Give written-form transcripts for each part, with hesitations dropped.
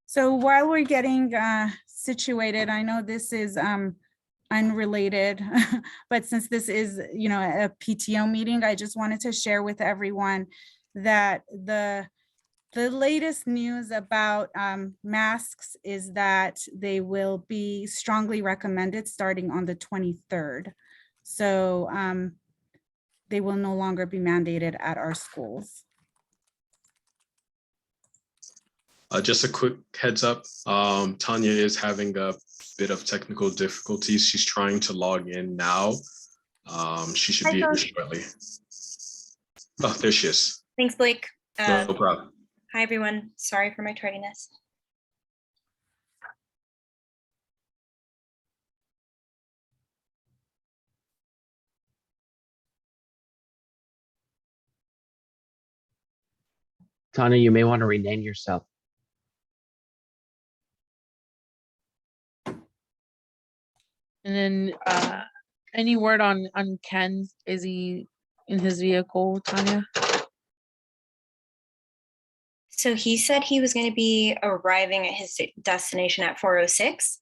So while we're getting situated, I know this is unrelated, but since this is, a PTO meeting, I just wanted to share with everyone that the latest news about masks is that they will be strongly recommended starting on the 23rd. So they will no longer be mandated at our schools. Just a quick heads up, Tanya is having a bit of technical difficulties. She's trying to log in now. She should be here shortly. Oh, there she is. Thanks, Blake. No problem. Hi, everyone. Sorry for my tardiness. Tanya, you may want to rename yourself. And then any word on Ken? Is he in his vehicle, Tanya? So he said he was going to be arriving at his destination at 4:06.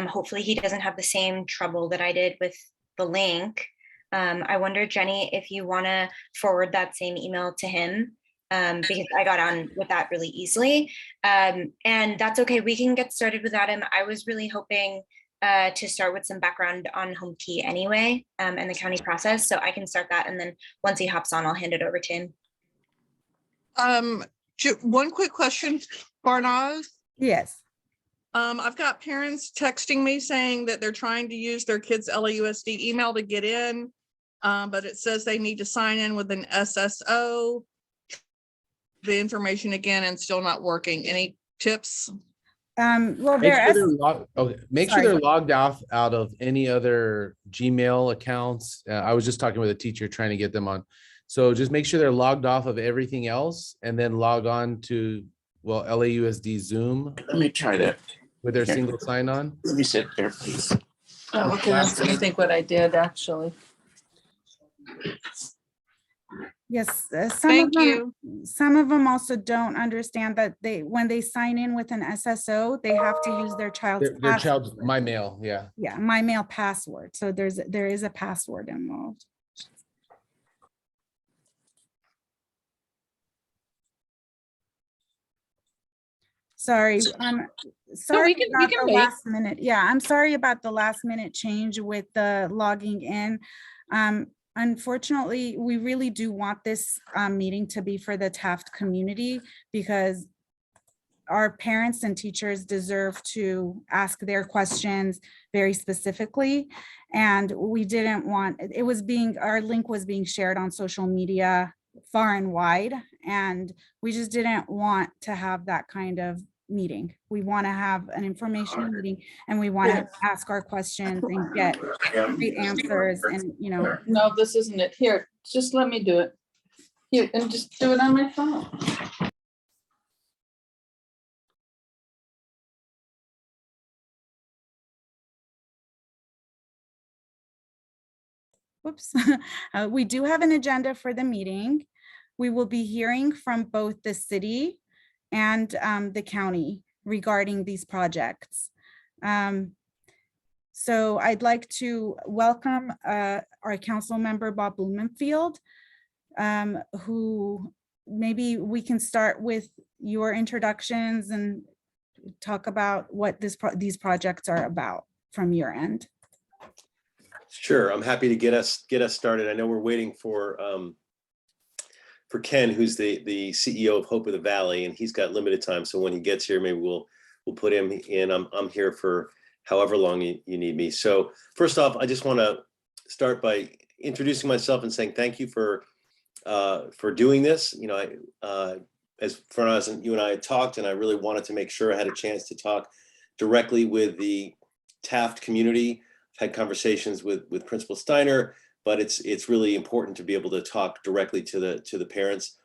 Hopefully he doesn't have the same trouble that I did with the link. I wonder, Jenny, if you want to forward that same email to him, because I got on with that really easily. And that's okay. We can get started without him. I was really hoping to start with some background on home key anyway, and the county process. So I can start that. And then once he hops on, I'll hand it over to him. One quick question, Barnaz. Yes. I've got parents texting me saying that they're trying to use their kids' LAUSD email to get in, but it says they need to sign in with an SSO. The information again and still not working. Any tips? Well, Make sure they're logged out of any other Gmail accounts. I was just talking with a teacher trying to get them on. So just make sure they're logged off of everything else and then log on to, well, LAUSD Zoom. Let me try that. With their single sign-on. Let me sit there, please. Oh, okay, that's I think what I did actually. Yes, Thank you. Some of them also don't understand that when they sign in with an SSO, they have to use their child's my mail. Yeah. Yeah, my mail password. So there is a password involved. Sorry, sorry about the last minute. Yeah, I'm sorry about the last minute change with the logging in. Unfortunately, we really do want this meeting to be for the Taft community because our parents and teachers deserve to ask their questions very specifically. And we didn't want, our link was being shared on social media far and wide. And we just didn't want to have that kind of meeting. We want to have an information meeting and we want to ask our questions and get great answers and, No, this isn't it. Here, just let me do it. Here, and just do it on my phone. Whoops. We do have an agenda for the meeting. We will be hearing from both the city and the county regarding these projects. So I'd like to welcome our council member, Bob Blumenfield, who maybe we can start with your introductions and talk about what these projects are about from your end. Sure, I'm happy to get us started. I know we're waiting for Ken, who's the CEO of Hope of the Valley, and he's got limited time. So when he gets here, maybe we'll put him in. I'm here for however long you need me. So first off, I just want to start by introducing myself and saying thank you for doing this. As Farnaz and you and I had talked, and I really wanted to make sure I had a chance to talk directly with the Taft community. I've had conversations with Principal Steiner, but it's really important to be able to talk directly to the parents.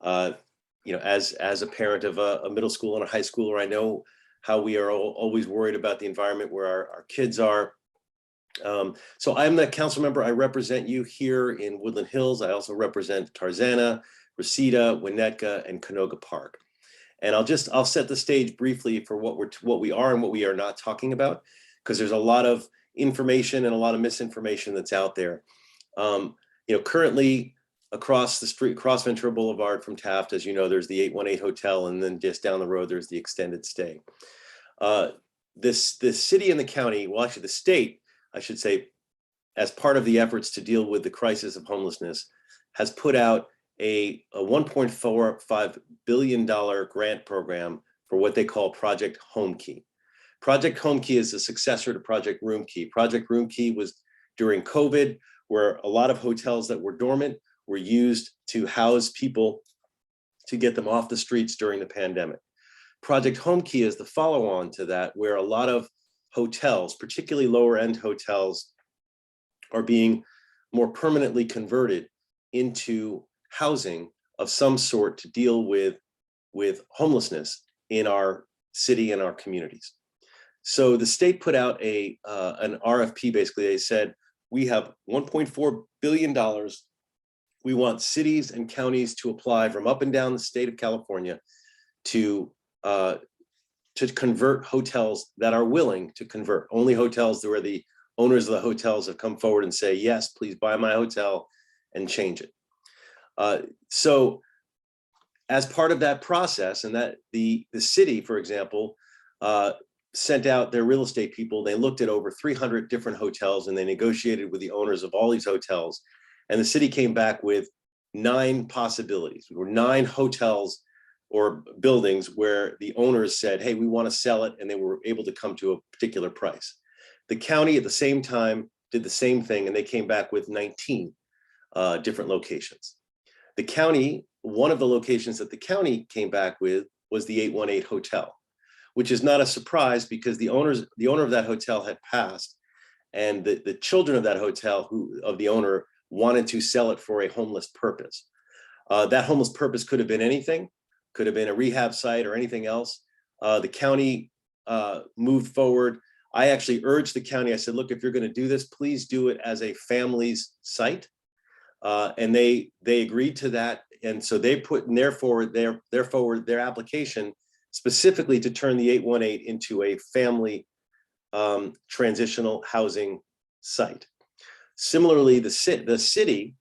As a parent of a middle school and a high schooler, I know how we are always worried about the environment where our kids are. So I'm the council member. I represent you here in Woodland Hills. I also represent Tarzana, Reseda, Winnetka, and Canoga Park. And I'll set the stage briefly for what we are and what we are not talking about, because there's a lot of information and a lot of misinformation that's out there. Currently across the street, across Ventura Boulevard from Taft, as you know, there's the 818 Hotel, and then just down the road, there's the extended stay. The city and the county, well, actually the state, I should say, as part of the efforts to deal with the crisis of homelessness, has put out a $1.45 billion grant program for what they call Project Home Key. Project Home Key is the successor to Project Room Key. Project Room Key was during COVID, where a lot of hotels that were dormant were used to house people to get them off the streets during the pandemic. Project Home Key is the follow-on to that, where a lot of hotels, particularly lower-end hotels, are being more permanently converted into housing of some sort to deal with homelessness in our city and our communities. So the state put out an RFP. Basically, they said, we have $1.4 billion. We want cities and counties to apply from up and down the state of California to convert hotels that are willing to convert. Only hotels where the owners of the hotels have come forward and say, yes, please buy my hotel and change it. So as part of that process, and that the city, for example, sent out their real estate people. They looked at over 300 different hotels, and they negotiated with the owners of all these hotels. And the city came back with 9 possibilities. There were 9 hotels or buildings where the owners said, hey, we want to sell it, and they were able to come to a particular price. The county at the same time did the same thing, and they came back with 19 different locations. The county, one of the locations that the county came back with was the 818 Hotel, which is not a surprise because the owner of that hotel had passed, and the children of that hotel, of the owner, wanted to sell it for a homeless purpose. That homeless purpose could have been anything, could have been a rehab site or anything else. The county moved forward. I actually urged the county, I said, look, if you're going to do this, please do it as a family's site. And they agreed to that. And so they put in their application specifically to turn the 818 into a family transitional housing site. Similarly, the city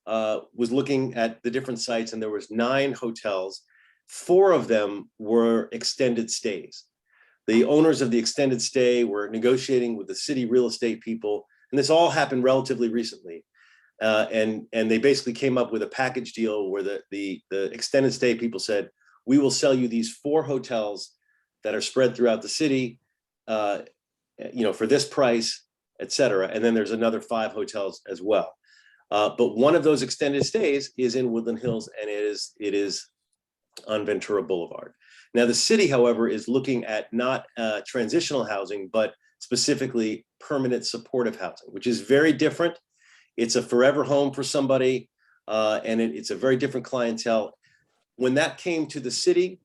was looking at the different sites, and there was 9 hotels. 4 of them were extended stays. The owners of the extended stay were negotiating with the city real estate people, and this all happened relatively recently. And they basically came up with a package deal where the extended stay people said, we will sell you these 4 hotels that are spread throughout the city, for this price, et cetera. And then there's another 5 hotels as well. But one of those extended stays is in Woodland Hills, and it is on Ventura Boulevard. Now, the city, however, is looking at not transitional housing, but specifically permanent supportive housing, which is very different. It's a forever home for somebody, and it's a very different clientele. When that came to the city,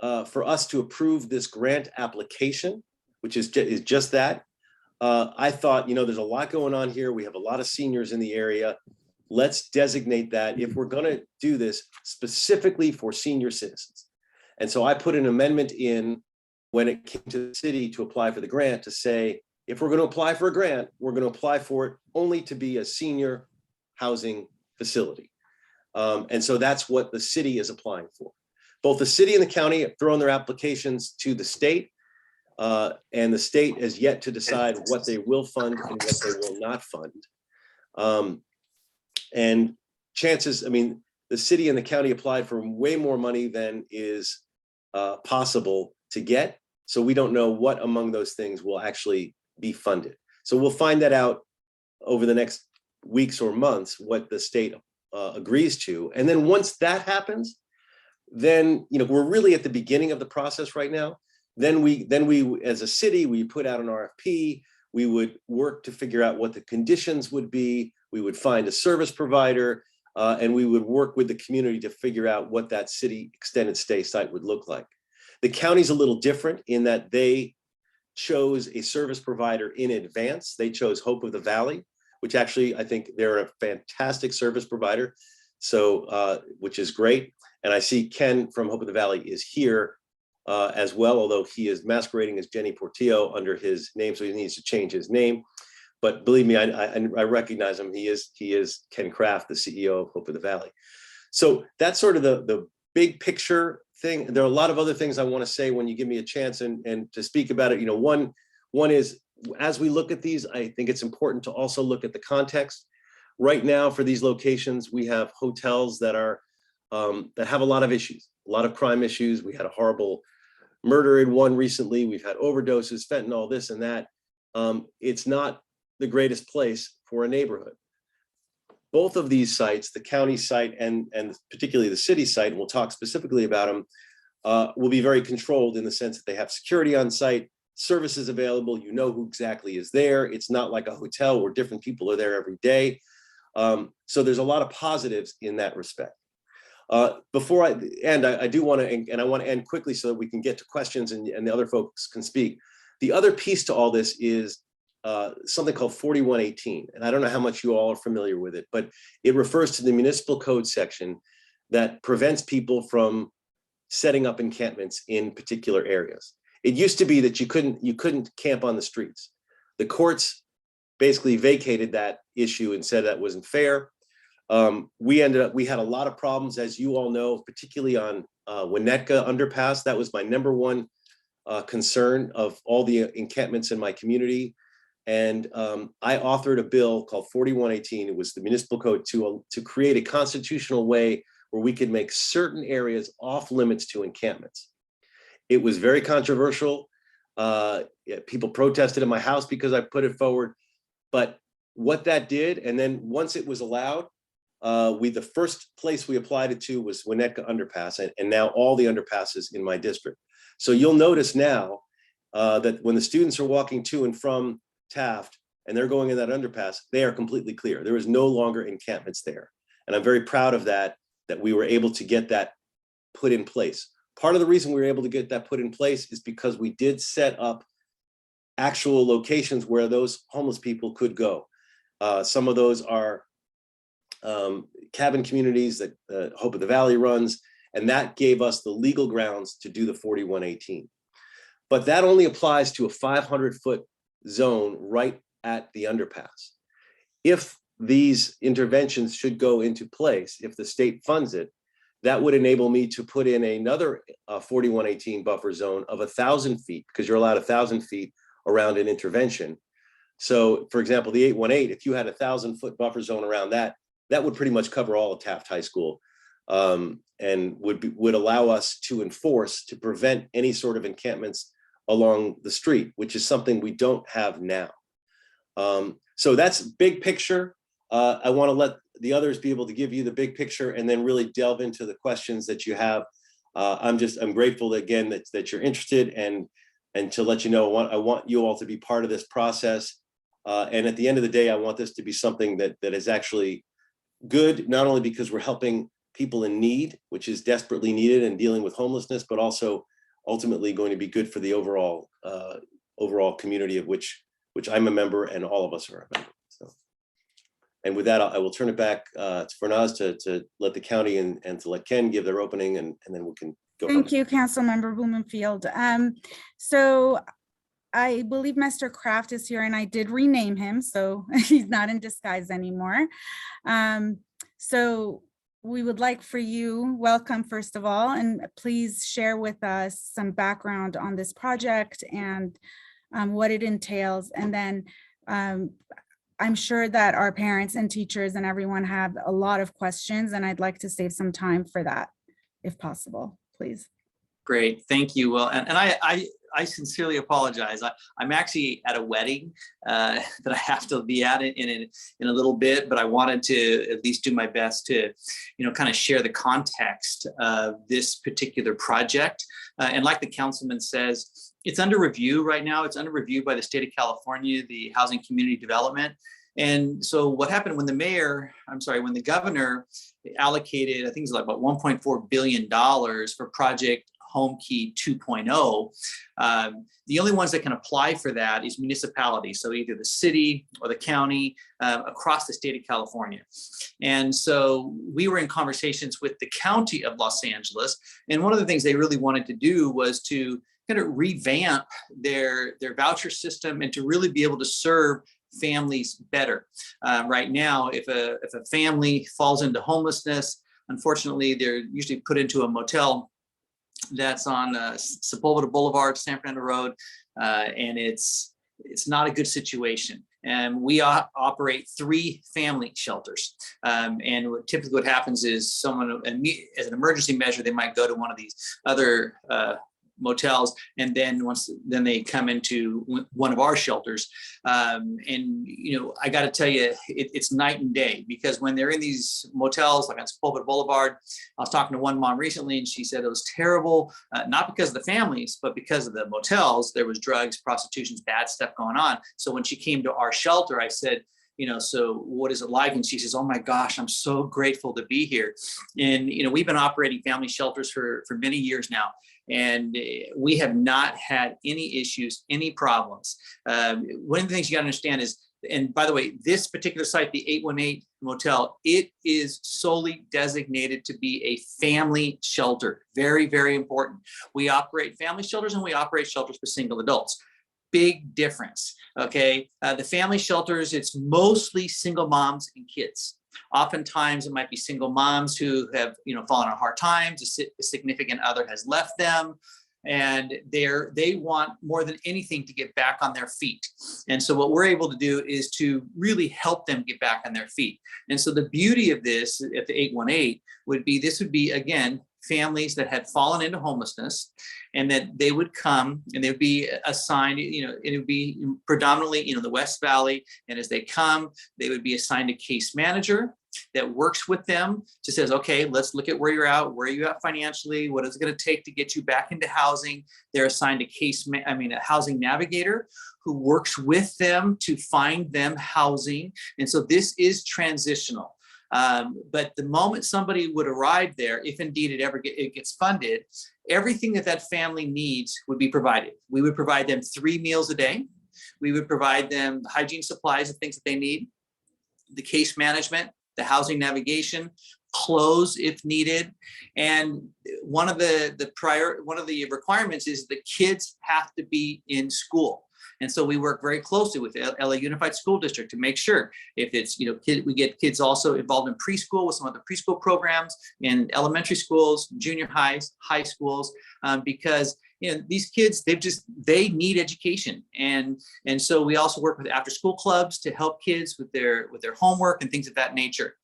for us to approve this grant application, which is just that, I thought, there's a lot going on here. We have a lot of seniors in the area. Let's designate that if we're going to do this specifically for senior citizens. And so I put an amendment in when it came to the city to apply for the grant to say, if we're going to apply for a grant, we're going to apply for it only to be a senior housing facility. And so that's what the city is applying for. Both the city and the county have thrown their applications to the state, and the state has yet to decide what they will fund and what they will not fund. And chances, the city and the county applied for way more money than is possible to get. So we don't know what among those things will actually be funded. So we'll find that out over the next weeks or months, what the state agrees to. And then once that happens, then, we're really at the beginning of the process right now. Then we, as a city, we put out an RFP. We would work to figure out what the conditions would be. We would find a service provider, and we would work with the community to figure out what that city extended stay site would look like. The county's a little different in that they chose a service provider in advance. They chose Hope of the Valley, which actually, I think they're a fantastic service provider. So, which is great. And I see Ken from Hope of the Valley is here as well, although he is masquerading as Jenny Portillo under his name, so he needs to change his name. But believe me, I recognize him. He is Ken Kraft, the CEO of Hope of the Valley. So that's sort of the big picture thing. There are a lot of other things I want to say when you give me a chance and to speak about it. You know, one is, as we look at these, I think it's important to also look at the context. Right now, for these locations, we have hotels that are that have a lot of issues, a lot of crime issues. We had a horrible murder in one recently. We've had overdoses, fentanyl, this and that. It's not the greatest place for a neighborhood. Both of these sites, the county site and particularly the city site, and we'll talk specifically about them, will be very controlled in the sense that they have security on site, services available, you know who exactly is there. It's not like a hotel where different people are there every day. So there's a lot of positives in that respect. Before I end, I do want to, and I want to end quickly so that we can get to questions and the other folks can speak. The other piece to all this is something called 4118. And I don't know how much you all are familiar with it, but it refers to the municipal code section that prevents people from setting up encampments in particular areas. It used to be that you couldn't camp on the streets. The courts basically vacated that issue and said that wasn't fair. We had a lot of problems, as you all know, particularly on Winnetka underpass. That was my number one concern of all the encampments in my community. And I authored a bill called 4118. It was the municipal code to create a constitutional way where we could make certain areas off limits to encampments. It was very controversial. People protested in my house because I put it forward. But what that did, and then once it was allowed, the first place we applied it to was Winnetka underpass, and now all the underpasses in my district. So you'll notice now that when the students are walking to and from Taft and they're going in that underpass, they are completely clear. There is no longer encampments there. And I'm very proud of that we were able to get that put in place. Part of the reason we were able to get that put in place is because we did set up actual locations where those homeless people could go. Some of those are cabin communities that Hope of the Valley runs, and that gave us the legal grounds to do the 4118. But that only applies to a 500-foot zone right at the underpass. If these interventions should go into place, if the state funds it, that would enable me to put in another 4118 buffer zone of 1,000 feet, because you're allowed 1,000 feet around an intervention. So for example, the 818, if you had 1,000-foot buffer zone around that, that would pretty much cover all of Taft High School, and would allow us to enforce, to prevent any sort of encampments along the street, which is something we don't have now. So that's big picture. I want to let the others be able to give you the big picture and then really delve into the questions that you have. I'm grateful again that you're interested, and to let you know, I want you all to be part of this process. And at the end of the day, I want this to be something that is actually good, not only because we're helping people in need, which is desperately needed and dealing with homelessness, but also ultimately going to be good for the overall community of which I'm a member and all of us are a member. So, and with that, I will turn it back to Fernaz to let the county and to let Ken give their opening, and then we can go. Thank you, Councilmember Blumenfield. So I believe Mr. Kraft is here, and I did rename him, so he's not in disguise anymore. So we would like for you, welcome first of all, and please share with us some background on this project and what it entails. And then I'm sure that our parents and teachers and everyone have a lot of questions, and I'd like to save some time for that, if possible, please. Great, thank you. Well, and I sincerely apologize. I'm actually at a wedding that I have to be at in a little bit, but I wanted to at least do my best to, kind of share the context of this particular project. And like the councilman says, it's under review right now. It's under review by the state of California, the Housing Community Development. And so what happened when the governor allocated, I think it's like about $1.4 billion for Project Home Key 2.0. The only ones that can apply for that is municipalities. So either the city or the county across the state of California. And so we were in conversations with the county of Los Angeles. And one of the things they really wanted to do was to kind of revamp their voucher system and to really be able to serve families better. Right now, if a family falls into homelessness, unfortunately, they're usually put into a motel that's on Sepulveda Boulevard, San Fernando Road, and it's not a good situation. And we operate 3 family shelters. And typically what happens is someone, as an emergency measure, they might go to one of these other motels, and then then they come into one of our shelters. And I got to tell you, it's night and day, because when they're in these motels, like on Sepulveda Boulevard, I was talking to one mom recently, and she said it was terrible, not because of the families, but because of the motels. There was drugs, prostitution, bad stuff going on. So when she came to our shelter, I said, so what is it like? And she says, oh my gosh, I'm so grateful to be here. And, we've been operating family shelters for many years now, and we have not had any issues, any problems. One of the things you got to understand is, and by the way, this particular site, the 818 Motel, it is solely designated to be a family shelter. Very, very important. We operate family shelters and we operate shelters for single adults. Big difference, okay? The family shelters, it's mostly single moms and kids. Oftentimes it might be single moms who have, fallen on hard times, a significant other has left them, and they want more than anything to get back on their feet. And so what we're able to do is to really help them get back on their feet. And so the beauty of this at the 818 would be, again, families that had fallen into homelessness, and that they would come and they would be assigned, it would be predominantly, the West Valley. And as they come, they would be assigned a case manager that works with them, to says, okay, let's look at where you're at financially, what is it going to take to get you back into housing. They're assigned a housing navigator who works with them to find them housing. And so this is transitional. But the moment somebody would arrive there, if indeed it gets funded, everything that family needs would be provided. We would provide them 3 meals a day. We would provide them hygiene supplies and things that they need, the case management, the housing navigation, clothes if needed. And one of the requirements is the kids have to be in school. And so we work very closely with LA Unified School District to make sure, if it's, we get kids also involved in preschool with some of the preschool programs in elementary schools, junior highs, high schools, because these kids, they need education. And so we also work with after school clubs to help kids with their homework and things of that nature.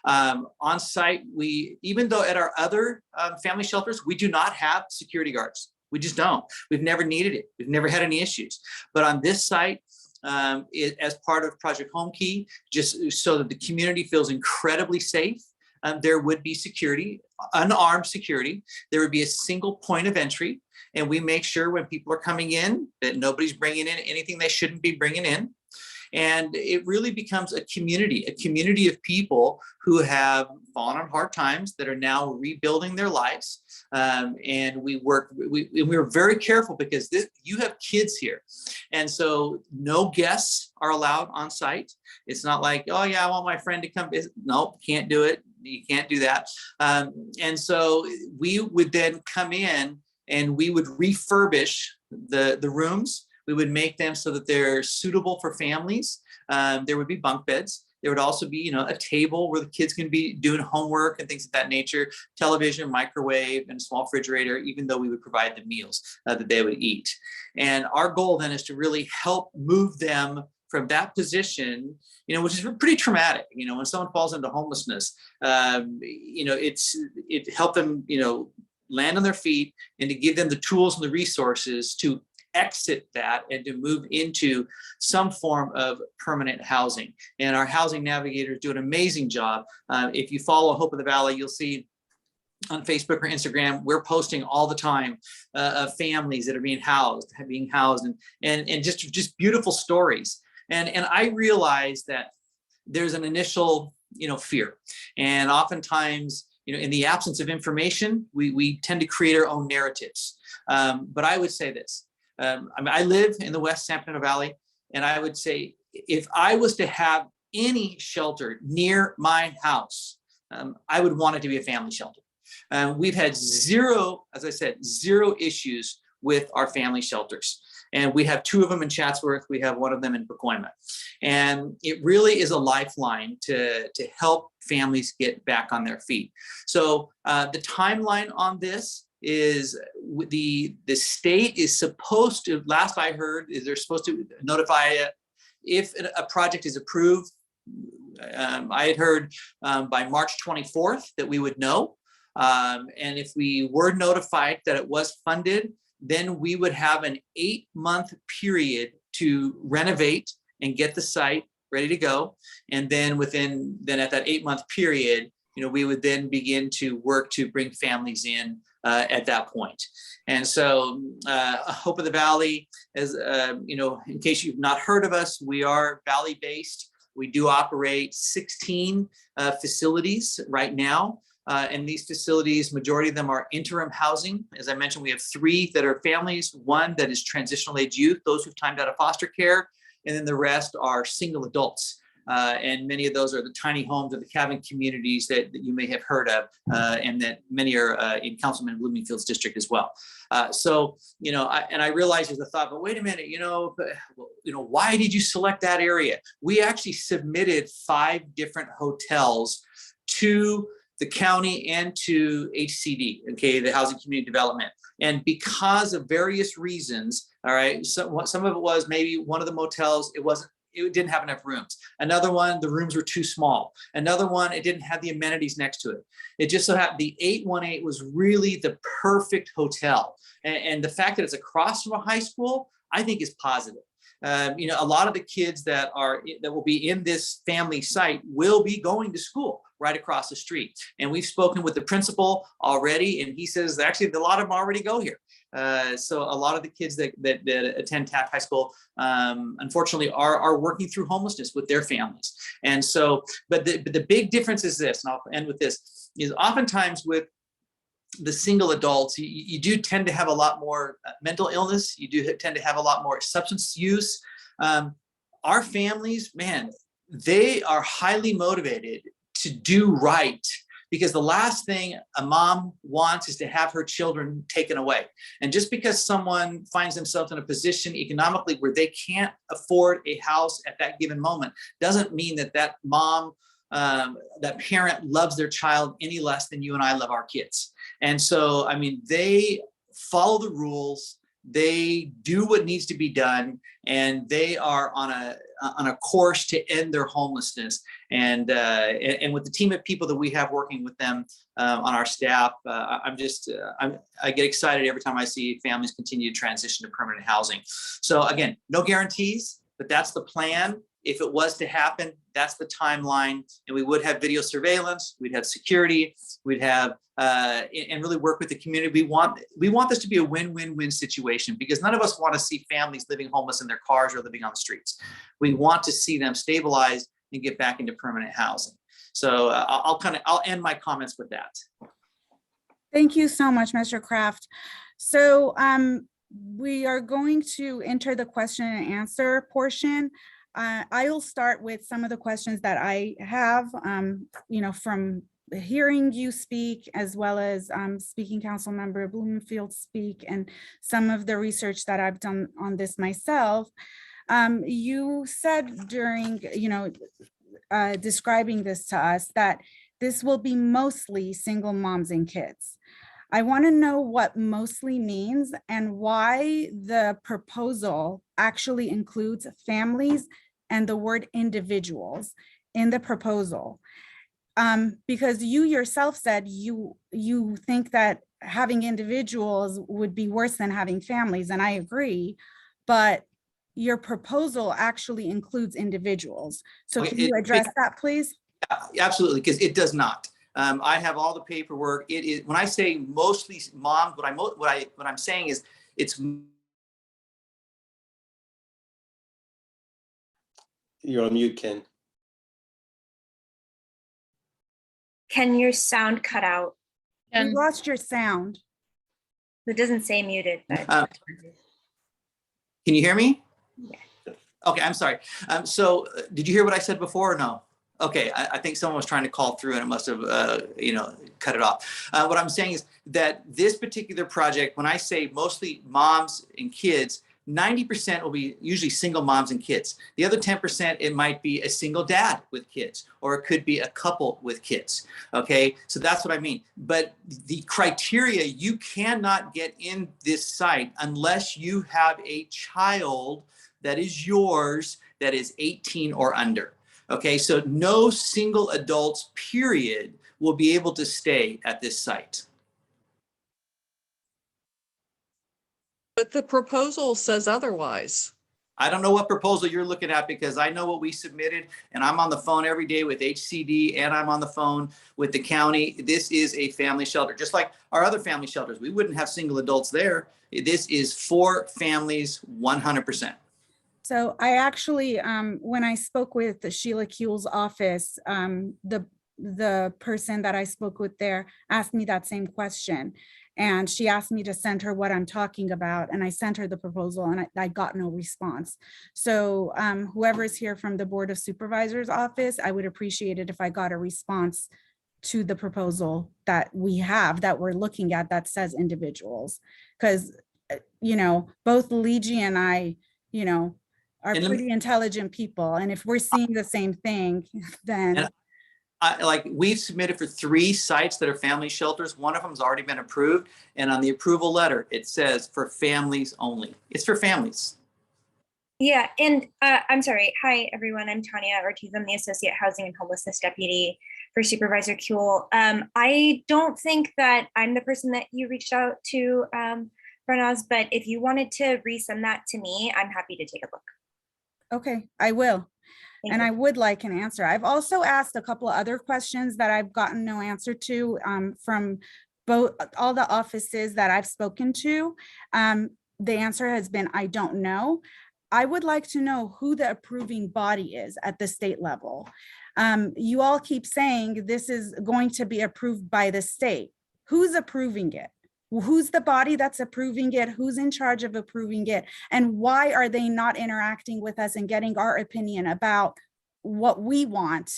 On site, even though at our other family shelters, we do not have security guards. We just don't. We've never needed it. We've never had any issues. But on this site, as part of Project Home Key, just so that the community feels incredibly safe, there would be security, unarmed security. There would be a single point of entry. And we make sure when people are coming in that nobody's bringing in anything they shouldn't be bringing in. And it really becomes a community of people who have fallen on hard times that are now rebuilding their lives. And we're very careful, because you have kids here. And so no guests are allowed on site. It's not like, oh yeah, I want my friend to come visit. Nope, can't do it. You can't do that. And so we would then come in and we would refurbish the rooms. We would make them so that they're suitable for families. There would be bunk beds. There would also be, a table where the kids can be doing homework and things of that nature, television, microwave, and a small refrigerator, even though we would provide the meals that they would eat. And our goal then is to really help move them from that position, which is pretty traumatic. When someone falls into homelessness, it helped them, land on their feet, and to give them the tools and the resources to exit that and to move into some form of permanent housing. And our housing navigators do an amazing job. If you follow Hope of the Valley, you'll see on Facebook or Instagram, we're posting all the time of families that are being housed and just beautiful stories. And I realize that there's an initial, fear. And oftentimes, in the absence of information, we tend to create our own narratives. But I would say this, I live in the West San Fernando Valley, and I would say if I was to have any shelter near my house, I would want it to be a family shelter. We've had zero, as I said, zero issues with our family shelters. And we have 2 of them in Chatsworth. We have 1 of them in Pacoima. And it really is a lifeline to help families get back on their feet. So the timeline on this is the state is supposed to, last I heard, is they're supposed to notify if a project is approved. I had heard by March 24th that we would know. And if we were notified that it was funded, then we would have an 8-month period to renovate and get the site ready to go. And then at that 8-month period, we would then begin to work to bring families in at that point. And so Hope of the Valley, as in case you've not heard of us, we are Valley-based. We do operate 16 facilities right now. And these facilities, majority of them are interim housing. As I mentioned, we have 3 that are families, 1 that is transitional age youth, those who've timed out of foster care, and then the rest are single adults. And many of those are the tiny homes or the cabin communities that you may have heard of, and that many are in Councilman Blumenfield's district as well. So, I realize there's a thought, but wait a minute, why did you select that area? We actually submitted 5 different hotels to the county and to HCD, okay, the Housing Community Development. And because of various reasons, all right, so some of it was maybe one of the motels, it didn't have enough rooms. Another one, the rooms were too small. Another one, it didn't have the amenities next to it. It just so happened the 818 was really the perfect hotel. And the fact that it's across from a high school, I think is positive. A lot of the kids that will be in this family site will be going to school right across the street. And we've spoken with the principal already, and he says actually a lot of them already go here. So a lot of the kids that attend Taft High School, unfortunately, are working through homelessness with their families. And so, but the big difference is this, and I'll end with this, is oftentimes with the single adults, you do tend to have a lot more mental illness. You do tend to have a lot more substance use. Our families, man, they are highly motivated to do right, because the last thing a mom wants is to have her children taken away. And just because someone finds themselves in a position economically where they can't afford a house at that given moment doesn't mean that mom, that parent loves their child any less than you and I love our kids. And so, they follow the rules, they do what needs to be done, and they are on a course to end their homelessness. And with the team of people that we have working with them on our staff, I get excited every time I see families continue to transition to permanent housing. So again, no guarantees, but that's the plan. If it was to happen, that's the timeline, and we would have video surveillance, we'd have security, we'd have and really work with the community. We want this to be a win-win-win situation, because none of us want to see families living homeless in their cars or living on the streets. We want to see them stabilized and get back into permanent housing. So I'll end my comments with that. Thank you so much, Mr. Kraft. So we are going to enter the question and answer portion. I will start with some of the questions that I have, from hearing you speak, as well as speaking Councilmember Blumenfield speak, and some of the research that I've done on this myself. You said during, describing this to us that this will be mostly single moms and kids. I want to know what mostly means and why the proposal actually includes families and the word individuals in the proposal. Because you yourself said you think that having individuals would be worse than having families, and I agree, but your proposal actually includes individuals. So Okay, can you address that, please? Absolutely, because it does not. I have all the paperwork. It is, when I say mostly moms, what I'm saying is it's. You're on mute, Ken. Ken, your sound cut out. We And lost your sound. It doesn't say muted, but Can you hear me? Yeah. Okay, I'm sorry. Did you hear what I said before or no? Okay, I think someone was trying to call through and it must have, cut it off. What I'm saying is that this particular project, when I say mostly moms and kids, 90% will be usually single moms and kids. The other 10%, it might be a single dad with kids, or it could be a couple with kids. Okay, so that's what I mean. But the criteria, you cannot get in this site unless you have a child that is yours that is 18 or under. Okay, so no single adults, period, will be able to stay at this site. But the proposal says otherwise. I don't know what proposal you're looking at because I know what we submitted and I'm on the phone every day with HCD and I'm on the phone with the county. This is a family shelter, just like our other family shelters. We wouldn't have single adults there. This is for families 100%. So I actually, when I spoke with Sheila Kuehl's office, the person that I spoke with there asked me that same question. And she asked me to send her what I'm talking about. And I sent her the proposal and I got no response. So whoever's here from the Board of Supervisors office, I would appreciate it if I got a response to the proposal that we have, that we're looking at, that says individuals. Because, both Luigi and I, are And pretty intelligent people. And if we're seeing the same thing, then. We've submitted for 3 sites that are family shelters. One of them's already been approved. And on the approval letter, it says for families only. It's for families. yeah. And I'm sorry. Hi, everyone. I'm Tanya Ortiz. I'm the Associate Housing and Homelessness Deputy for Supervisor Kuehl. I don't think that I'm the person that you reached out to, Ranaz, but if you wanted to resend that to me, I'm happy to take a look. Okay, I will. Thank And you. I would like an answer. I've also asked a couple of other questions that I've gotten no answer to from all the offices that I've spoken to. The answer has been, I don't know. I would like to know who the approving body is at the state level. You all keep saying this is going to be approved by the state. Who's approving it? Who's the body that's approving it? Who's in charge of approving it? And why are they not interacting with us and getting our opinion about what we want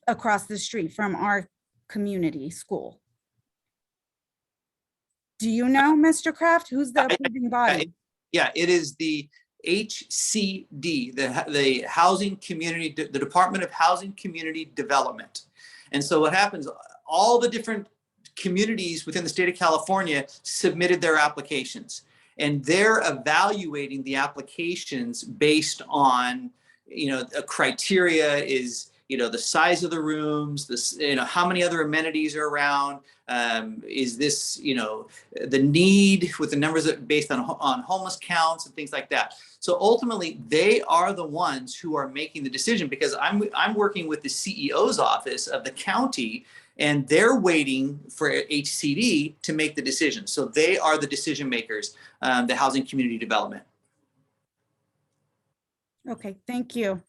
across the street from our community school? Do you know, Mr. Kraft, who's the approving body? Yeah, it is the HCD, the Housing Community, the Department of Housing Community Development. And so what happens, all the different communities within the state of California submitted their applications, and they're evaluating the applications based on, a criteria is, the size of the rooms, this, how many other amenities are around, is this, the need with the numbers that based on homeless counts and things like that. So ultimately, they are the ones who are making the decision, because I'm working with the CEO's office of the county, and they're waiting for HCD to make the decision. So they are the decision makers, the Housing Community Development. Okay, thank you.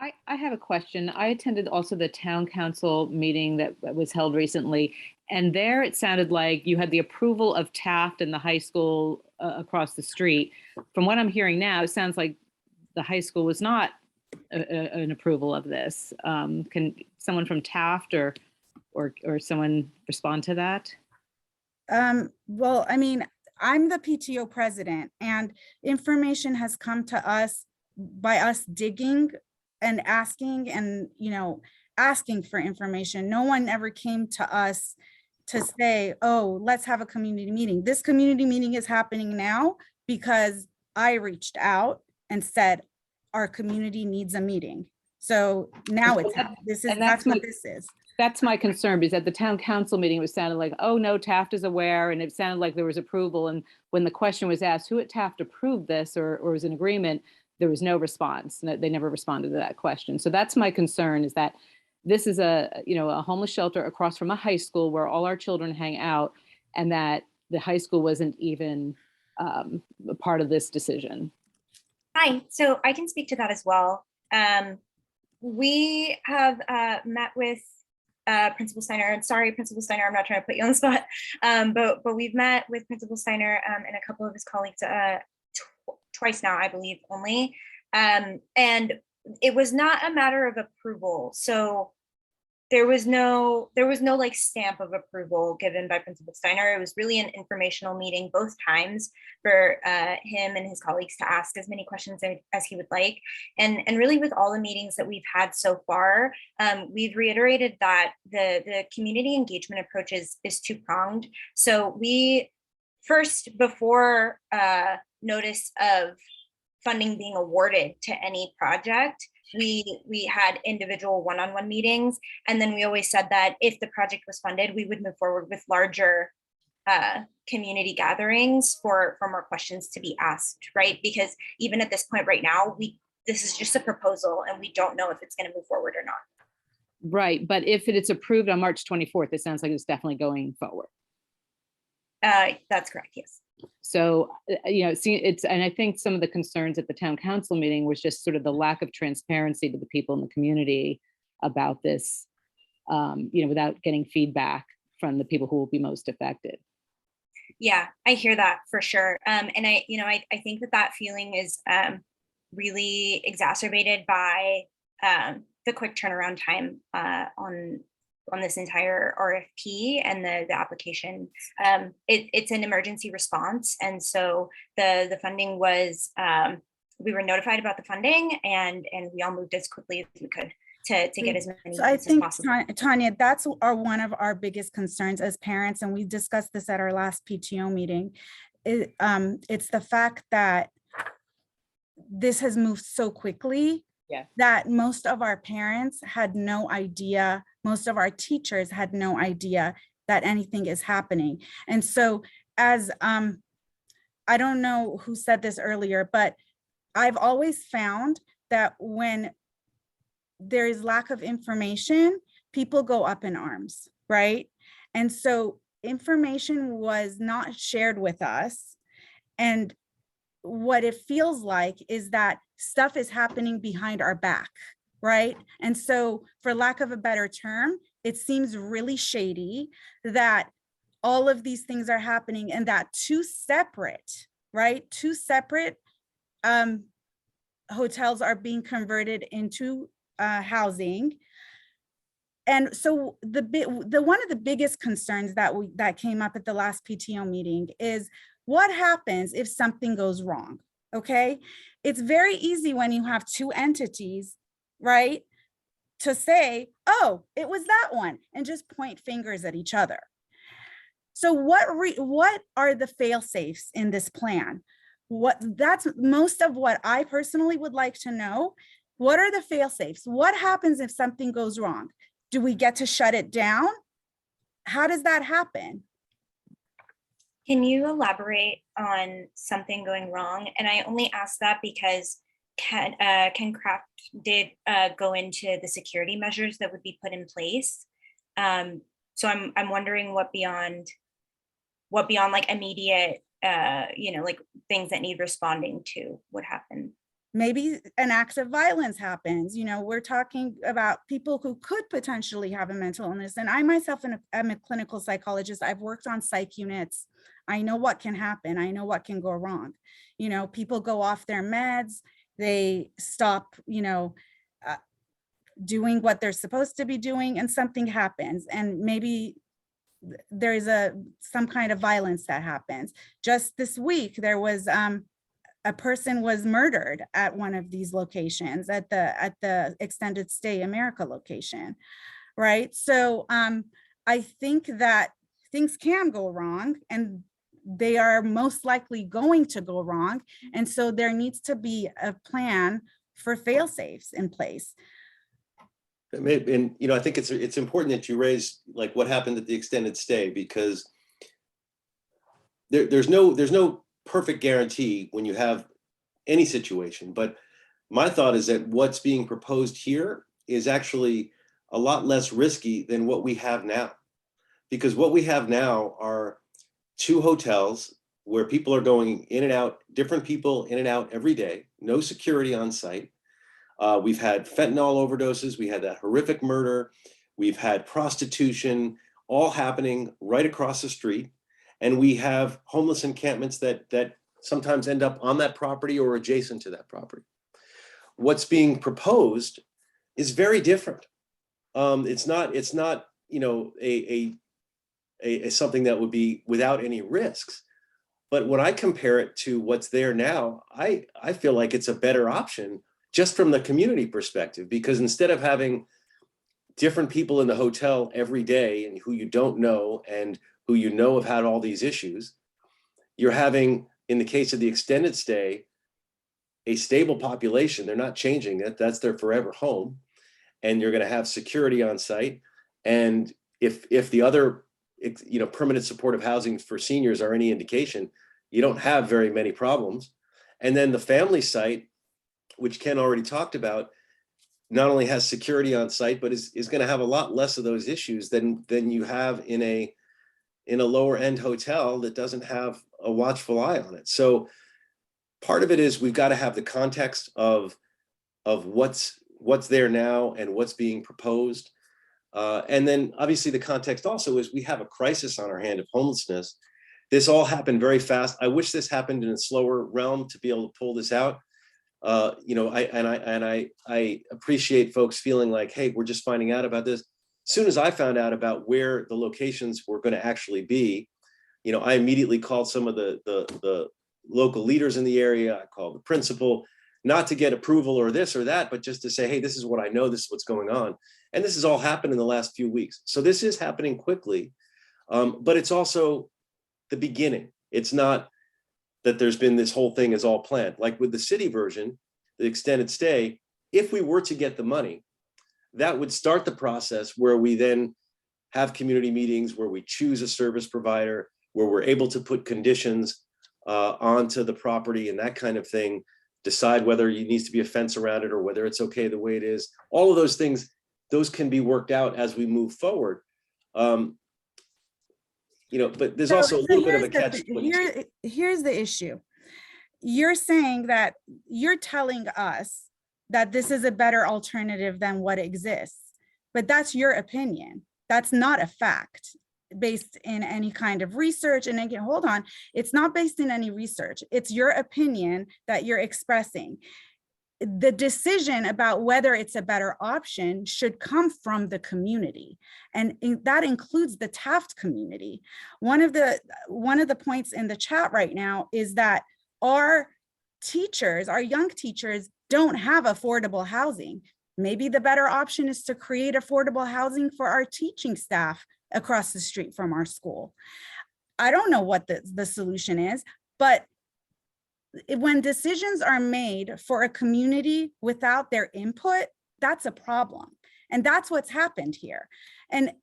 I have a question. I attended also the town council meeting that was held recently, and there it sounded like you had the approval of Taft and the high school across the street. From what I'm hearing now, it sounds like the high school was not an approval of this. Can someone from Taft or someone respond to that? Well, I mean, I'm the PTO president, and information has come to us by us digging and asking and, asking for information. No one ever came to us to say, oh, let's have a community meeting. This community meeting is happening now because I reached out and said, our community needs a meeting. So now it's happening. That's what this is. That's my concern, because at the town council meeting, it was sounded like, oh no, Taft is aware, and it sounded like there was approval. And when the question was asked, who at Taft approved this or was in agreement, there was no response. They never responded to that question. So that's my concern, is that this is a homeless shelter across from a high school where all our children hang out, and that the high school wasn't even a part of this decision. Hi, so I can speak to that as well. We have met with Principal Steiner, and sorry, Principal Steiner, I'm not trying to put you on the spot, but we've met with Principal Steiner and a couple of his colleagues twice now, I believe, only. And it was not a matter of approval. So there was no like stamp of approval given by Principal Steiner. It was really an informational meeting both times for him and his colleagues to ask as many questions as he would like. And really with all the meetings that we've had so far, we've reiterated that the community engagement approach is two-pronged. So we first, before notice of funding being awarded to any project, we had individual one-on-one meetings, and then we always said that if the project was funded, we would move forward with larger community gatherings for more questions to be asked, right? Because even at this point right now, this is just a proposal and we don't know if it's going to move forward or not. Right, but if it's approved on March 24th, it sounds like it's definitely going forward. That's correct, yes. So, and I think some of the concerns at the town council meeting was just sort of the lack of transparency to the people in the community about this, without getting feedback from the people who will be most affected. Yeah, I hear that for sure. And I think that feeling is really exacerbated by the quick turnaround time on this entire RFP and the application. It's an emergency response. And so the funding was, we were notified about the funding and we all moved as quickly as we could to get as many so I think, as possible. Tanya, that's one of our biggest concerns as parents, and we discussed this at our last PTO meeting. It's the fact that this has moved so quickly that most of our parents had no idea, most of our teachers had no idea that anything is happening. And so as, I don't know who said this earlier, but I've always found that when there is lack of information, people go up in arms, right? And so information was not shared with us. And what it feels like is that stuff is happening behind our back, right? And so for lack of a better term, it seems really shady that all of these things are happening and that two separate hotels are being converted into housing. And so one of the biggest concerns that came up at the last PTO meeting is what happens if something goes wrong, okay? It's very easy when you have two entities, right? To say, oh, it was that one, and just point fingers at each other. So what are the fail-safes in this plan? That's most of what I personally would like to know. What are the fail-safes? What happens if something goes wrong? Do we get to shut it down? How does that happen? Can you elaborate on something going wrong? And I only ask that because Ken Kraft did go into the security measures that would be put in place. So I'm wondering what beyond like immediate, like things that need responding to would happen. Maybe an act of violence happens. We're talking about people who could potentially have a mental illness. And I myself am a clinical psychologist. I've worked on psych units. I know what can happen. I know what can go wrong. People go off their meds. They stop, doing what they're supposed to be doing, and something happens. And maybe there is some kind of violence that happens. Just this week, there was a person was murdered at one of these locations, at the Extended Stay America location, right? So I think that things can go wrong, and they are most likely going to go wrong. And so there needs to be a plan for fail-safes in place. And I think it's important that you raise like what happened at the extended stay, because there's no perfect guarantee when you have any situation. But my thought is that what's being proposed here is actually a lot less risky than what we have now, because what we have now are two hotels where people are going in and out, different people in and out every day, no security on site. We've had fentanyl overdoses. We had that horrific murder. we've had prostitution, all happening right across the street. And we have homeless encampments that sometimes end up on that property or adjacent to that property. What's being proposed is very different. It's not, you know, a something that would be without any risks. But when I compare it to what's there now, I feel like it's a better option just from the community perspective, because instead of having different people in the hotel every day and who you don't know and who you know have had all these issues, you're having, in the case of the extended stay, a stable population. They're not changing it. That's their forever home. And you're going to have security on site. And if the other, you know, permanent supportive housing for seniors are any indication, you don't have very many problems. And then the family site, which Ken already talked about, not only has security on site, but is going to have a lot less of those issues than you have in a lower end hotel that doesn't have a watchful eye on it. So part of it is we've got to have the context of what's there now and what's being proposed. And then obviously the context also is we have a crisis on our hand of homelessness. This all happened very fast. I wish this happened in a slower realm to be able to pull this out. You know, I appreciate folks feeling like, hey, we're just finding out about this. As soon as I found out about where the locations were going to actually be, you know, I immediately called some of the local leaders in the area. I called the principal, not to get approval or this or that, but just to say, hey, this is what I know, this is what's going on. And this has all happened in the last few weeks. So this is happening quickly, but it's also the beginning. It's not that there's been this whole thing is all planned. Like with the city version, the extended stay, if we were to get the money, that would start the process where we then have community meetings, where we choose a service provider, where we're able to put conditions onto the property and that kind of thing, decide whether it needs to be a fence around it or whether it's okay the way it is. All of those things, those can be worked out as we move forward. You know, but there's also a little bit of a catch. Here's the issue. You're saying that you're telling us that this is a better alternative than what exists, but that's your opinion. That's not a fact based in any kind of research. And again, hold on, it's not based in any research. It's your opinion that you're expressing. The decision about whether it's a better option should come from the community, and that includes the Taft community. One of the points in the chat right now is that our teachers, our young teachers, don't have affordable housing. Maybe the better option is to create affordable housing for our teaching staff across the street from our school. I don't know what the solution is, but when decisions are made for a community without their input, that's a problem. And that's what's happened here. And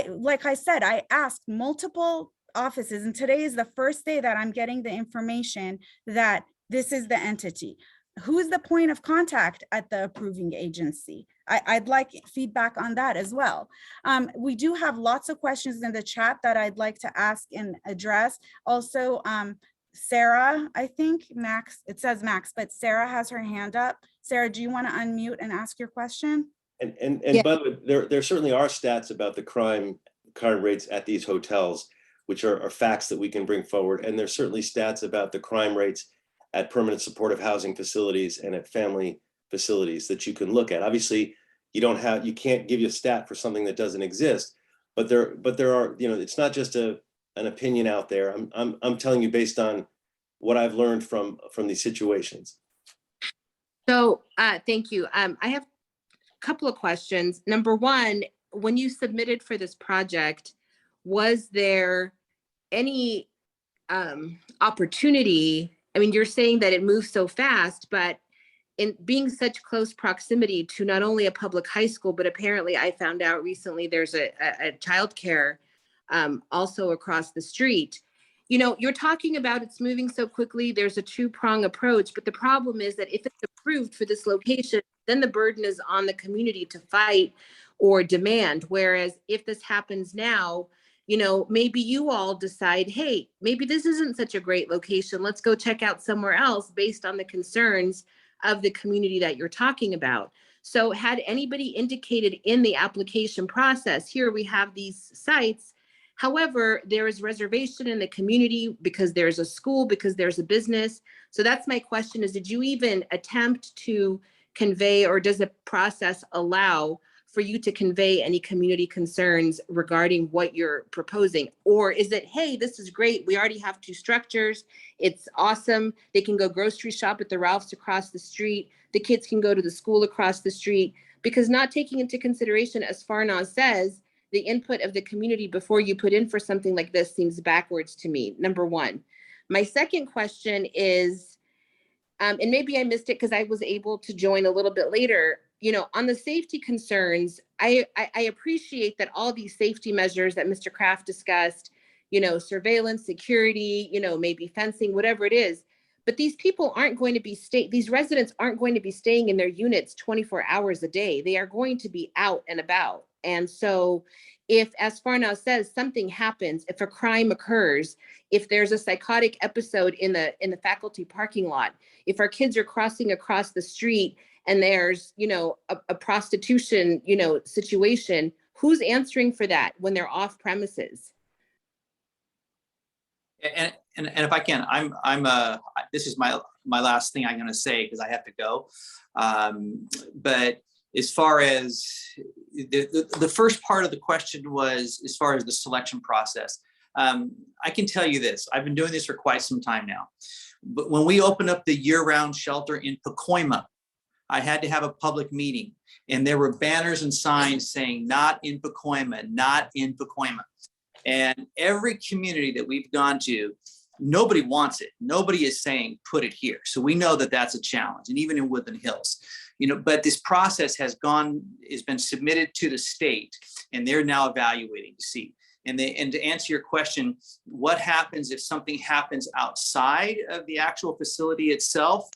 like I said, I asked multiple offices, and today is the first day that I'm getting the information that this is the entity. Who's the point of contact at the approving agency? I'd like feedback on that as well. We do have lots of questions in the chat that I'd like to ask and address. Also, Sarah, I think Max, it says Max, but Sarah has her hand up. Sarah, do you want to unmute and ask your question? And by the way, there certainly are stats about the crime rates at these hotels, which are facts that we can bring forward. And there's certainly stats about the crime rates at permanent supportive housing facilities and at family facilities that you can look at. Obviously, you can't give you a stat for something that doesn't exist, but there are, you know, it's not just an opinion out there. I'm telling you based on what I've learned from these situations. So thank you. I have a couple of questions. Number one, when you submitted for this project, was there any opportunity? I mean, you're saying that it moves so fast, but in being such close proximity to not only a public high school, but apparently I found out recently there's a childcare also across the street. You know, you're talking about it's moving so quickly. There's a two-prong approach, but the problem is that if it's approved for this location, then the burden is on the community to fight or demand. Whereas if this happens now, you know, maybe you all decide, hey, maybe this isn't such a great location. Let's go check out somewhere else based on the concerns of the community that you're talking about. So had anybody indicated in the application process, here we have these sites. However, there is reservation in the community because there's a school, because there's a business. So that's my question is, did you even attempt to convey, or does the process allow for you to convey any community concerns regarding what you're proposing? Or is it, hey, this is great. We already have 2 structures. It's awesome. They can go grocery shop at the Ralph's across the street. The kids can go to the school across the street. Because not taking into consideration, as Farnaz says, the input of the community before you put in for something like this seems backwards to me, number one. My second question is, and maybe I missed it because I was able to join a little bit later, you know, on the safety concerns, I appreciate that all these safety measures that Mr. Kraft discussed, you know, surveillance, security, you know, maybe fencing, whatever it is, but these people aren't going to be these residents aren't going to be staying in their units 24 hours a day. They are going to be out and about. And so if, as Farnaz says, something happens, if a crime occurs, if there's a psychotic episode in the faculty parking lot, if our kids are crossing across the street and there's, you know, a prostitution, you know, situation, who's answering for that when they're off premises? And if I can, this is my last thing I'm going to say because I have to go. But as far as the first part of the question was, as far as the selection process, I can tell you this. I've been doing this for quite some time now. But when we opened up the year-round shelter in Pacoima, I had to have a public meeting, and there were banners and signs saying, not in Pacoima, not in Pacoima. And every community that we've gone to, nobody wants it. Nobody is saying, put it here. So we know that that's a challenge. And even in Woodland Hills, you know, but this process has been submitted to the state, and they're now evaluating to see. And to answer your question, what happens if something happens outside of the actual facility itself?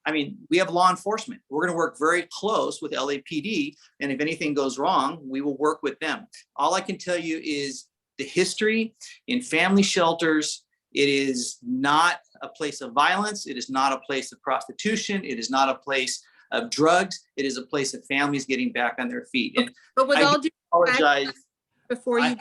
I mean, we have law enforcement. We're going to work very close with LAPD. And if anything goes wrong, we will work with them. All I can tell you is the history in family shelters. It is not a place of violence. It is not a place of prostitution. It is not a place of drugs. It is a place of families getting back on their feet. And but with all due apologize. Before you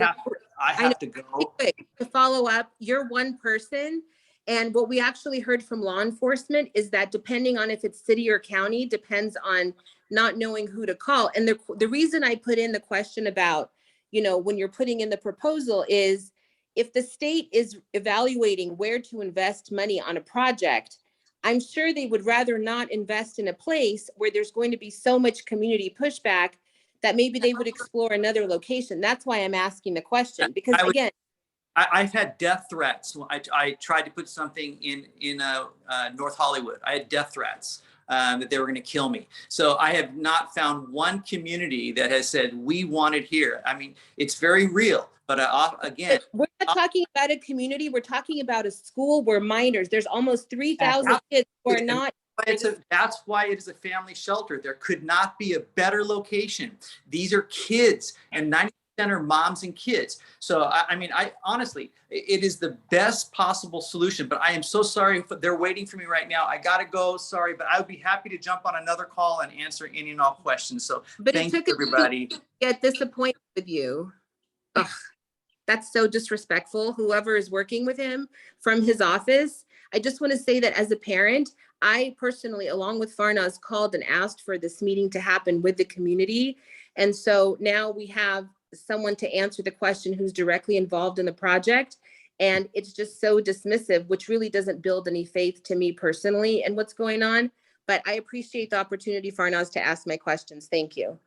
I have to go. To follow up, you're one person. And what we actually heard from law enforcement is that depending on if it's city or county, depends on not knowing who to call. And the reason I put in the question about, you know, when you're putting in the proposal is if the state is evaluating where to invest money on a project, I'm sure they would rather not invest in a place where there's going to be so much community pushback that maybe they would explore another location. That's why I'm asking the question, because again, I've had death threats. I tried to put something in North Hollywood. I had death threats that they were going to kill me. So I have not found one community that has said, we want it here. I mean, it's very real. But again, we're not talking about a community. We're talking about a school where minors, there's almost 3,000 kids who are not. That's why it is a family shelter. There could not be a better location. These are kids, and 90% are moms and kids. So, I mean, honestly, it is the best possible solution, but I am so sorry. They're waiting for me right now. I got to go. Sorry, but I would be happy to jump on another call and answer any and all questions. So thank you, everybody. Get disappointed with you. Ugh, that's so disrespectful. Whoever is working with him from his office. I just want to say that as a parent, I personally, along with Farnaz, called and asked for this meeting to happen with the community. And so now we have someone to answer the question who's directly involved in the project. And it's just so dismissive, which really doesn't build any faith to me personally in what's going on. But I appreciate the opportunity, Farnaz, to ask my questions. Thank you.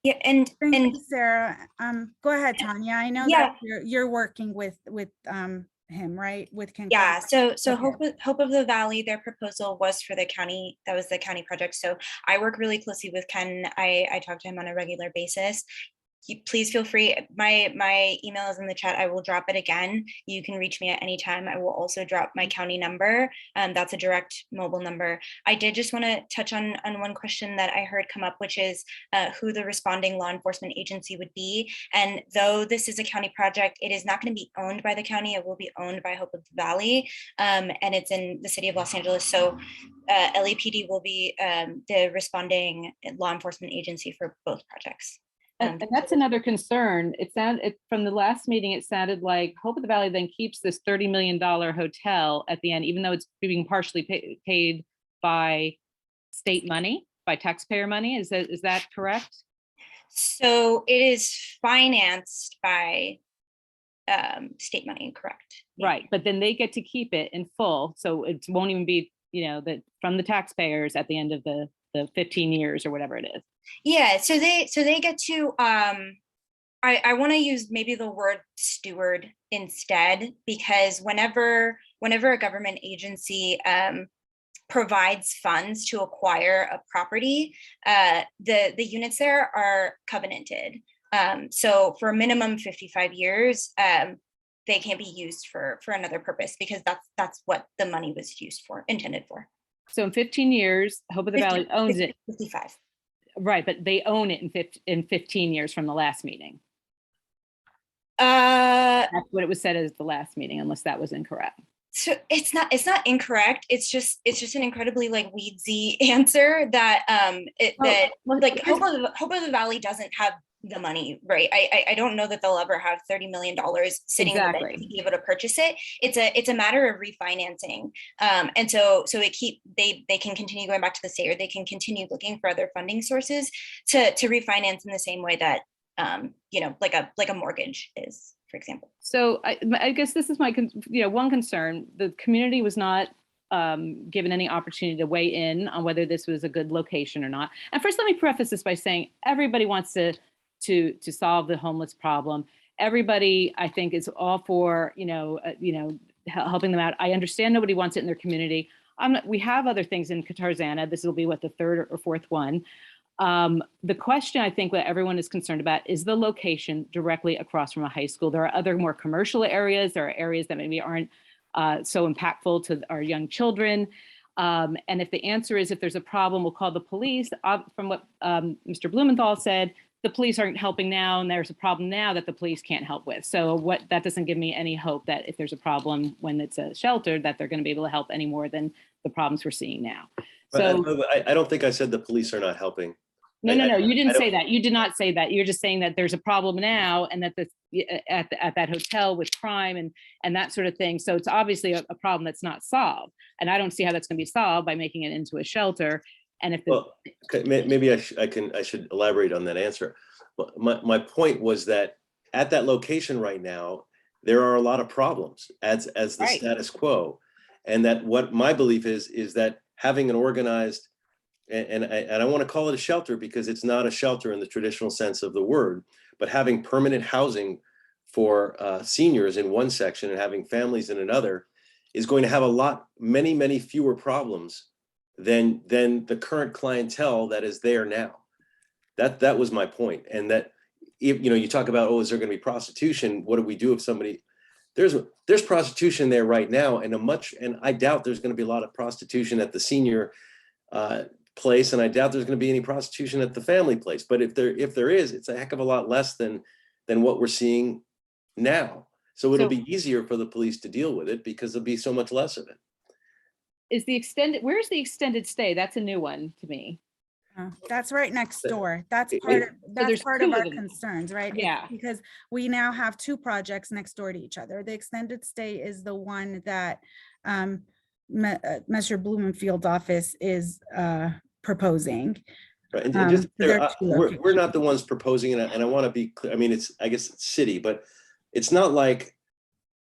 Yeah, Thank you, Sarah. Go ahead, Tanya. I know that you're working with him, right? With Ken. Yeah, so Okay. Hope of the Valley, their proposal was for the county. That was the county project. So I work really closely with Ken. I talk to him on a regular basis. please feel free. My email is in the chat. I will drop it again. You can reach me at any time. I will also drop my county number. That's a direct mobile number. I did just want to touch on one question that I heard come up, which is who the responding law enforcement agency would be. And though this is a county project, it is not going to be owned by the county. It will be owned by Hope of the Valley, and it's in the city of Los Angeles. So LAPD will be the responding law enforcement agency for both projects. And that's another concern. From the last meeting, it sounded like Hope of the Valley then keeps this $30 million hotel at the end, even though it's being partially paid by state money, by taxpayer money. Is that correct? So it is financed by state money, correct? Right, but then they get to keep it in full. So it won't even be, that from the taxpayers at the end of the 15 years or whatever it is. Yeah, so they get to I want to use maybe the word steward instead, because whenever a government agency provides funds to acquire a property, the units there are covenanted. So for a minimum 55 years, they can't be used for another purpose, because that's what the money was intended for. So in 15 years, Hope of the Valley owns it. 55. Right, but they own it in 15 years from the last meeting. That's what it was said as the last meeting, unless that was incorrect. So it's not incorrect. It's just an incredibly weedsy answer that Hope of the Valley doesn't have the money, right? I don't know that they'll ever have $30 million sitting in the bank to be able to purchase it. It's a matter of refinancing, and so they can continue going back to the state, or they can continue looking for other funding sources to refinance in the same way that like a mortgage is, for example. So I guess this is my one concern. The community was not given any opportunity to weigh in on whether this was a good location or not. And first, let me preface this by saying everybody wants to solve the homeless problem. Everybody, I think, is all for helping them out. I understand nobody wants it in their community. We have other things in Tarzana. This will be the third or fourth one. The question I think that everyone is concerned about is the location directly across from a high school. There are other more commercial areas. There are areas that maybe aren't so impactful to our young children. And if the answer is, if there's a problem, we'll call the police. From what Mr. Blumenthal said, the police aren't helping now, and there's a problem now that the police can't help with. So that doesn't give me any hope that if there's a problem when it's a shelter, that they're going to be able to help any more than the problems we're seeing now. So I don't think I said the police are not helping. No, you didn't say that. You did not say that. You're just saying that there's a problem now, and that at that hotel with crime and that sort of thing. So it's obviously a problem that's not solved, and I don't see how that's going to be solved by making it into a shelter. And maybe I should elaborate on that answer. My point was that at that location right now, there are a lot of problems as the status quo, and that what my belief is that having an organized, and I want to call it a shelter because it's not a shelter in the traditional sense of the word, but having permanent housing for seniors in one section and having families in another is going to have many fewer problems than the current clientele that is there now. That was my point. And that if you talk about, is there going to be prostitution? What do we do if somebody there's prostitution there right now, and I doubt there's going to be a lot of prostitution at the senior place, and I doubt there's going to be any prostitution at the family place. But if there is, it's a heck of a lot less than what we're seeing now. So it'll be easier for the police to deal with it because there'll be so much less of it. Where's the extended stay? That's a new one to me. That's right next door. That's part of our concerns, right? Yeah. Because we now have two projects next door to each other. The extended stay is the one that Mr. Blumenfield's office is proposing. Right. And just we're not the ones proposing it, and I want to be clear. I mean, I guess it's city, but it's not like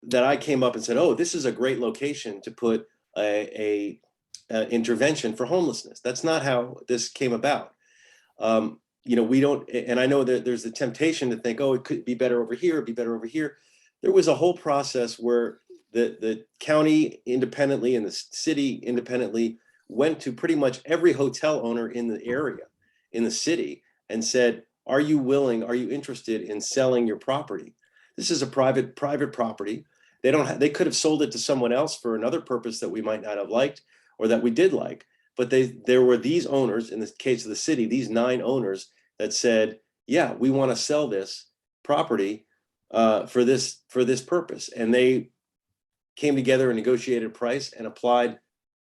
that I came up and said, this is a great location to put a intervention for homelessness. That's not how this came about. We don't, and I know that there's the temptation to think, it could be better over here, it'd be better over here. There was a whole process where the county independently and the city independently went to pretty much every hotel owner in the area, in the city, and said, are you interested in selling your property? This is a private property. They could have sold it to someone else for another purpose that we might not have liked or that we did like. But there were these owners, in the case of the city, these 9 owners that said, yeah, we want to sell this property for this purpose. And they came together and negotiated a price and applied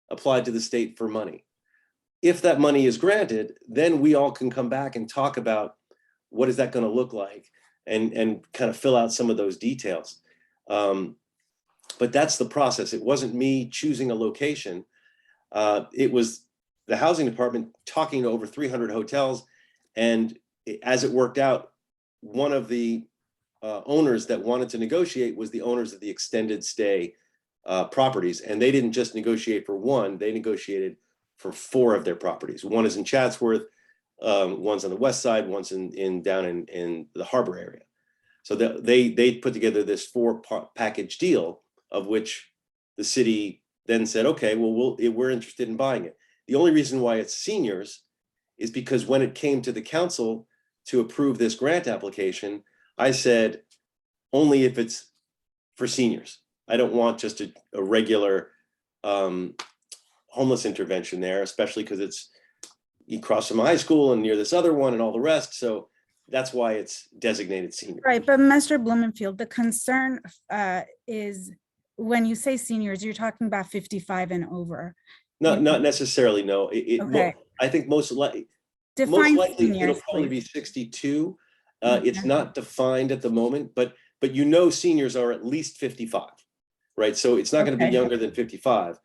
to the state for money. If that money is granted, then we all can come back and talk about what is that going to look like and kind of fill out some of those details. But that's the process. It wasn't me choosing a location. It was the housing department talking to over 300 hotels. And as it worked out, one of the owners that wanted to negotiate was the owners of the extended stay properties. And they didn't just negotiate for one, they negotiated for 4 of their properties. One is in Chatsworth, one's on the west side, one's down in the harbor area. So they put together this 4-package deal, of which the city then said, okay, well, we're interested in buying it. The only reason why it's seniors is because when it came to the council to approve this grant application, I said, only if it's for seniors. I don't want just a regular homeless intervention there, especially because you cross from high school and near this other one and all the rest. So that's why it's designated senior. Right, but Mr. Blumenfield, the concern is when you say seniors, you're talking about 55 and over. Not necessarily, no. Okay. I think most likely Define it'll seniors, probably please. be 62. Okay. It's not defined at the moment, but seniors are at least 55, right? So it's not going to Okay. be younger than 55.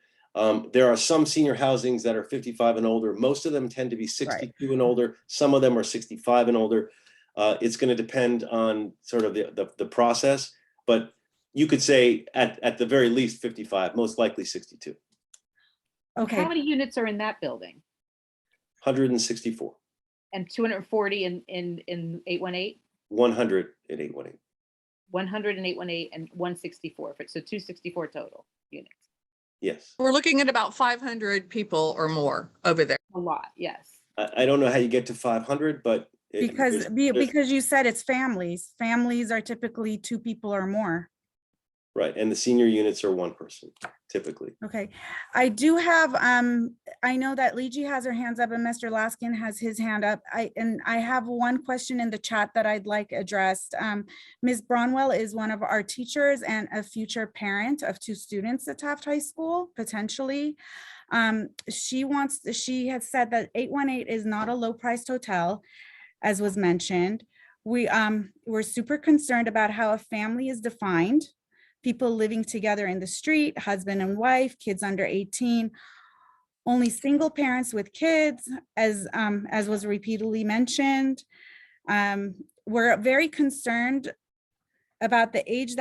There are some senior housings that are 55 and older. Most of them tend to be 62 and older. Some of them are 65 and older. It's going to depend on sort of the process, but you could say at the very least 55, most likely 62. Okay, How many units are in that building? 164. And 240 in 818? 100 at 818. 100 and 818 and 164. So 264 total units. Yes. We're looking at about 500 people or more over there. A lot, yes. I don't know how you get to 500, but because you said it's families. Families are typically 2 people or more. right. And the senior units are 1 person typically. Okay, I do have, I know that Legie has her hands up and Mr. Laskin has his hand up. I have one question in the chat that I'd like addressed. Ms. Bronwell is one of our teachers and a future parent of 2 students at Taft High School, potentially. She has said that 818 is not a low-priced hotel, as was mentioned. We're super concerned about how a family is defined. People living together in the street, husband and wife, kids under 18, only single parents with kids, as was repeatedly mentioned. We're very concerned about the age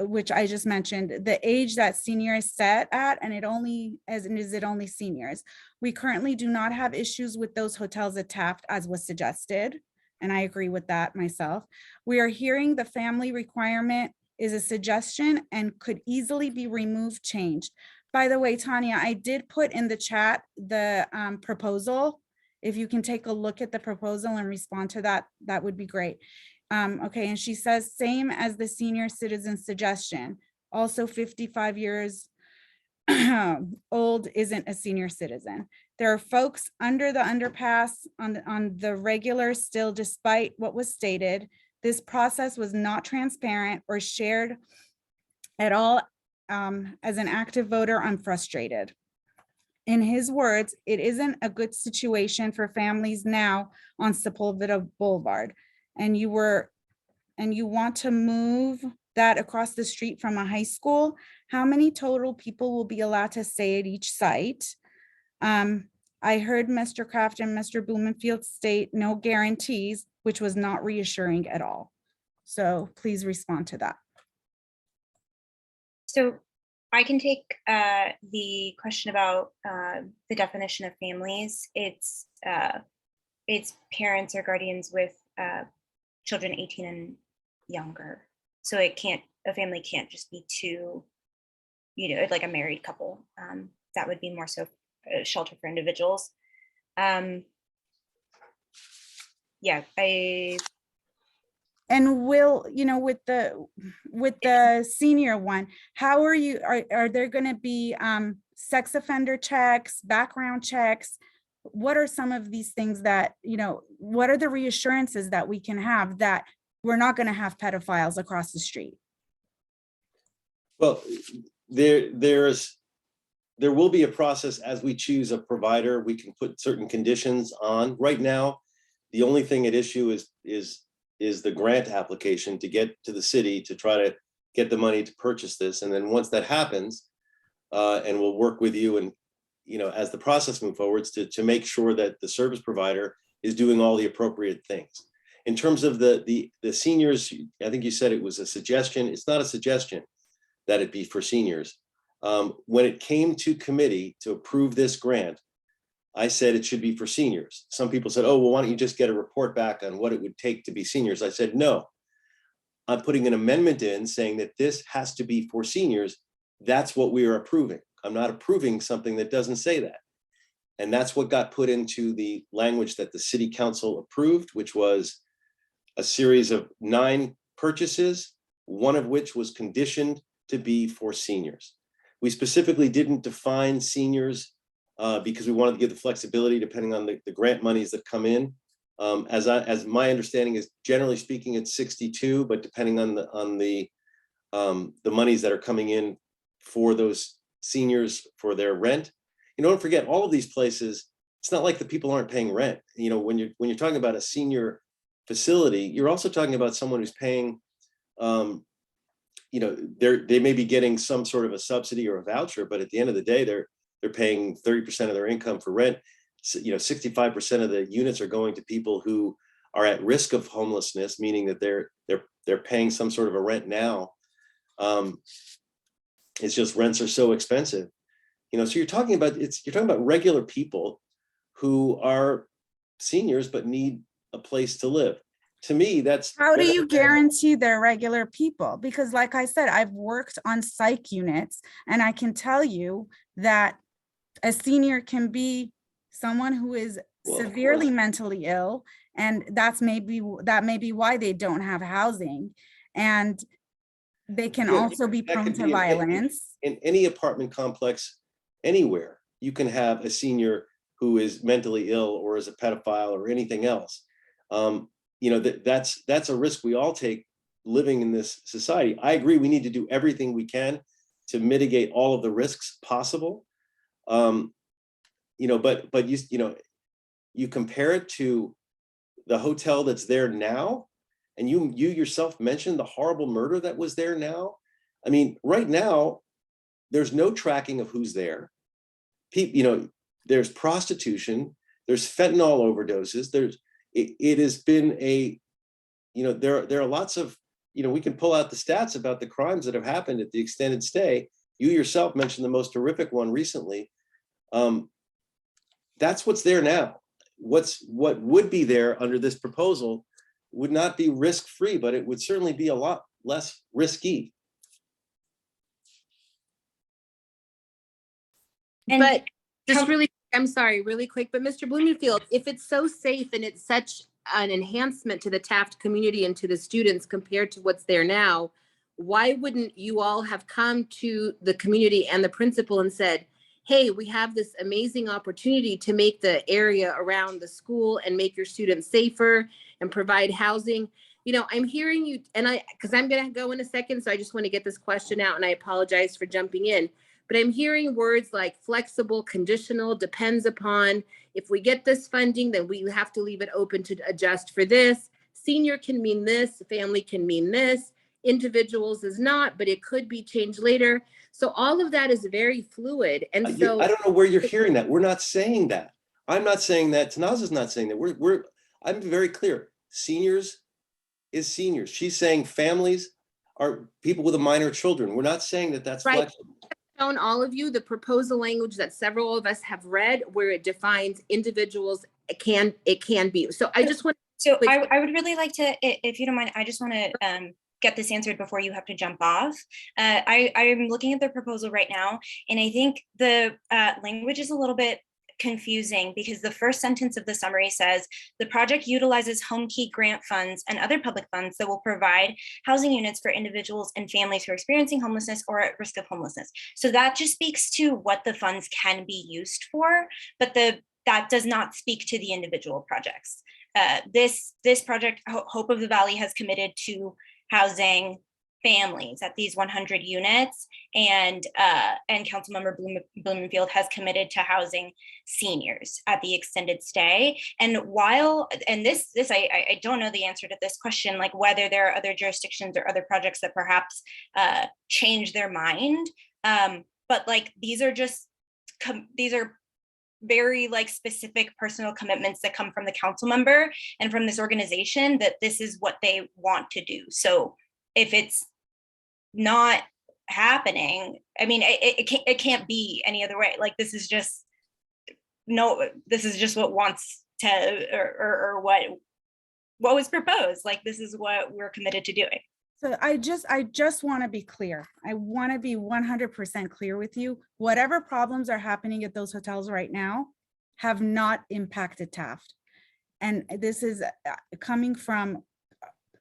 which I just mentioned, the age that senior is set at, and is it only seniors? We currently do not have issues with those hotels at Taft, as was suggested, and I agree with that myself. We are hearing the family requirement is a suggestion and could easily be removed, changed. By the way, Tanya, I did put in the chat the proposal. If you can take a look at the proposal and respond to that, that would be great. Okay, and she says, same as the senior citizen suggestion. Also 55 years old isn't a senior citizen. There are folks under the underpass on the regular still, despite what was stated. This process was not transparent or shared at all. As an active voter, I'm frustrated. In his words, it isn't a good situation for families now on Sepulveda Boulevard. And you want to move that across the street from a high school. How many total people will be allowed to stay at each site? I heard Mr. Kraft and Mr. Blumenfield state no guarantees, which was not reassuring at all. So please respond to that. So I can take the question about the definition of families. It's parents or guardians with children 18 and younger. So a family can't just be 2, like a married couple. That would be more so a shelter for individuals. yeah, And will, you know, with the senior one, how are you, are there going to be sex offender checks, background checks? What are some of these things that, you know, what are the reassurances that we can have that we're not going to have pedophiles across the street? Well, there will be a process as we choose a provider. We can put certain conditions on. Right now, the only thing at issue is the grant application to get to the city to try to get the money to purchase this. And then once that happens, and we'll work with you and, you know, as the process moves forwards to make sure that the service provider is doing all the appropriate things. In terms of the seniors, I think you said it was a suggestion. It's not a suggestion that it be for seniors. When it came to committee to approve this grant, I said it should be for seniors. Some people said, oh, well, why don't you just get a report back on what it would take to be seniors? I said, no, I'm putting an amendment in saying that this has to be for seniors. That's what we are approving. I'm not approving something that doesn't say that. And that's what got put into the language that the city council approved, which was a series of 9 purchases, one of which was conditioned to be for seniors. We specifically didn't define seniors because we wanted to give the flexibility depending on the grant monies that come in. As my understanding is, generally speaking, it's 62, but depending on the monies that are coming in for those seniors for their rent. You know, don't forget, all of these places, it's not like the people aren't paying rent. You know, when you're talking about a senior facility, you're also talking about someone who's paying, you know, they may be getting some sort of a subsidy or a voucher, but at the end of the day, they're paying 30% of their income for rent. So, you know, 65% of the units are going to people who are at risk of homelessness, meaning that they're paying some sort of a rent now. It's just rents are so expensive, you know. So you're talking about regular people who are seniors but need a place to live. To me, that's how do you guarantee they're regular people? Because like I said, I've worked on psych units, and I can tell you that a senior can be someone who is severely mentally ill, and that may be why they don't have housing, and they can also be prone to violence. In any apartment complex anywhere, you can have a senior who is mentally ill or is a pedophile or anything else. You know, that's a risk we all take living in this society. I agree, we need to do everything we can to mitigate all of the risks possible. You know, but you compare it to the hotel that's there now, and you yourself mentioned the horrible murder that was there now. I mean, right now, there's no tracking of who's there. You know, there's prostitution, there's fentanyl overdoses, it has been a, you know, there are lots of, you know, we can pull out the stats about the crimes that have happened at the extended stay. You yourself mentioned the most horrific one recently. That's what's there now. What would be there under this proposal would not be risk-free, but it would certainly be a lot less risky. But just really, I'm sorry, really quick, but Mr. Blumenfield, if it's so safe and it's such an enhancement to the Taft community and to the students compared to what's there now, why wouldn't you all have come to the community and the principal and said, hey, we have this amazing opportunity to make the area around the school and make your students safer and provide housing? You know, I'm hearing you, and because I'm going to go in a second, so I just want to get this question out, and I apologize for jumping in. But I'm hearing words like flexible, conditional, depends upon. If we get this funding, then we have to leave it open to adjust for this. Senior can mean this, family can mean this, individuals is not, but it could be changed later. So all of that is very fluid. And so I don't know where you're hearing that. We're not saying that. I'm not saying that. Tanaz is not saying that. I'm very clear. Seniors is seniors. She's saying families are people with a minor children. We're not saying that that's right. flexible. Shown all of you the proposal language that several of us have read where it defines individuals. It can be. So I just want to. So I would really like to, if you don't mind, I just want to get this answered before you have to jump off. I'm looking at the proposal right now, and I think the language is a little bit confusing because the first sentence of the summary says the project utilizes home key grant funds and other public funds that will provide housing units for individuals and families who are experiencing homelessness or at risk of homelessness. So that just speaks to what the funds can be used for, but that does not speak to the individual projects. This project, Hope of the Valley, has committed to housing families at these 100 units, and Councilmember Blumenfield has committed to housing seniors at the extended stay. And this I don't know the answer to this question, like whether there are other jurisdictions or other projects that perhaps change their mind, but like these are very like specific personal commitments that come from the council member and from this organization that this is what they want to do. So if it's not happening, I mean, it can't be any other way. Like this is just what wants to or what was proposed. Like this is what we're committed to doing. So I just want to be clear. I want to be 100% clear with you. Whatever problems are happening at those hotels right now have not impacted Taft. And this is coming from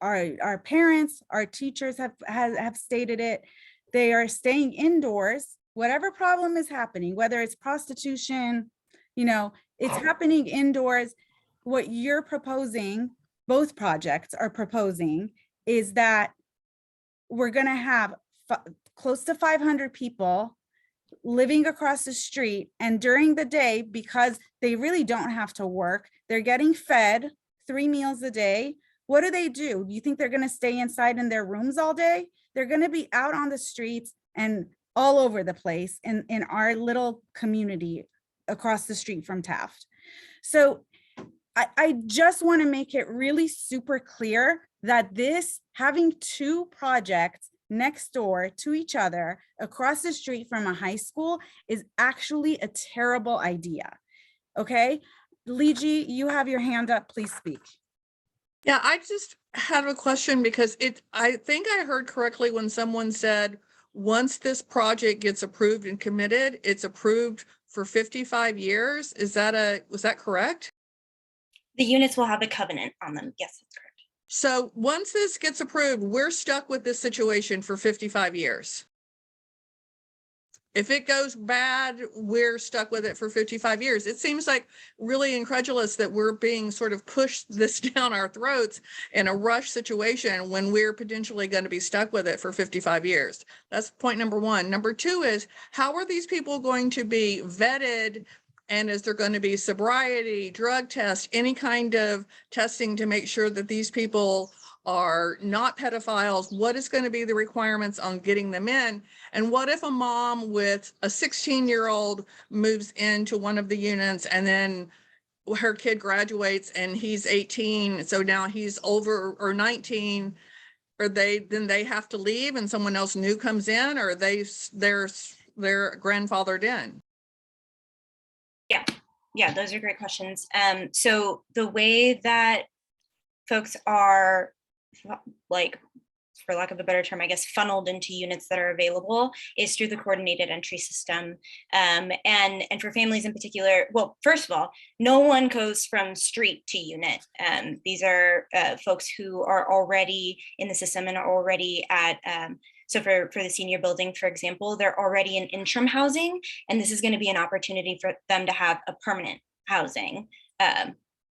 our parents, our teachers have stated it. They are staying indoors. Whatever problem is happening, whether it's prostitution, it's happening indoors. What you're proposing, both projects are proposing, is that we're going to have close to 500 people living across the street, and during the day, because they really don't have to work, they're getting fed 3 meals a day. What do? Do you think they're going to stay inside in their rooms all day? They're going to be out on the streets and all over the place in our little community across the street from Taft. So I just want to make it really super clear that this, having 2 projects next door to each other across the street from a high school, is actually a terrible idea. Okay, Liji, you have your hand up, please speak. Yeah, I just had a question because I think I heard correctly when someone said, once this project gets approved and committed, it's approved for 55 years. Was that correct? The units will have a covenant on them. Yes, that's correct. So once this gets approved, we're stuck with this situation for 55 years. If it goes bad, we're stuck with it for 55 years. It seems like really incredulous that we're being sort of pushed this down our throats in a rush situation when we're potentially going to be stuck with it for 55 years. That's point number 1. Number 2 is, how are these people going to be vetted? And is there going to be sobriety, drug test, any kind of testing to make sure that these people are not pedophiles? What is going to be the requirements on getting them in? And what if a mom with a 16-year-old moves into one of the units and then her kid graduates and he's 18, so now he's over or 19, then they have to leave and someone else new comes in, or they're grandfathered in? Yeah, those are great questions. So the way that folks are, like, for lack of a better term, I guess, funneled into units that are available is through the coordinated entry system. And for families in particular, well, first of all, no one goes from street to unit. These are folks who are already in the system and are already at, so for the senior building, for example, they're already in interim housing, and this is going to be an opportunity for them to have a permanent housing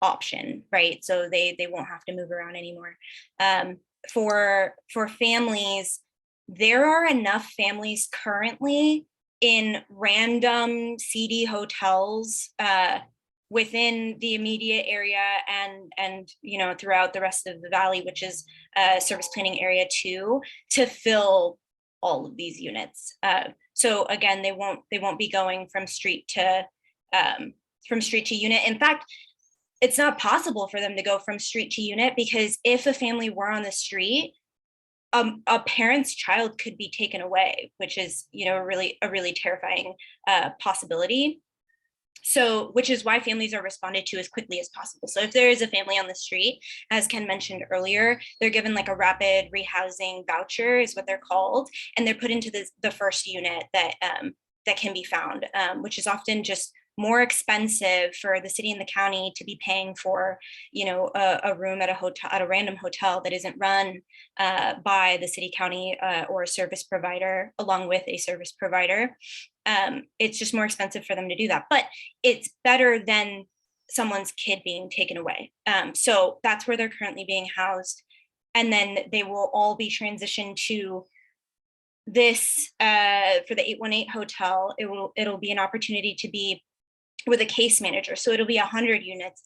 option, right? So they won't have to move around anymore. For families, there are enough families currently in random seedy hotels within the immediate area and throughout the rest of the valley, which is service planning area 2, to fill all of these units. So again, they won't be going from street to unit. In fact, it's not possible for them to go from street to unit, because if a family were on the street, a parent's child could be taken away, which is a really terrifying possibility. So, which is why families are responded to as quickly as possible. So if there is a family on the street, as Ken mentioned earlier, they're given like a rapid rehousing voucher is what they're called, and they're put into the first unit that can be found, which is often just more expensive for the city and the county to be paying for, you know, a room at a hotel, at a random hotel that isn't run by the city, county, or a service provider, along with a service provider. It's just more expensive for them to do that, but it's better than someone's kid being taken away. So that's where they're currently being housed. And then they will all be transitioned to this, for the 818 hotel. It'll be an opportunity to be with a case manager. So it'll be 100 units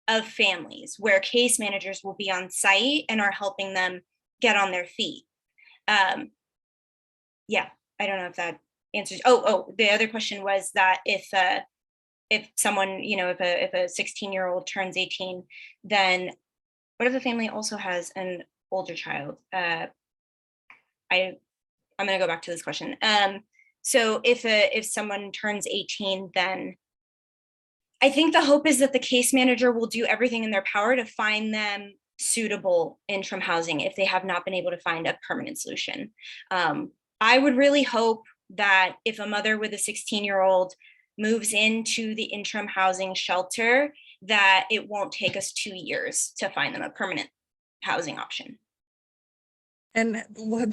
of families where case managers will be on site and are helping them get on their feet. Yeah, I don't know if that answers. Oh, the other question was that if someone, you know, if a 16-year-old turns 18, then what if the family also has an older child? I'm gonna go back to this question. So if someone turns 18, then I think the hope is that the case manager will do everything in their power to find them suitable interim housing if they have not been able to find a permanent solution. I would really hope that if a mother with a 16-year-old moves into the interim housing shelter, that it won't take us 2 years to find them a permanent housing option. And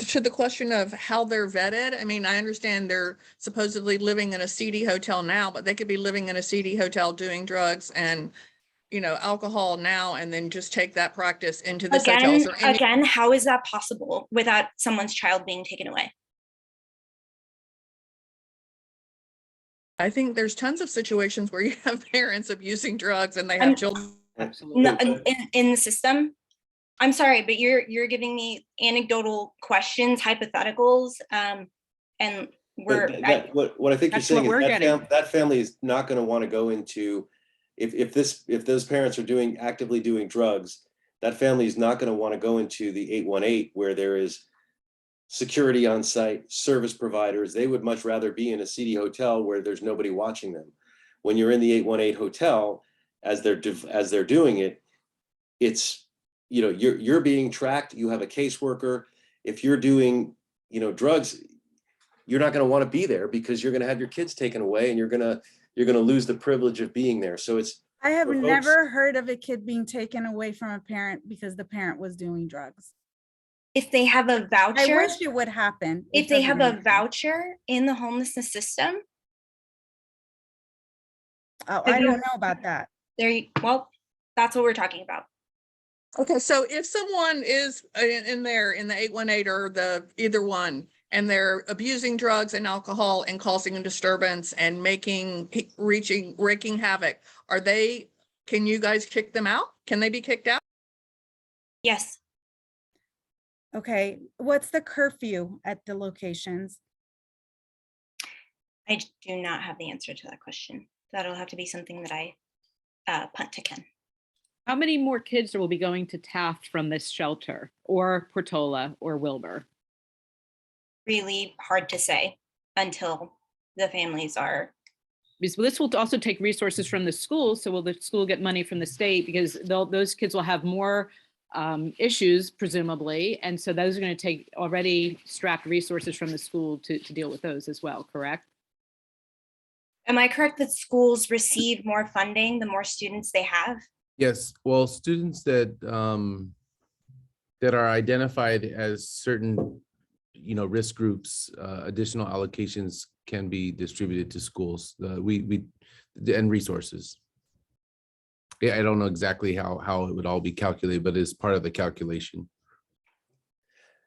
to the question of how they're vetted, I mean, I understand they're supposedly living in a seedy hotel now, but they could be living in a seedy hotel doing drugs and, you know, alcohol now, and then just take that practice into this hotel. Is there any- Again, how is that possible without someone's child being taken away? I think there's tons of situations where you have parents abusing drugs and they have children. Absolutely. No, in the system. I'm sorry, but you're giving me anecdotal questions, hypotheticals, and What I think you're That's saying what is we're getting. that family is not going to want to go into, if those parents are actively doing drugs, that family is not going to want to go into the 818 where there is security on site, service providers. They would much rather be in a seedy hotel where there's nobody watching them. When you're in the 818 hotel, as they're doing it, it's, you know, you're being tracked. You have a caseworker. If you're doing, you know, drugs, you're not going to want to be there because you're going to have your kids taken away and you're going to lose the privilege of being there. So it's, I have for folks- never heard of a kid being taken away from a parent because the parent was doing drugs. if they have a I voucher, wish it would happen. if It they doesn't have a happen. voucher in the homelessness system, Oh, I don't know about that. well, that's what we're talking about. Okay, so if someone is in there in the 818 or the either one, and they're abusing drugs and alcohol and causing a disturbance and wreaking havoc, can you guys kick them out? Can they be kicked out? Yes. Okay, what's the curfew at the locations? I do not have the answer to that question. That'll have to be something that I punt to Ken. How many more kids will be going to Taft from this shelter, or Portola or Wilbur? Really hard to say until the families are. Because this will also take resources from the school. So will the school get money from the state? Because those kids will have more issues, presumably. And so those are going to take already strapped resources from the school to deal with those as well, correct? Am I correct that schools receive more funding the more students they have? Yes, well, students that are identified as certain, you know, risk groups, additional allocations can be distributed to schools. And resources. Yeah, I don't know exactly how it would all be calculated, but it's part of the calculation.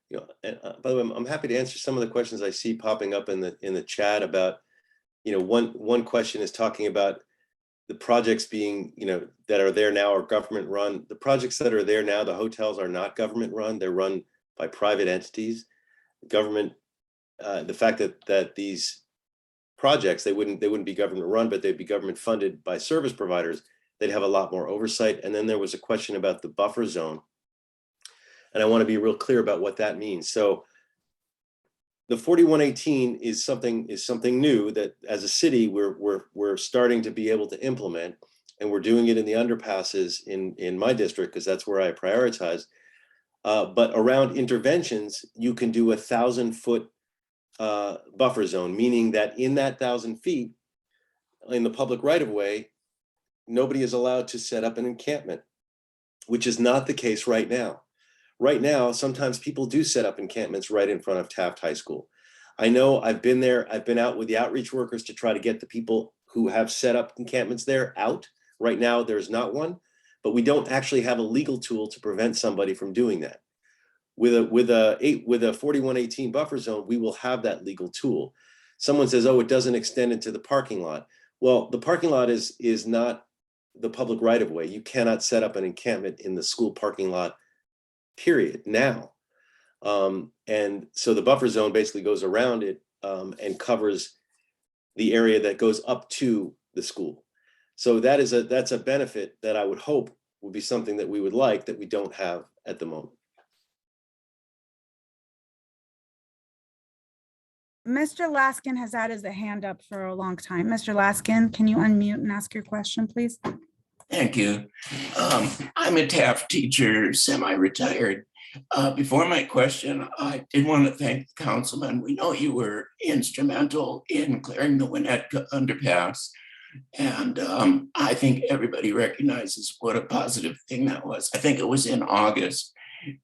You know, and by the way, I'm happy to answer some of the questions I see popping up in the chat about, you know, one question is talking about the projects being, you know, that are there now are government run. The projects that are there now, the hotels are not government run. They're run by private entities. Government, the fact that these projects, they wouldn't be government run, but they'd be government funded by service providers. They'd have a lot more oversight. And then there was a question about the buffer zone. And I want to be real clear about what that means. So the 4118 is something new that as a city we're starting to be able to implement, and we're doing it in the underpasses in my district because that's where I prioritize. But around interventions, you can do 1,000-foot buffer zone, meaning that in that 1,000 feet, in the public right of way, nobody is allowed to set up an encampment, which is not the case right now. Right now, sometimes people do set up encampments right in front of Taft High School. I know, I've been there, I've been out with the outreach workers to try to get the people who have set up encampments there out. Right now, there's not one, but we don't actually have a legal tool to prevent somebody from doing that. With a 4118 buffer zone, we will have that legal tool. Someone says, oh, it doesn't extend into the parking lot. Well, the parking lot is not the public right of way. You cannot set up an encampment in the school parking lot, period, now. And so the buffer zone basically goes around it and covers the area that goes up to the school. So that's a benefit that I would hope would be something that we would like that we don't have at the moment. Mr. Laskin has had his hand up for a long time. Mr. Laskin, can you unmute and ask your question, please? Thank you. I'm a Taft teacher, semi-retired. Before my question, I did want to thank the councilman. We know you were instrumental in clearing the Winnetka underpass. And I think everybody recognizes what a positive thing that was. I think it was in August,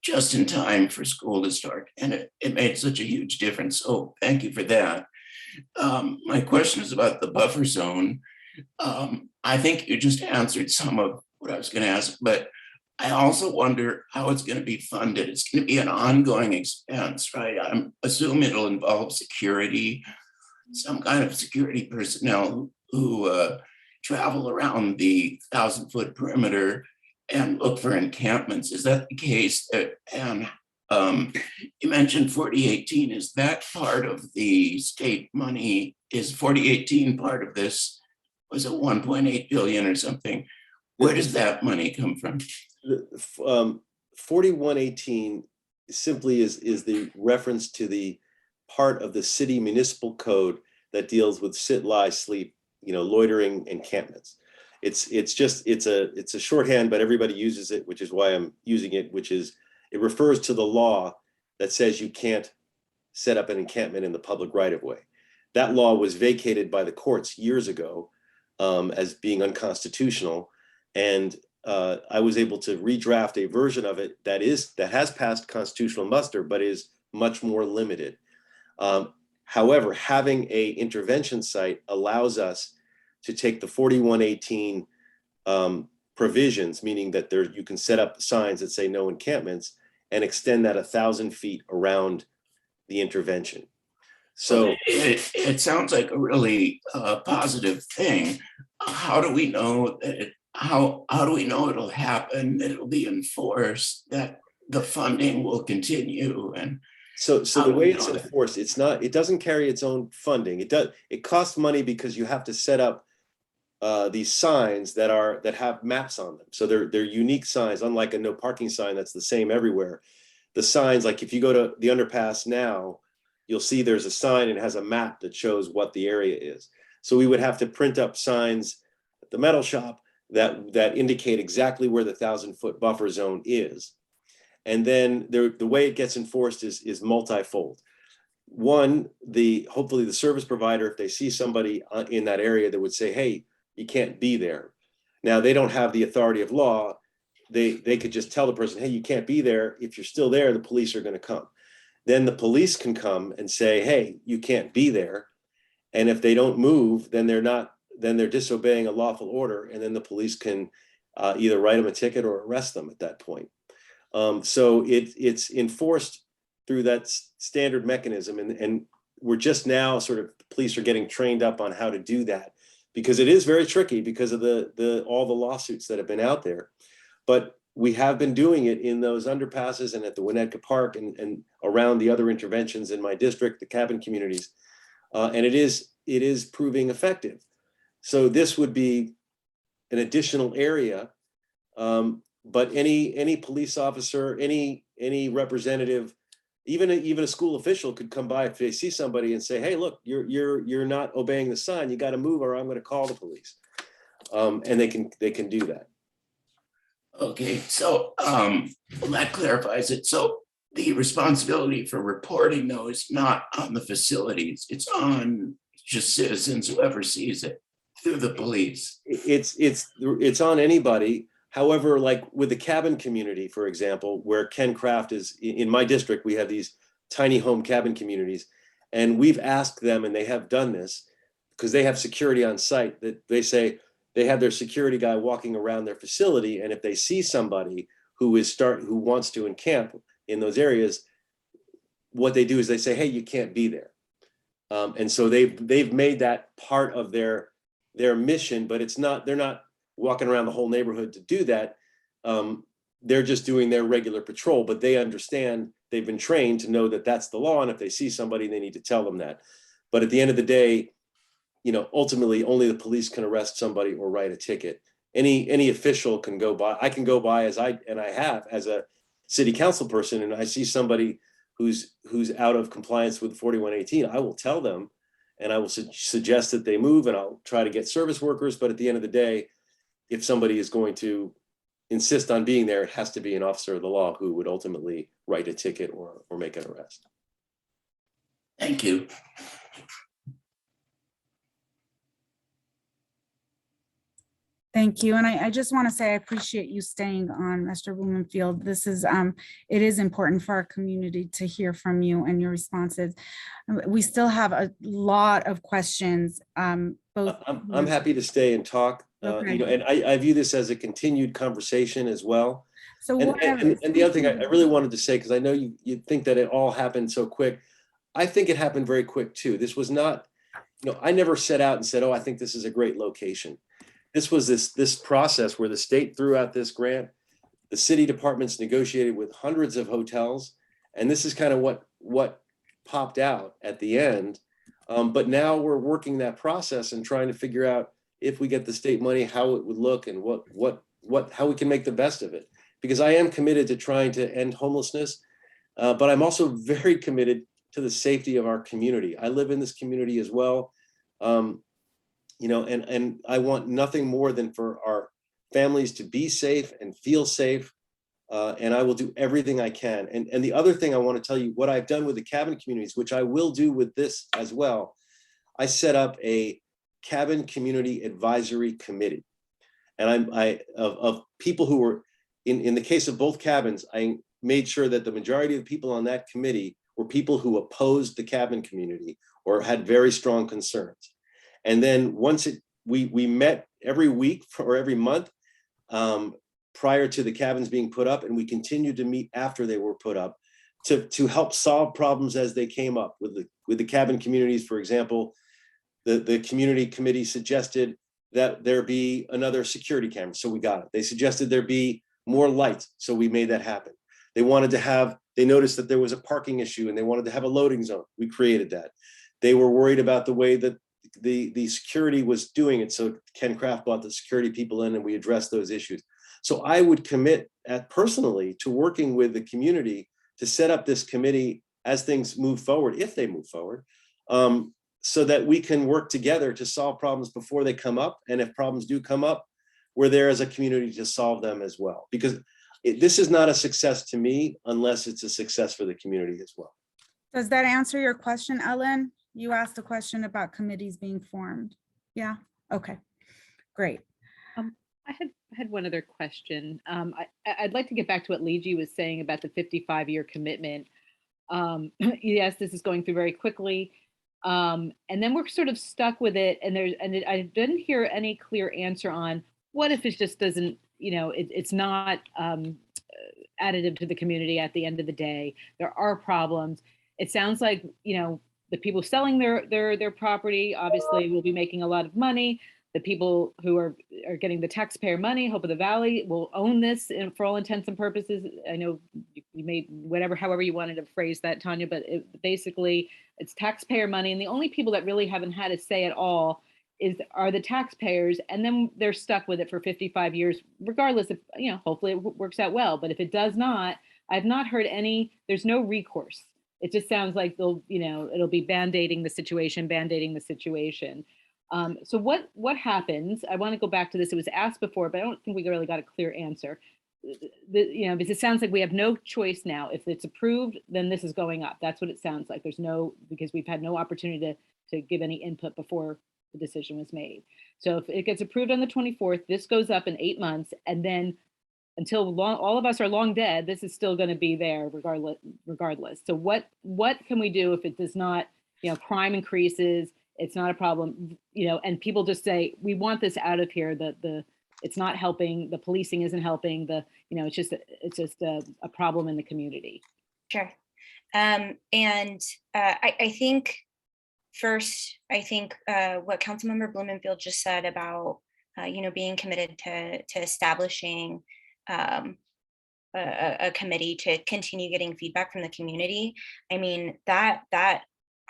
just in time for school to start. And it made such a huge difference. So thank you for that. My question is about the buffer zone. I think you just answered some of what I was going to ask, but I also wonder how it's going to be funded. It's going to be an ongoing expense, right? I assume it'll involve security, some kind of security personnel who travel around the 1,000-foot perimeter and look for encampments. Is that the case? And you mentioned 4018. Is that part of the state money? Is 4018 part of this? Was it 1.8 billion or something? Where does that money come from? 4118 simply is the reference to the part of the city municipal code that deals with sit, lie, sleep, loitering encampments. It's a shorthand, but everybody uses it, which is why I'm using it, which is it refers to the law that says you can't set up an encampment in the public right of way. That law was vacated by the courts years ago as being unconstitutional. And I was able to redraft a version of it that has passed constitutional muster, but is much more limited. However, having a intervention site allows us to take the 4118 provisions, meaning that you can set up signs that say no encampments, and extend that 1,000 feet around the intervention. So it sounds like a really positive thing. How do we know that how do we know it'll happen, that it'll be enforced, that the funding will continue? And so the way it's enforced, it doesn't carry its own funding. It costs money because you have to set up these signs that have maps on them. So they're unique signs, unlike a no parking sign that's the same everywhere. The signs, like if you go to the underpass now, you'll see there's a sign and it has a map that shows what the area is. So we would have to print up signs at the metal shop that indicate exactly where the 1,000-foot buffer zone is. And then the way it gets enforced is multifold. One, hopefully the service provider, if they see somebody in that area that would say, hey, you can't be there. Now, they don't have the authority of law. They could just tell the person, hey, you can't be there. If you're still there, the police are going to come. Then the police can come and say, hey, you can't be there. And if they don't move, then they're disobeying a lawful order. And then the police can either write them a ticket or arrest them at that point. So it's enforced through that standard mechanism. And we're just now the police are getting trained up on how to do that, because it is very tricky because of all the lawsuits that have been out there. But we have been doing it in those underpasses and at the Winnetka Park and around the other interventions in my district, the cabin communities. And it is proving effective. So this would be an additional area. But any police officer, any representative, even a school official could come by if they see somebody and say, hey, look, you're not obeying the sign, you got to move or I'm going to call the police. And they can do that. Okay, so that clarifies it. So the responsibility for reporting, though, is not on the facilities. It's on just citizens, whoever sees it. through the police? It's on anybody. However, like with the cabin community, for example, where Ken Kraft is in my district, we have these tiny home cabin communities, and we've asked them, and they have done this because they have security on site, that they say they have their security guy walking around their facility, and if they see somebody who wants to encamp in those areas, what they do is they say, hey, you can't be there. And so they've made that part of their mission, but they're not walking around the whole neighborhood to do that. They're just doing their regular patrol, but they understand, they've been trained to know that that's the law, and if they see somebody, they need to tell them that. But at the end of the day, ultimately only the police can arrest somebody or write a ticket. Any official can go by. I can go by I have as a city council person, and I see somebody who's out of compliance with 4118, I will tell them, and I will suggest that they move, and I'll try to get service workers. But at the end of the day, if somebody is going to insist on being there, it has to be an officer of the law who would ultimately write a ticket or make an arrest. Thank you. Thank you. And I just want to say I appreciate you staying on, Mr. Blumenfield. This is, it is important for our community to hear from you and your responses. We still have a lot of questions. Both. I'm happy to stay and talk, Okay. and I view this as a continued conversation as well. So And the other thing I really wanted to say, because I know you think that it all happened so quick. I think it happened very quick too. This was not, I never set out and said, oh, I think this is a great location. This was this process where the state threw out this grant. The city departments negotiated with hundreds of hotels, and this is kind of what popped out at the end. But now we're working that process and trying to figure out, if we get the state money, how it would look and how we can make the best of it. Because I am committed to trying to end homelessness, but I'm also very committed to the safety of our community. I live in this community as well. And I want nothing more than for our families to be safe and feel safe. And I will do everything I can. And the other thing I want to tell you, what I've done with the cabin communities, which I will do with this as well, I set up a cabin community advisory committee. And of people who were, in the case of both cabins, I made sure that the majority of the people on that committee were people who opposed the cabin community or had very strong concerns. And then once we met every week or every month prior to the cabins being put up, and we continued to meet after they were put up to help solve problems as they came up with the cabin communities. For example, the community committee suggested that there be another security camera, so we got it. They suggested there be more lights, so we made that happen. They noticed that there was a parking issue and they wanted to have a loading zone. We created that. They were worried about the way that the security was doing it. So Ken Kraft brought the security people in and we addressed those issues. So I would commit personally to working with the community to set up this committee as things move forward, if they move forward, so that we can work together to solve problems before they come up. And if problems do come up, we're there as a community to solve them as well. Because this is not a success to me unless it's a success for the community as well. Does that answer your question, Ellen? You asked a question about committees being formed. Yeah, okay, great. I had one other question. I'd like to get back to what Leegi was saying about the 55-year commitment. Yes, this is going through very quickly. And then we're sort of stuck with it. And I didn't hear any clear answer on what if it just doesn't, it's not additive to the community at the end of the day. There are problems. It sounds like, the people selling their property obviously will be making a lot of money. The people who are getting the taxpayer money, Hope of the Valley, will own this for all intents and purposes. I know you made however you wanted to phrase that, Tanya, but basically it's taxpayer money. And the only people that really haven't had a say at all are the taxpayers. And then they're stuck with it for 55 years, regardless of, hopefully it works out well. But if it does not, I've not heard there's no recourse. It just sounds like it'll be band-aiding the situation. So what happens? I want to go back to this. It was asked before, but I don't think we really got a clear answer. Because it sounds like we have no choice now. If it's approved, then this is going up. That's what it sounds like. Because we've had no opportunity to give any input before the decision was made. So if it gets approved on the 24th, this goes up in 8 months, and then until all of us are long dead, this is still going to be there regardless. So what can we do if it does not, crime increases, it's not a problem, and people just say, we want this out of here, it's not helping, the policing isn't helping, it's just a problem in the community. Sure. I think first, what Councilmember Blumenfield just said about, being committed to establishing a committee to continue getting feedback from the community. I mean, that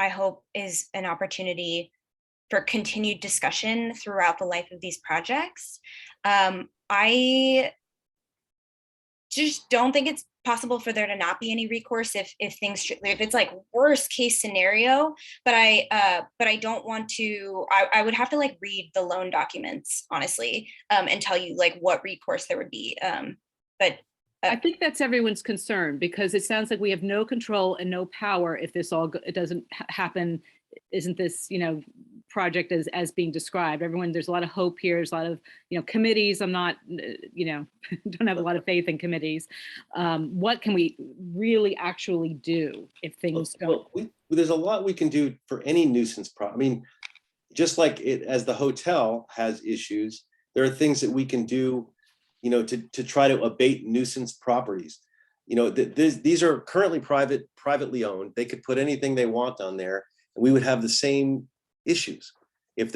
I hope is an opportunity for continued discussion throughout the life of these projects. I just don't think it's possible for there to not be any recourse if it's like worst case scenario, but I don't want to, I would have to like read the loan documents, honestly, and tell you like what recourse there would be. But I think that's everyone's concern, because it sounds like we have no control and no power if this it doesn't happen. Isn't this, project as being described? There's a lot of hope here. There's a lot of, committees. I'm not, don't have a lot of faith in committees. What can we really actually do if things don't? Well, there's a lot we can do for any nuisance problem. I mean, just like as the hotel has issues, there are things that we can do, to try to abate nuisance properties. These are currently privately owned. They could put anything they want on there, and we would have the same issues. If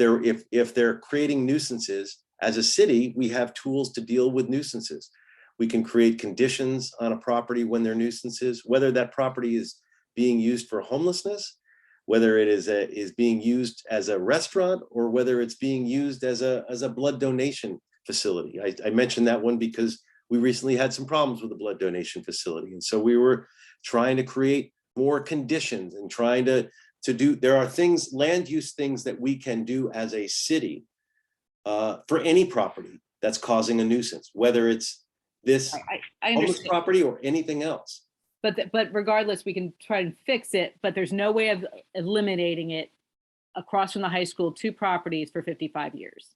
they're creating nuisances, as a city, we have tools to deal with nuisances. We can create conditions on a property when they're nuisances, whether that property is being used for homelessness, whether it is being used as a restaurant, or whether it's being used as a blood donation facility. I mentioned that one because we recently had some problems with the blood donation facility. And so we were trying to create more conditions and trying to do, there are things, land use things that we can do as a city for any property that's causing a nuisance, whether it's this I homeless understand. property or anything else. But regardless, we can try and fix it, but there's no way of eliminating it across from the high school, 2 properties for 55 years.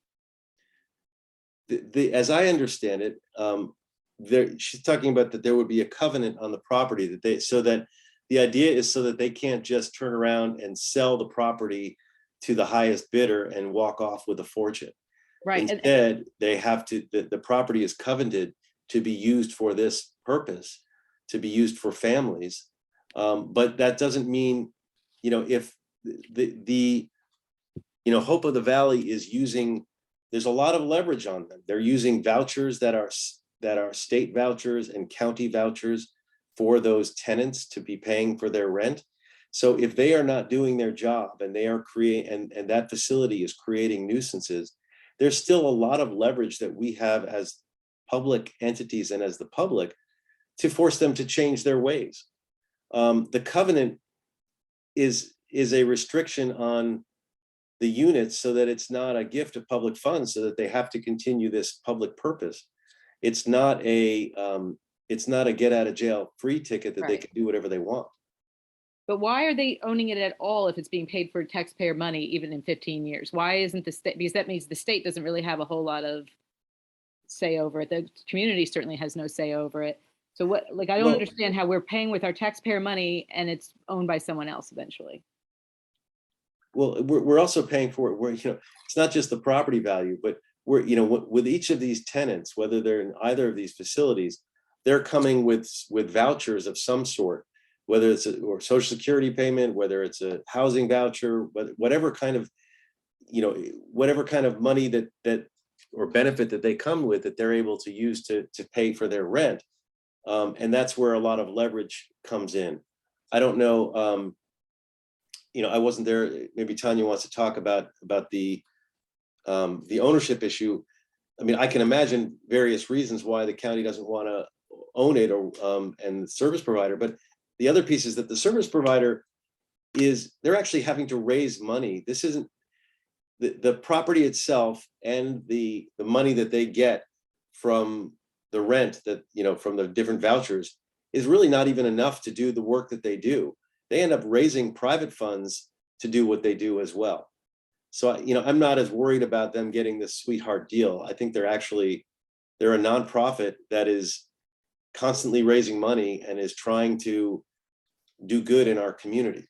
As I understand it, she's talking about that there would be a covenant on the property that the idea is so that they can't just turn around and sell the property to the highest bidder and walk off with a fortune. Right. Instead, they have to, the property is covenanted to be used for this purpose, to be used for families. But that doesn't mean, if the Hope of the Valley is using, there's a lot of leverage on them. They're using vouchers that are state vouchers and county vouchers for those tenants to be paying for their rent. So if they are not doing their job and they are creating, and that facility is creating nuisances, there's still a lot of leverage that we have as public entities and as the public to force them to change their ways. The covenant is a restriction on the units so that it's not a gift of public funds, so that they have to continue this public purpose. It's not a get out of jail free ticket that they can do whatever they want. But why are they owning it at all if it's being paid for taxpayer money, even in 15 years? Why isn't the state, because that means the state doesn't really have a whole lot of say over it. The community certainly has no say over it. So what, like, I don't understand how we're paying with our taxpayer money and it's owned by someone else eventually. Well, we're also paying for it. It's not just the property value, but with each of these tenants, whether they're in either of these facilities, they're coming with vouchers of some sort, whether it's or social security payment, whether it's a housing voucher, whatever kind of money that or benefit that they come with, that they're able to use to pay for their rent. And that's where a lot of leverage comes in. I don't know. I wasn't there. Maybe Tanya wants to talk about the ownership issue. I mean, I can imagine various reasons why the county doesn't want to own it, or and the service provider. But the other piece is that the service provider they're actually having to raise money. This isn't the property itself, and the money that they get from the rent that, from the different vouchers, is really not even enough to do the work that they do. They end up raising private funds to do what they do as well. So, I'm not as worried about them getting this sweetheart deal. I think they're a nonprofit that is constantly raising money and is trying to do good in our community.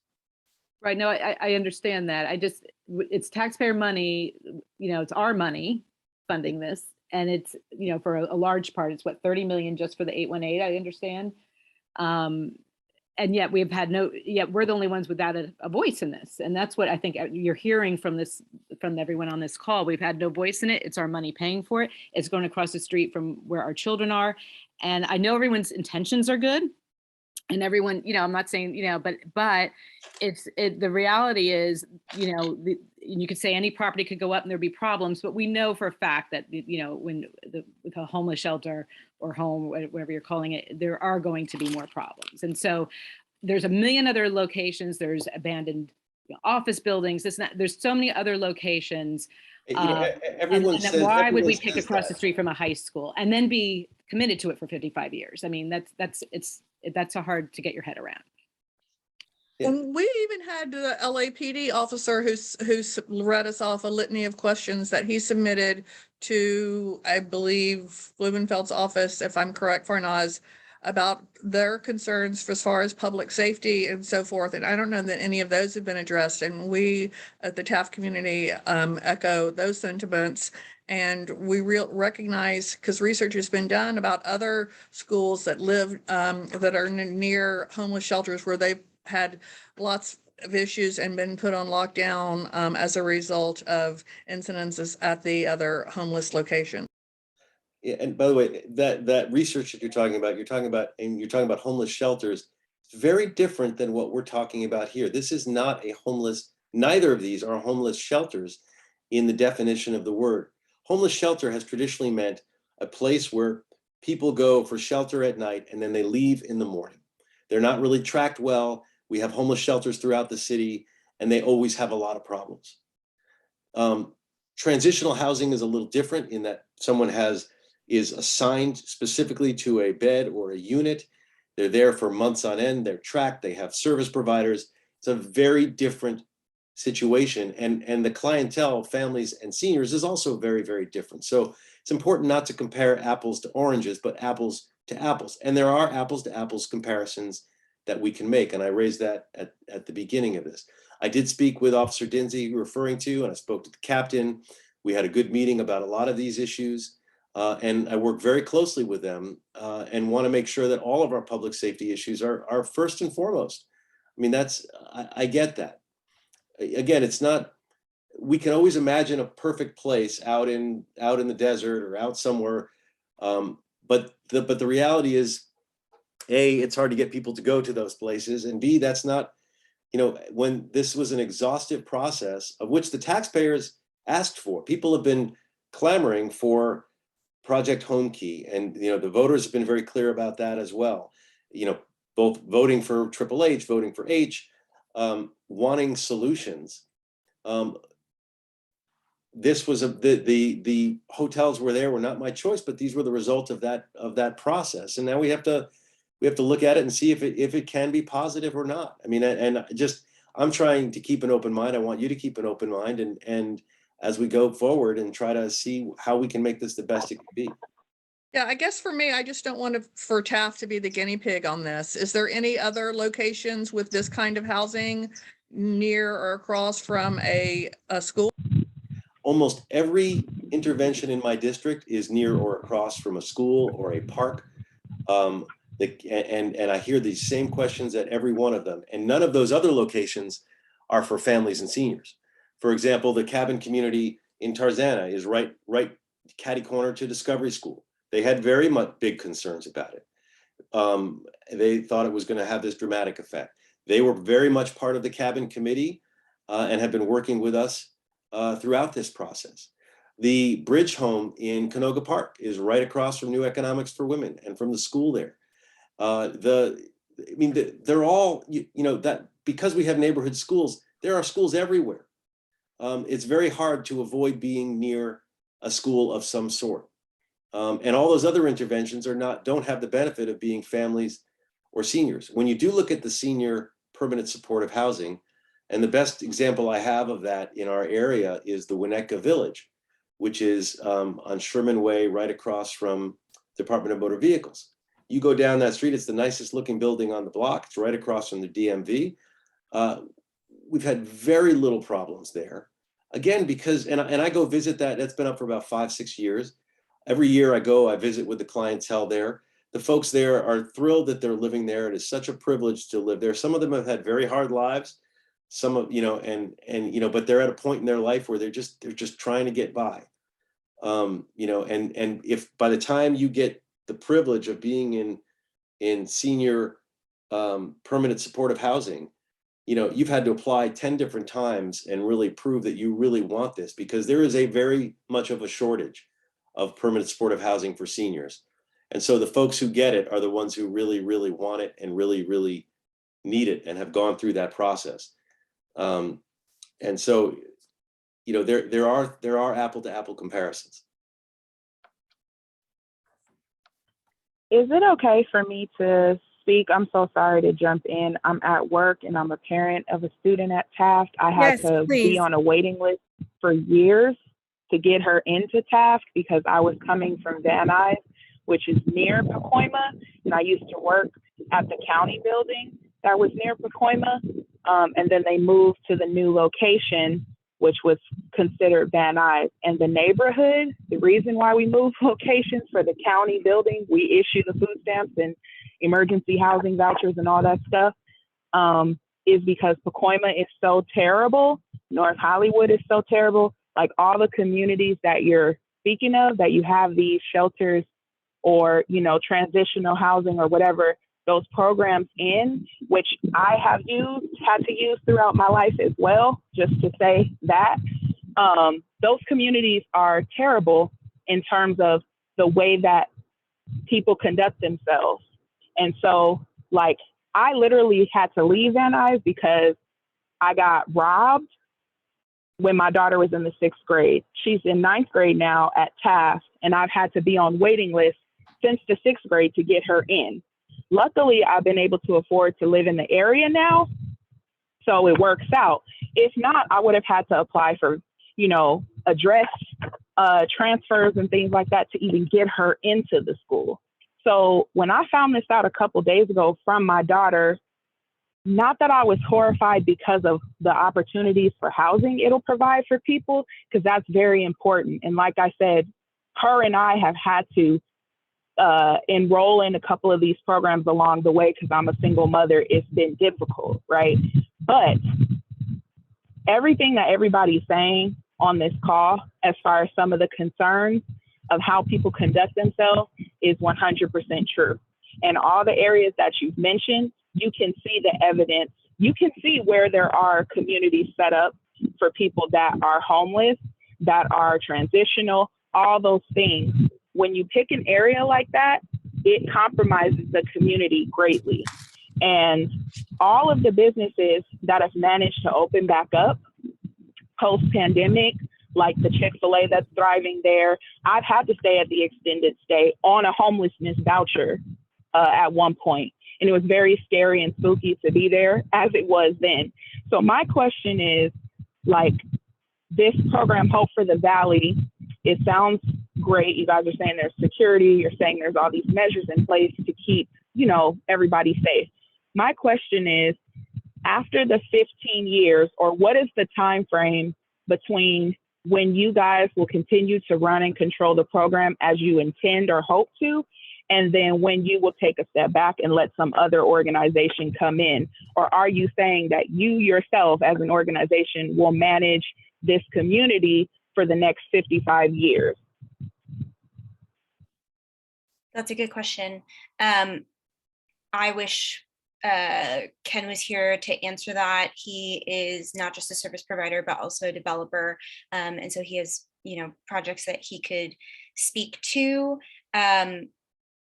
Right. No, I understand that. It's taxpayer money, it's our money funding this. And it's, for a large part, it's what, 30 million just for the 818, I understand. And yet we've had yet we're the only ones without a voice in this. And that's what I think you're hearing from everyone on this call. We've had no voice in it. It's our money paying for it. It's going across the street from where our children are. And I know everyone's intentions are good. And everyone, I'm not saying, but the reality is, you could say any property could go up and there'd be problems, but we know for a fact that, when with a homeless shelter or home, whatever you're calling it, there are going to be more problems. And so there's a million other locations. There's abandoned office buildings. There's so many other locations. Everyone says, why would we pick across the street from a high school and then be committed to it for 55 years? I mean, that's hard to get your head around. And we even had the LAPD officer who's read us off a litany of questions that he submitted to, I believe, Blumenfield's office, if I'm correct, Farnaz, about their concerns as far as public safety and so forth. And I don't know that any of those have been addressed. And we at the Taft community echo those sentiments. And we recognize, because research has been done about other schools that live, that are near homeless shelters where they've had lots of issues and been put on lockdown as a result of incidences at the other homeless location. Yeah, and by the way, that research that you're talking about homeless shelters, it's very different than what we're talking about here. This is not neither of these are homeless shelters in the definition of the word. Homeless shelter has traditionally meant a place where people go for shelter at night and then they leave in the morning. They're not really tracked well. We have homeless shelters throughout the city and they always have a lot of problems. Transitional housing is a little different in that someone is assigned specifically to a bed or a unit. They're there for months on end. They're tracked. They have service providers. It's a very different situation. And the clientele, families and seniors, is also very, very different. So it's important not to compare apples to oranges, but apples to apples. And there are apples to apples comparisons that we can make. And I raised that at the beginning of this. I did speak with Officer Dinsey, you're referring to, and I spoke to the captain. We had a good meeting about a lot of these issues. And I work very closely with them and want to make sure that all of our public safety issues are first and foremost. I mean, I get that. Again, it's not, we can always imagine a perfect place out in the desert or out somewhere. But the reality is, A, it's hard to get people to go to those places. And B, that's not, when this was an exhaustive process of which the taxpayers asked for. People have been clamoring for Project Home Key, and the voters have been very clear about that as well. Both voting for Triple H, voting for H, wanting solutions. This was the hotels were there were not my choice, but these were the result of that process. And now we have to look at it and see if it can be positive or not. I mean, and I'm trying to keep an open mind. I want you to keep an open mind, and as we go forward and try to see how we can make this the best it can be. Yeah, I guess for me, I just don't want for Taft to be the guinea pig on this. Is there any other locations with this kind of housing near or across from a school? Almost every intervention in my district is near or across from a school or a park. And I hear these same questions at every one of them. And none of those other locations are for families and seniors. For example, the cabin community in Tarzana is right catty corner to Discovery School. They had very much big concerns about it. They thought it was going to have this dramatic effect. They were very much part of the cabin committee and have been working with us throughout this process. The Bridge Home in Canoga Park is right across from New Economics for Women and from the school there. They're all, that because we have neighborhood schools, there are schools everywhere. It's very hard to avoid being near a school of some sort. And all those other interventions don't have the benefit of being families or seniors. When you do look at the senior permanent supportive housing, And the best example I have of that in our area is the Winnetka Village, which is on Sherman Way, right across from Department of Motor Vehicles. You go down that street, it's the nicest looking building on the block. It's right across from the DMV. We've had very little problems there. Again, because, and I go visit that, that's been up for about 5-6 years. Every year I go, I visit with the clientele there. The folks there are thrilled that they're living there. It is such a privilege to live there. Some of them have had very hard lives, some of, you know, and you know, but they're at a point in their life where they're just trying to get by. You know, and if by the time you get the privilege of being in senior permanent supportive housing, you know, you've had to apply 10 different times and really prove that you really want this, because there is a very much of a shortage of permanent supportive housing for seniors. And so the folks who get it are the ones who really, really want it and really, really need it and have gone through that process. And so, you know, there are apple to apple comparisons. Is it okay for me to speak? I'm so sorry to jump in. I'm at work and I'm a parent of a student at Taft. I had Yes, to please. be on a waiting list for years to get her into Taft because I was coming from Van Nuys, which is near Pacoima, and I used to work at the county building that was near Pacoima, and then they moved to the new location, which was considered Van Nuys. And the neighborhood, the reason why we moved locations for the county building, we issue the food stamps and emergency housing vouchers and all that stuff, is because Pacoima is so terrible. North Hollywood is so terrible. Like all the communities that you're speaking of, that you have these shelters or, you know, transitional housing or whatever, those programs in, which I have had to use throughout my life as well, just to say that, those communities are terrible in terms of the way that people conduct themselves. And so, like, I literally had to leave Van Nuys because I got robbed when my daughter was in the 6th grade. She's in 9th grade now at Taft, and I've had to be on waiting list since the 6th grade to get her in. Luckily, I've been able to afford to live in the area now, so it works out. If not, I would have had to apply for, you know, address transfers and things like that to even get her into the school. So when I found this out a couple days ago from my daughter, not that I was horrified because of the opportunities for housing it'll provide for people, because that's very important. And like I said, her and I have had to enroll in a couple of these programs along the way because I'm a single mother. It's been difficult, right? But everything that everybody's saying on this call, as far as some of the concerns of how people conduct themselves, is 100% true. And all the areas that you've mentioned, you can see the evidence. You can see where there are communities set up for people that are homeless, that are transitional, all those things. When you pick an area like that, it compromises the community greatly. And all of the businesses that have managed to open back up post-pandemic, like the Chick-fil-A that's thriving there, I've had to stay at the extended stay on a homelessness voucher at one point. And it was very scary and spooky to be there, as it was then. So my question is, like, this program, Hope for the Valley, it sounds great. You guys are saying there's security. You're saying there's all these measures in place to keep, you know, everybody safe. My question is, after the 15 years, or what is the time frame between when you guys will continue to run and control the program as you intend or hope to, and then when you will take a step back and let some other organization come in? Or are you saying that you yourself as an organization will manage this community for the next 55 years? That's a good question. I wish Ken was here to answer that. He is not just a service provider, but also a developer. And so he has, you know, projects that he could speak to.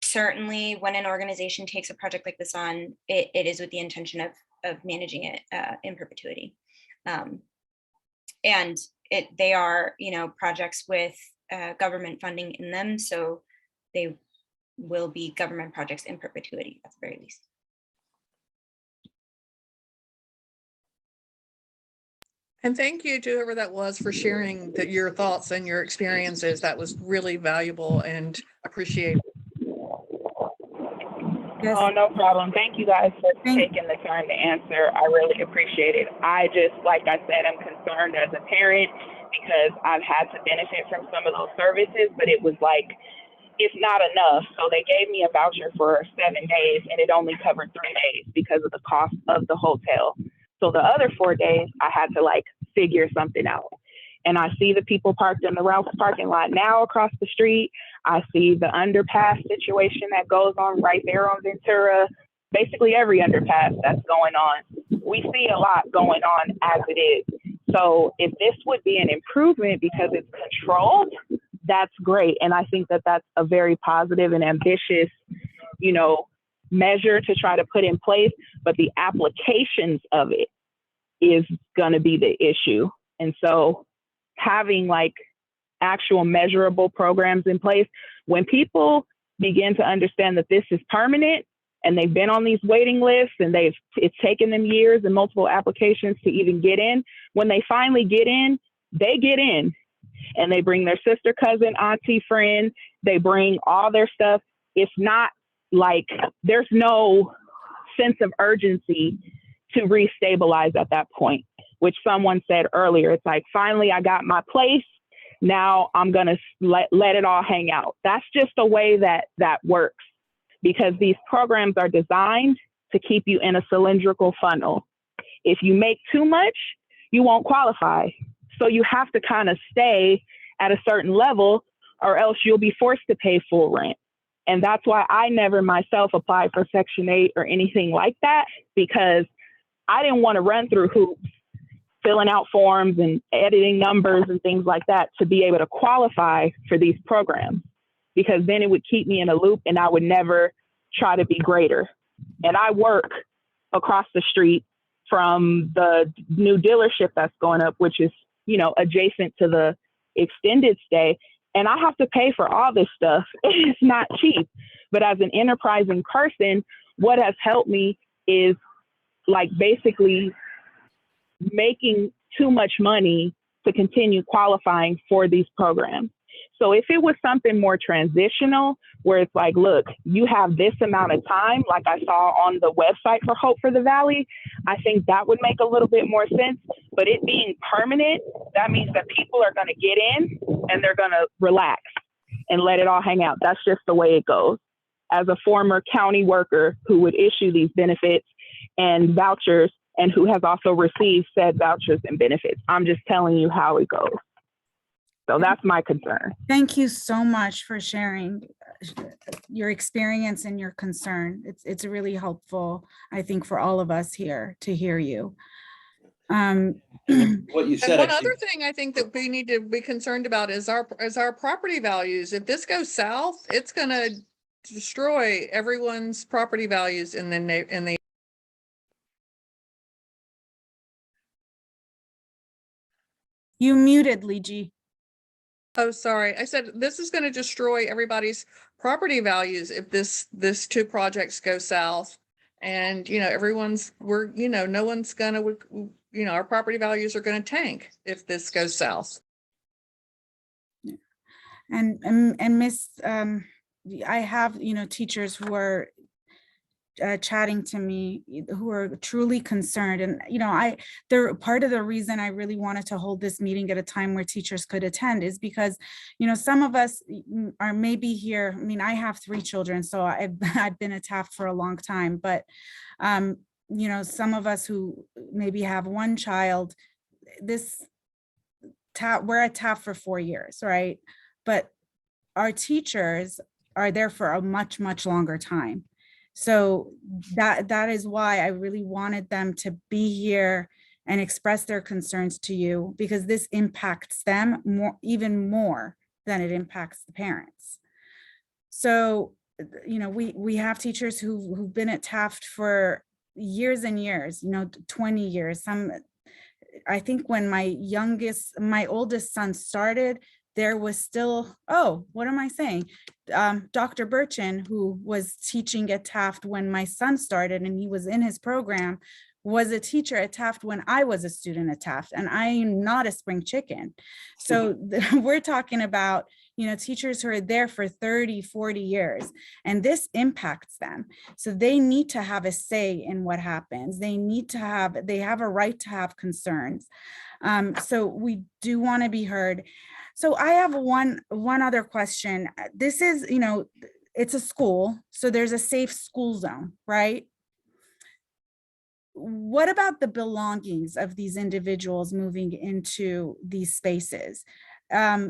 Certainly when an organization takes a project like this on, it is with the intention of managing it in perpetuity. And they are, you know, projects with government funding in them. So they will be government projects in perpetuity at the very least. And thank you to whoever that was for sharing your thoughts and your experiences. That was really valuable and appreciated. Yes. Oh, no problem. Thank you guys for taking the time to answer. I really appreciate it. I just, like I said, I'm concerned as a parent because I've had to benefit from some of those services, but it was like, it's not enough. So they gave me a voucher for 7 days and it only covered 3 days because of the cost of the hotel. So the other 4 days I had to like figure something out. And I see the people parked in the Ralph's parking lot now across the street. I see the underpass situation that goes on right there on Ventura. Basically every underpass that's going on. We see a lot going on as it is. So if this would be an improvement because it's controlled, that's great. And I think that that's a very positive and ambitious, you know, measure to try to put in place. But the applications of it is going to be the issue. And so having like actual measurable programs in place, when people begin to understand that this is permanent and they've been on these waiting lists and it's taken them years and multiple applications to even get in, when they finally get in, they get in and they bring their sister, cousin, auntie, friend, they bring all their stuff. It's not like there's no sense of urgency to restabilize at that point, which someone said earlier. It's like, finally, I got my place. Now I'm going to let it all hang out. That's just a way that works, because these programs are designed to keep you in a cylindrical funnel. If you make too much, you won't qualify. So you have to kind of stay at a certain level or else you'll be forced to pay full rent. And that's why I never myself applied for Section 8 or anything like that, because I didn't want to run through hoops, filling out forms and editing numbers and things like that to be able to qualify for these programs, because then it would keep me in a loop and I would never try to be greater. And I work across the street from the new dealership that's going up, which is, you know, adjacent to the extended stay. And I have to pay for all this stuff. It's not cheap. But as an enterprising person, what has helped me is like basically making too much money to continue qualifying for these programs. So if it was something more transitional, where it's like, look, you have this amount of time, like I saw on the website for Hope for the Valley, I think that would make a little bit more sense. But it being permanent, that means that people are going to get in and they're going to relax and let it all hang out. That's just the way it goes. As a former county worker who would issue these benefits and vouchers, and who has also received said vouchers and benefits, I'm just telling you how it goes. So that's my concern. Thank you so much for sharing your experience and your concern. It's really helpful, I think, for all of us here to hear you. What you said. And one other thing I think that we need to be concerned about is our property values. If this goes south, it's going to destroy everyone's property values in the You muted, Leegi. Oh, sorry. I said this is going to destroy everybody's property values if this two projects go south. And, you know, no one's going to, you know, our property values are going to tank if this goes south. And Miss, I have, you know, teachers who are chatting to me who are truly concerned. And, you know, they're part of the reason I really wanted to hold this meeting at a time where teachers could attend is because, you know, some of us are maybe here. I mean, I have 3 children, so I've been at Taft for a long time, but, you know, some of us who maybe have 1 child, we're at Taft for 4 years, right? But our teachers are there for a much, much longer time. So that is why I really wanted them to be here and express their concerns to you, because this impacts them even more than it impacts the parents. So, you know, we have teachers who've been at Taft for years and years, you know, 20 years. I think when my oldest son started, there was still, what am I saying? Dr. Burchin, who was teaching at Taft when my son started and he was in his program, was a teacher at Taft when I was a student at Taft, and I am not a spring chicken. So we're talking about, teachers who are there for 30, 40 years, and this impacts them. So they need to have a say in what happens. They have a right to have concerns. So we do want to be heard. So I have one other question. This is, it's a school, so there's a safe school zone, right? What about the belongings of these individuals moving into these spaces? What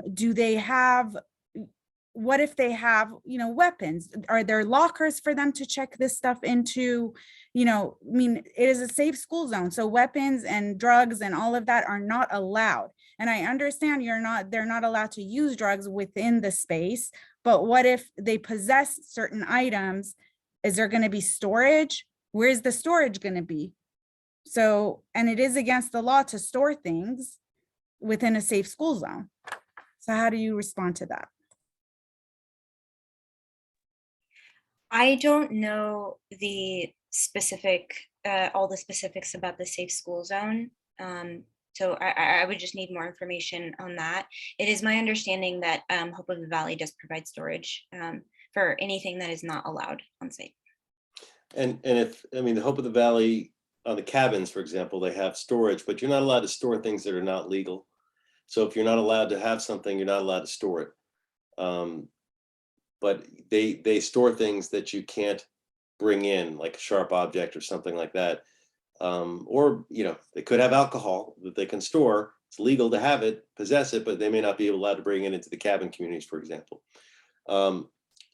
if they have, weapons? Are there lockers for them to check this stuff into? It is a safe school zone, so weapons and drugs and all of that are not allowed. And I understand they're not allowed to use drugs within the space, but what if they possess certain items? Is there going to be storage? Where's the storage going to be? So, and it is against the law to store things within a safe school zone. So how do you respond to that? I don't know the specific, all the specifics about the safe school zone. So I would just need more information on that. It is my understanding that Hope of the Valley does provide storage for anything that is not allowed on site. And the Hope of the Valley, on the cabins, for example, they have storage, but you're not allowed to store things that are not legal. So if you're not allowed to have something, you're not allowed to store it. But they store things that you can't bring in, like a sharp object or something like that. Or, they could have alcohol that they can store. It's legal to have it, possess it, but they may not be allowed to bring it into the cabin communities, for example.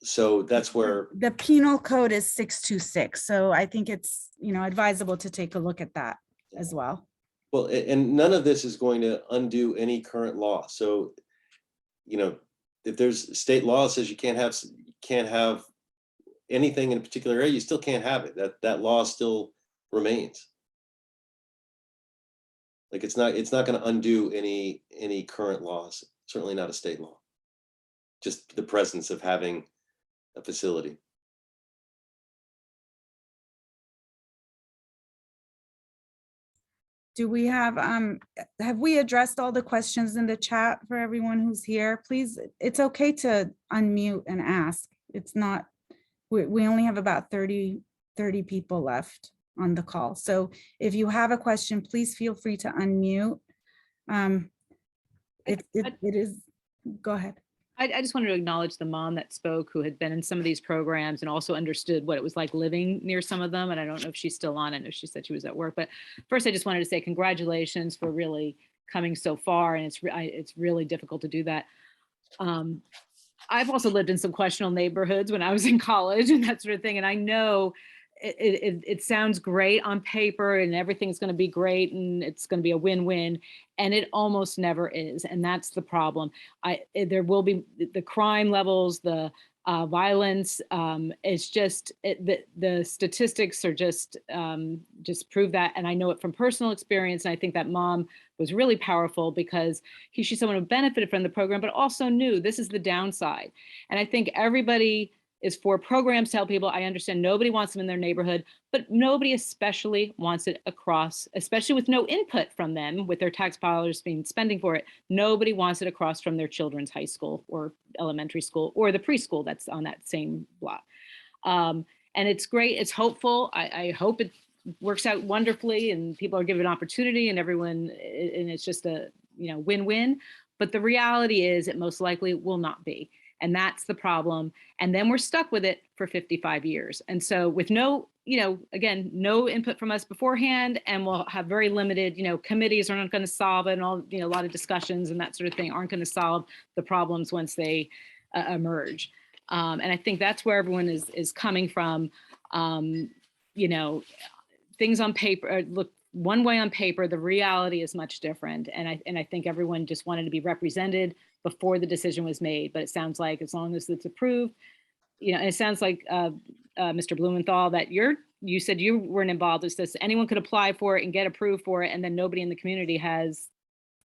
So that's where the penal code is 626. So I think it's, advisable to take a look at that as well. Well, and none of this is going to undo any current law. So, if there's state law that says you can't have anything in a particular area, you still can't have it. That law still remains. Like it's not going to undo any current laws. Certainly not a state law. Just the presence of having a facility. Do we have we addressed all the questions in the chat for everyone who's here? Please, it's okay to unmute and ask. It's not, we only have about 30 people left on the call. So if you have a question, please feel free to unmute. It is, go ahead. I just wanted to acknowledge the mom that spoke, who had been in some of these programs and also understood what it was like living near some of them. And I don't know if she's still on. I know she said she was at work, but first I just wanted to say congratulations for really coming so far. And it's really difficult to do that. I've also lived in some questionable neighborhoods when I was in college and that sort of thing. And I know it sounds great on paper and everything's going to be great and it's going to be a win-win, and it almost never is. And that's the problem. There will be the crime levels, the violence. It's just the statistics are just prove that. And I know it from personal experience. And I think that mom was really powerful because she's someone who benefited from the program, but also knew this is the downside. And I think everybody is for programs to help people. I understand nobody wants them in their neighborhood, but nobody especially wants it across, especially with no input from them, with their tax dollars being spending for it. Nobody wants it across from their children's high school or elementary school or the preschool that's on that same block. And it's great. It's hopeful. I hope it works out wonderfully and people are given an opportunity and everyone, and it's just a win-win. But the reality is it most likely will not be. And that's the problem. And then we're stuck with it for 55 years. And so with no, again, no input from us beforehand, and we'll have very limited, committees are not going to solve it, and all, a lot of discussions and that sort of thing aren't going to solve the problems once they emerge. And I think that's where everyone is coming from. Things on paper look one way on paper, the reality is much different. And I think everyone just wanted to be represented before the decision was made. But it sounds like as long as it's approved, and it sounds like Mr. Blumenthal, that you said you weren't involved with this. Anyone could apply for it and get approved for it, and then nobody in the community has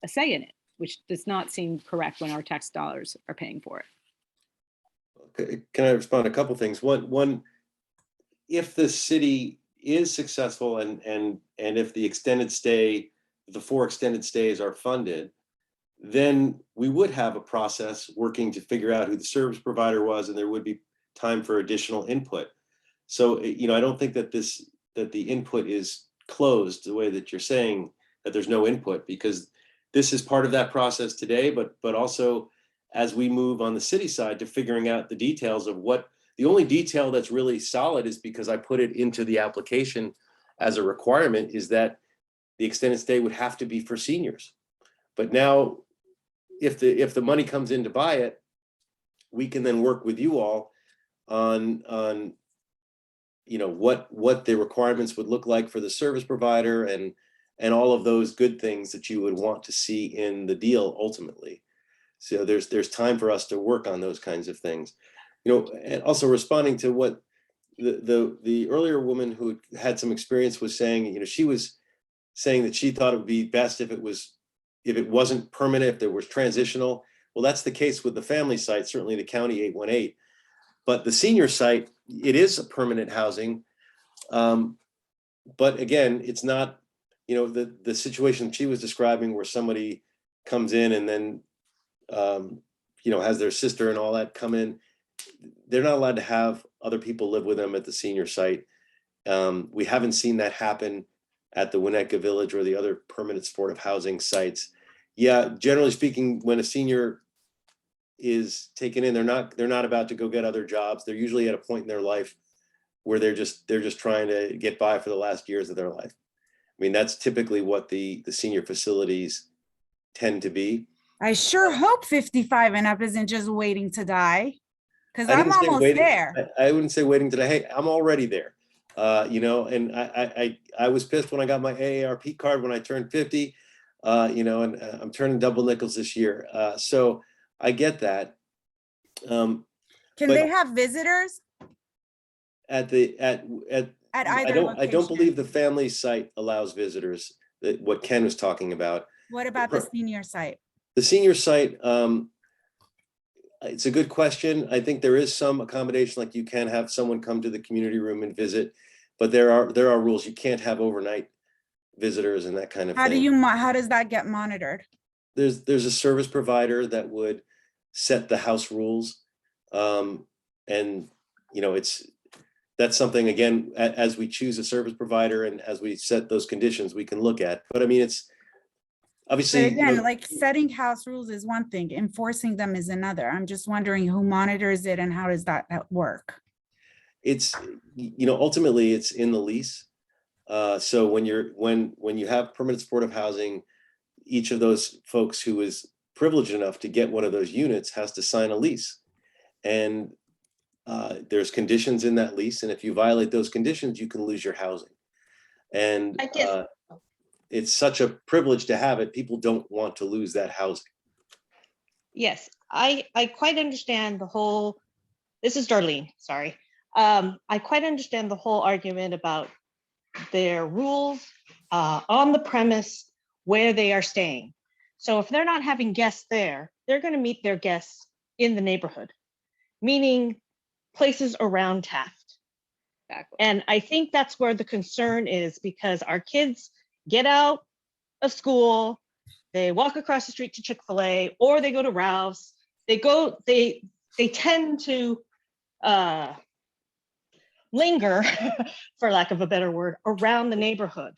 a say in it, which does not seem correct when our tax dollars are paying for it. Can I respond to a couple things? One, if the city is successful and if the extended stay, the 4 extended stays are funded, then we would have a process working to figure out who the service provider was, and there would be time for additional input. So, you know, I don't think that that the input is closed the way that you're saying that there's no input, because this is part of that process today, but also as we move on the city side to figuring out the details of what, the only detail that's really solid is because I put it into the application as a requirement, is that the extended stay would have to be for seniors. But now, if the money comes in to buy it, we can then work with you all on you know what the requirements would look like for the service provider and all of those good things that you would want to see in the deal ultimately. So there's time for us to work on those kinds of things. You know, and also responding to what the earlier woman who had some experience was saying, you know, she was saying that she thought it would be best if it wasn't permanent, if there was transitional. Well, that's the case with the family site, certainly the county 818. But the senior site, it is a permanent housing. But again, it's not, you know, the situation she was describing where somebody comes in and then, you know, has their sister and all that come in. They're not allowed to have other people live with them at the senior site. We haven't seen that happen at the Winnetka Village or the other permanent supportive housing sites. Yeah, generally speaking, when a senior is taken in, they're not about to go get other jobs. They're usually at a point in their life where they're just trying to get by for the last years of their life. I mean, that's typically what the senior facilities tend to be. I sure hope 55 and up isn't just waiting to die, because I I'm didn't say almost waiting. there. I wouldn't say waiting today. Hey, I'm already there. You know, and I was pissed when I got my AARP card when I turned 50. You know, and I'm turning double nickels this year. So I get that. Can but they have visitors at at either I location? don't believe the family site allows visitors. That what Ken was talking about. What about the senior site? The senior site, it's a good question. I think there is some accommodation, like you can have someone come to the community room and visit, but there are rules. You can't have overnight visitors and that kind of thing. How does that get monitored? There's a service provider that would set the house rules. And you know, that's something, again, as we choose a service provider and as we set those conditions, we can look at. But I mean, it's obviously, But again, you know, like setting house rules is one thing, enforcing them is another. I'm just wondering who monitors it and how does that work? it's, you know, ultimately it's in the lease. So when you have permanent supportive housing, each of those folks who is privileged enough to get one of those units has to sign a lease. And there's conditions in that lease. And if you violate those conditions, you can lose your housing. And it's such a privilege to have it. People don't want to lose that housing. Yes, I quite understand the whole, this is Darlene, sorry. I quite understand the whole argument about their rules on the premise where they are staying. So if they're not having guests there, they're going to meet their guests in the neighborhood, meaning places around Taft. Exactly. And I think that's where the concern is, because our kids get out of school, they walk across the street to Chick-fil-A, or they go to Ralph's. They tend to linger, for lack of a better word, around the neighborhood.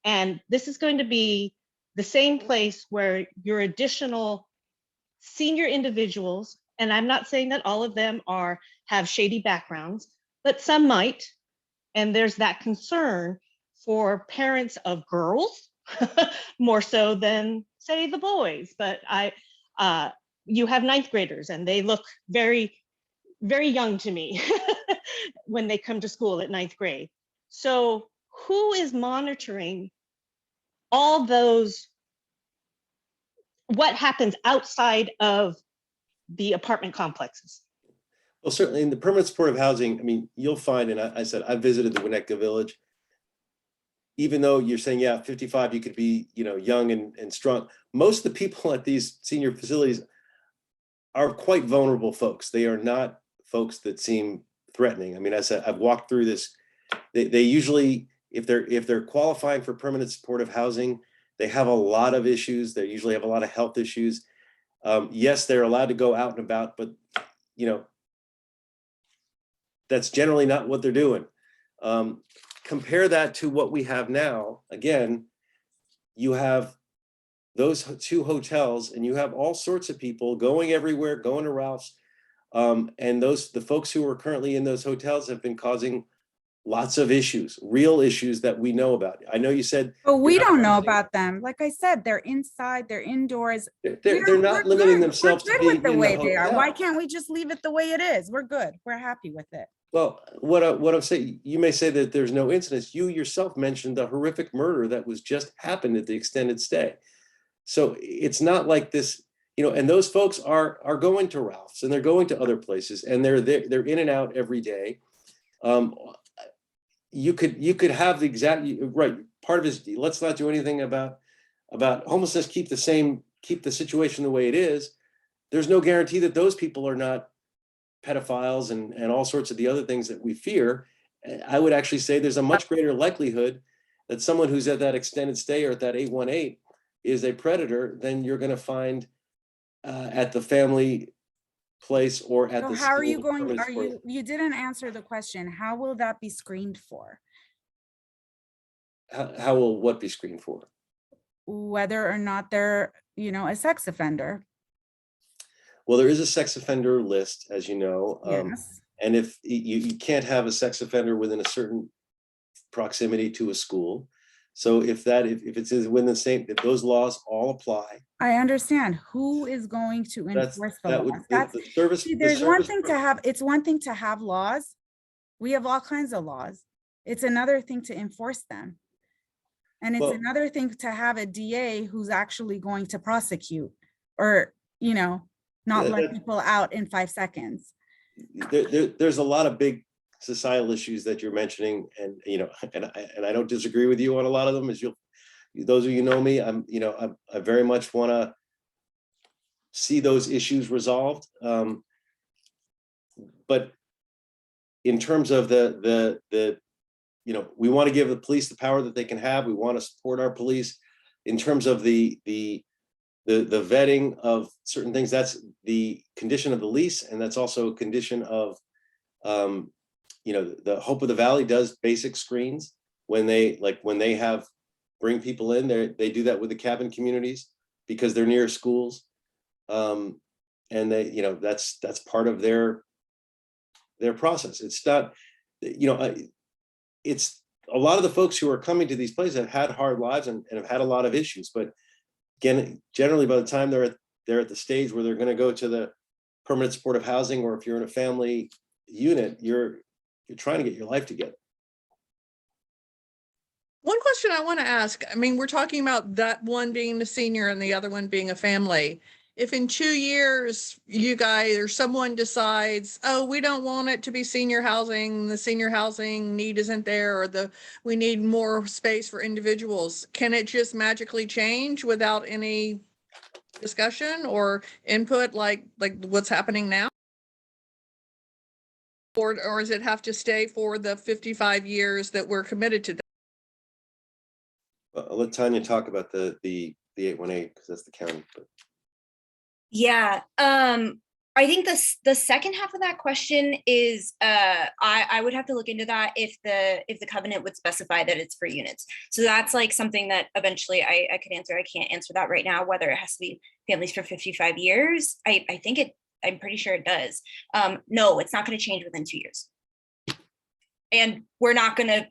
And this is going to be the same place where your additional senior individuals, and I'm not saying that all of them have shady backgrounds, but some might. And there's that concern for parents of girls, more so than, say, the boys. But you have ninth graders, and they look very, very young to me when they come to school at ninth grade. So who is monitoring all those, what happens outside of the apartment complexes? Well, certainly in the permanent supportive housing, I mean, you'll find, and I said, I visited the Winnetka Village. Even though you're saying, yeah, 55, you could be, you know, young and strong. Most of the people at these senior facilities are quite vulnerable folks. They are not folks that seem threatening. I mean, I said, I've walked through this they usually, if they're qualifying for permanent supportive housing, they have a lot of issues. They usually have a lot of health issues. Yes, they're allowed to go out and about, but that's generally not what they're doing. Compare that to what we have now. Again, you have those two hotels and you have all sorts of people going everywhere, going to Ralph's. And the folks who are currently in those hotels have been causing lots of issues, real issues that we know about. I know you said. But we you're not don't know limiting- about them. Like I said, they're inside, they're indoors. They're not limiting themselves to We're good being with the in the way they are. Why hotel. can't we just leave it the way it is? We're good. We're happy with it. Well, what I'm saying, you may say that there's no incidents. You yourself mentioned the horrific murder that was just happened at the extended stay. So it's not like this, and those folks are going to Ralph's and they're going to other places and they're in and out every day. You could have the exact right. Part of it is let's not do anything about homelessness. Keep the situation the way it is. There's no guarantee that those people are not pedophiles and all sorts of the other things that we fear. I would actually say there's a much greater likelihood that someone who's at that extended stay or at that 818 is a predator than you're going to find at the family place or at So the how are you school going, permanent support. you didn't answer the question. How will that be screened for? How will what be screened for? Whether or not they're, a sex offender. Well, there is a sex offender list, as you know. Yes. And if you can't have a sex offender within a certain proximity to a school. So if it's within the same, if those laws all apply. I understand. Who is going to enforce the laws? The service. See, there's one thing to have, it's one thing to have laws. We have all kinds of laws. It's another thing to enforce them. And it's another thing to have a DA who's actually going to prosecute or, not let people out in 5 seconds. There's a lot of big societal issues that you're mentioning, and I don't disagree with you on a lot of them. As those of you know me, I very much want to see those issues resolved. But in terms of the we want to give the police the power that they can have. We want to support our police. In terms of the vetting of certain things, that's the condition of the lease, and that's also a condition of the Hope of the Valley does basic screens when they bring people in. They do that with the cabin communities because they're near schools, and that's part of their process. It's not, it's a lot of the folks who are coming to these places have had hard lives and have had a lot of issues, but again, generally by the time they're at the stage where they're going to go to the permanent supportive housing, or if you're in a family unit, you're trying to get your life together. One question I want to ask, we're talking about that one being the senior and the other one being a family. If in 2 years you guys or someone decides, oh, we don't want it to be senior housing, the senior housing need isn't there, or we need more space for individuals, can it just magically change without any discussion or input like what's happening now? Or does it have to stay for the 55 years that we're committed to that? I'll let Tanya talk about the 818 because that's the county. But. Yeah, I think the second half of that question is I would have to look into that if the covenant would specify that it's for units. So that's like something that eventually I could answer. I can't answer that right now, whether it has to be families for 55 years. I think I'm pretty sure it does. No, it's not going to change within 2 years. And we're not going to,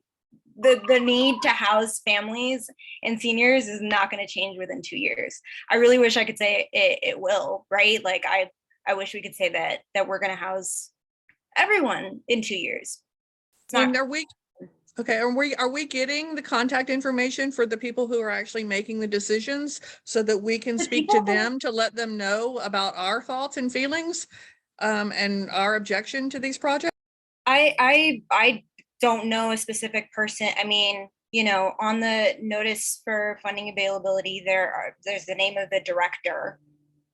the need to house families and seniors is not going to change within 2 years. I really wish I could say it will, right? Like I wish we could say that we're going to house everyone in 2 years. And are we getting the contact information for the people who are actually making the decisions so that we can speak to them to let them know about our thoughts and feelings and our objection to these projects? I don't know a specific person. On the notice for funding availability, there's the name of the director,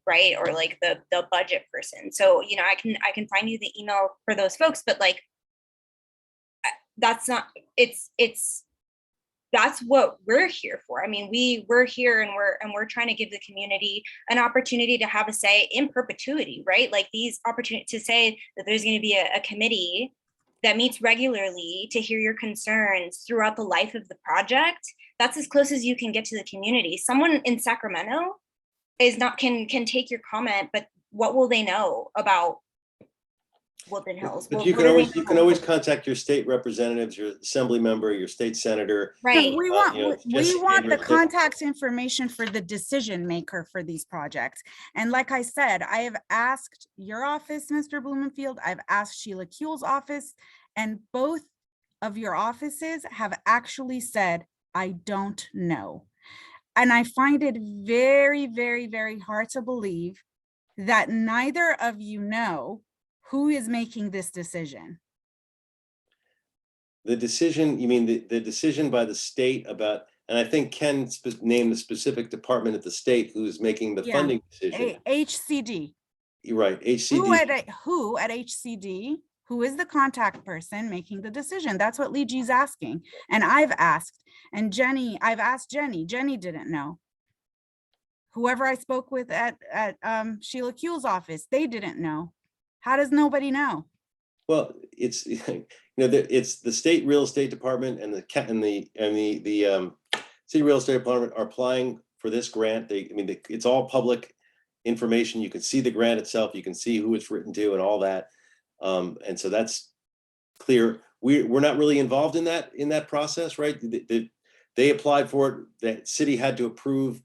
right? Or like the budget person. So, I can find you the email for those folks, but like that's not, that's what we're here for. I mean, we're here and we're trying to give the community an opportunity to have a say in perpetuity, right? Like these opportunities to say that there's going to be a committee that meets regularly to hear your concerns throughout the life of the project. That's as close as you can get to the community. Someone in Sacramento can take your comment, but what will they know about Woodland Hills? But you can always contact your state representatives, your assembly member, your state senator. Right. We want, we want the Andrews. contact information for the decision maker for these projects. And like I said, I have asked your office, Mr. Blumenfield, I've asked Sheila Kuehl's office, and both of your offices have actually said, I don't know. And I find it very, very, very hard to believe that neither of you know who is making this decision. The decision, you mean the decision by the state about, and I think Ken named the specific department at the state who's making the funding decision. HCD. You're right, HCD. Who at HCD, who is the contact person making the decision? That's what Liji's asking. And I've asked, and I've asked Jenny didn't know. Whoever I spoke with at Sheila Kuehl's office, they didn't know. How does nobody know? Well, it's it's the state real estate department and the city real estate department are applying for this grant. It's all public information. You can see the grant itself. You can see who it's written to and all that. And so that's clear. We're not really involved in that process, right? They applied for it. The city had to approve.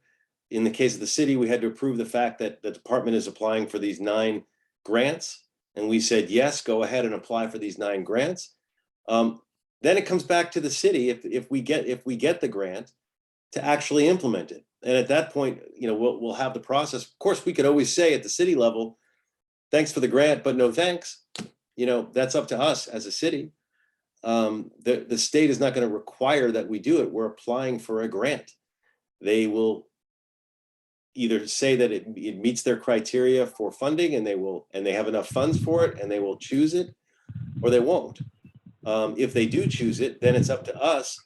In the case of the city, we had to approve the fact that the department is applying for these 9 grants. And we said, yes, go ahead and apply for these 9 grants. Then it comes back to the city if we get the grant to actually implement it. And at that point, we'll have the process. Of course, we could always say at the city level, thanks for the grant, but no thanks. That's up to us as a city. The state is not going to require that we do it. We're applying for a grant. They will either say that it meets their criteria for funding and they have enough funds for it and they will choose it, or they won't. If they do choose it, then it's up to us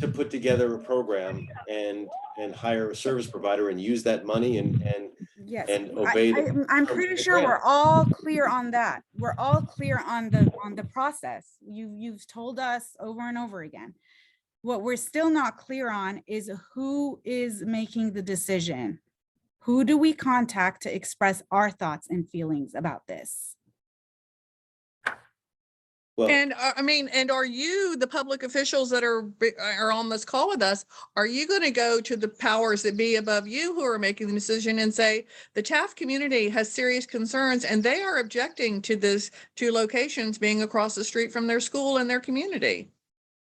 to put together a program and hire a service provider and use that money and yes, obey. I'm pretty sure we're all clear on that. We're all clear on the process. You've told us over and over again. What we're still not clear on is who is making the decision. Who do we contact to express our thoughts and feelings about this? Well, and and are you, the public officials that are on this call with us, are you going to go to the powers that be above you who are making the decision and say, the Taft community has serious concerns and they are objecting to this, to locations being across the street from their school and their community?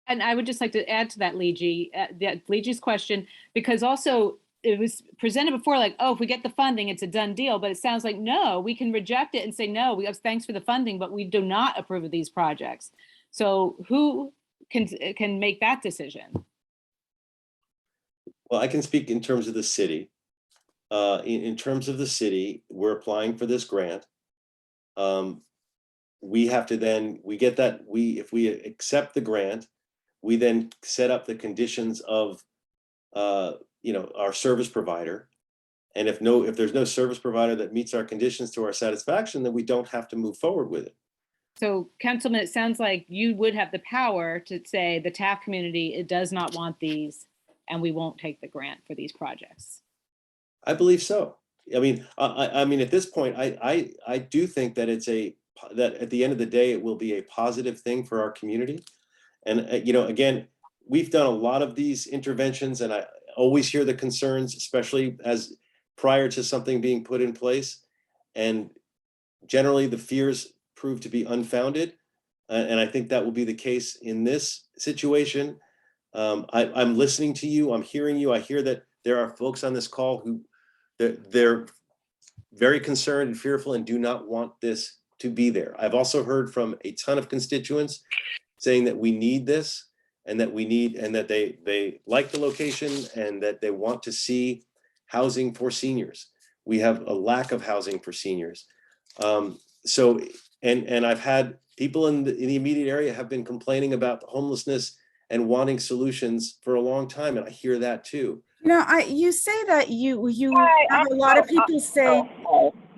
And I would just like to add to that, Liji's question, because also it was presented before like, oh, if we get the funding, it's a done deal. But it sounds like, no, we can reject it and say, no, we have thanks for the funding, but we do not approve of these projects. So who can make that decision? Well, I can speak in terms of the city. In terms of the city, we're applying for this grant. We have to then, if we accept the grant, we then set up the conditions of, our service provider. And if there's no service provider that meets our conditions to our satisfaction, then we don't have to move forward with it. So, Councilman, it sounds like you would have the power to say the Taft community, it does not want these, and we won't take the grant for these projects. I believe so. I mean, at this point, I do think that that at the end of the day, it will be a positive thing for our community. And, again, we've done a lot of these interventions and I always hear the concerns, especially as prior to something being put in place. And generally the fears prove to be unfounded. And I think that will be the case in this situation. I'm listening to you. I'm hearing you. I hear that there are folks on this call who they're very concerned and fearful and do not want this to be there. I've also heard from a ton of constituents saying that we need this and that they like the location and that they want to see housing for seniors. We have a lack of housing for seniors. So And I've had people in the immediate area have been complaining about the homelessness and wanting solutions for a long time. And I hear that too. You know, you say that you have a lot of people say,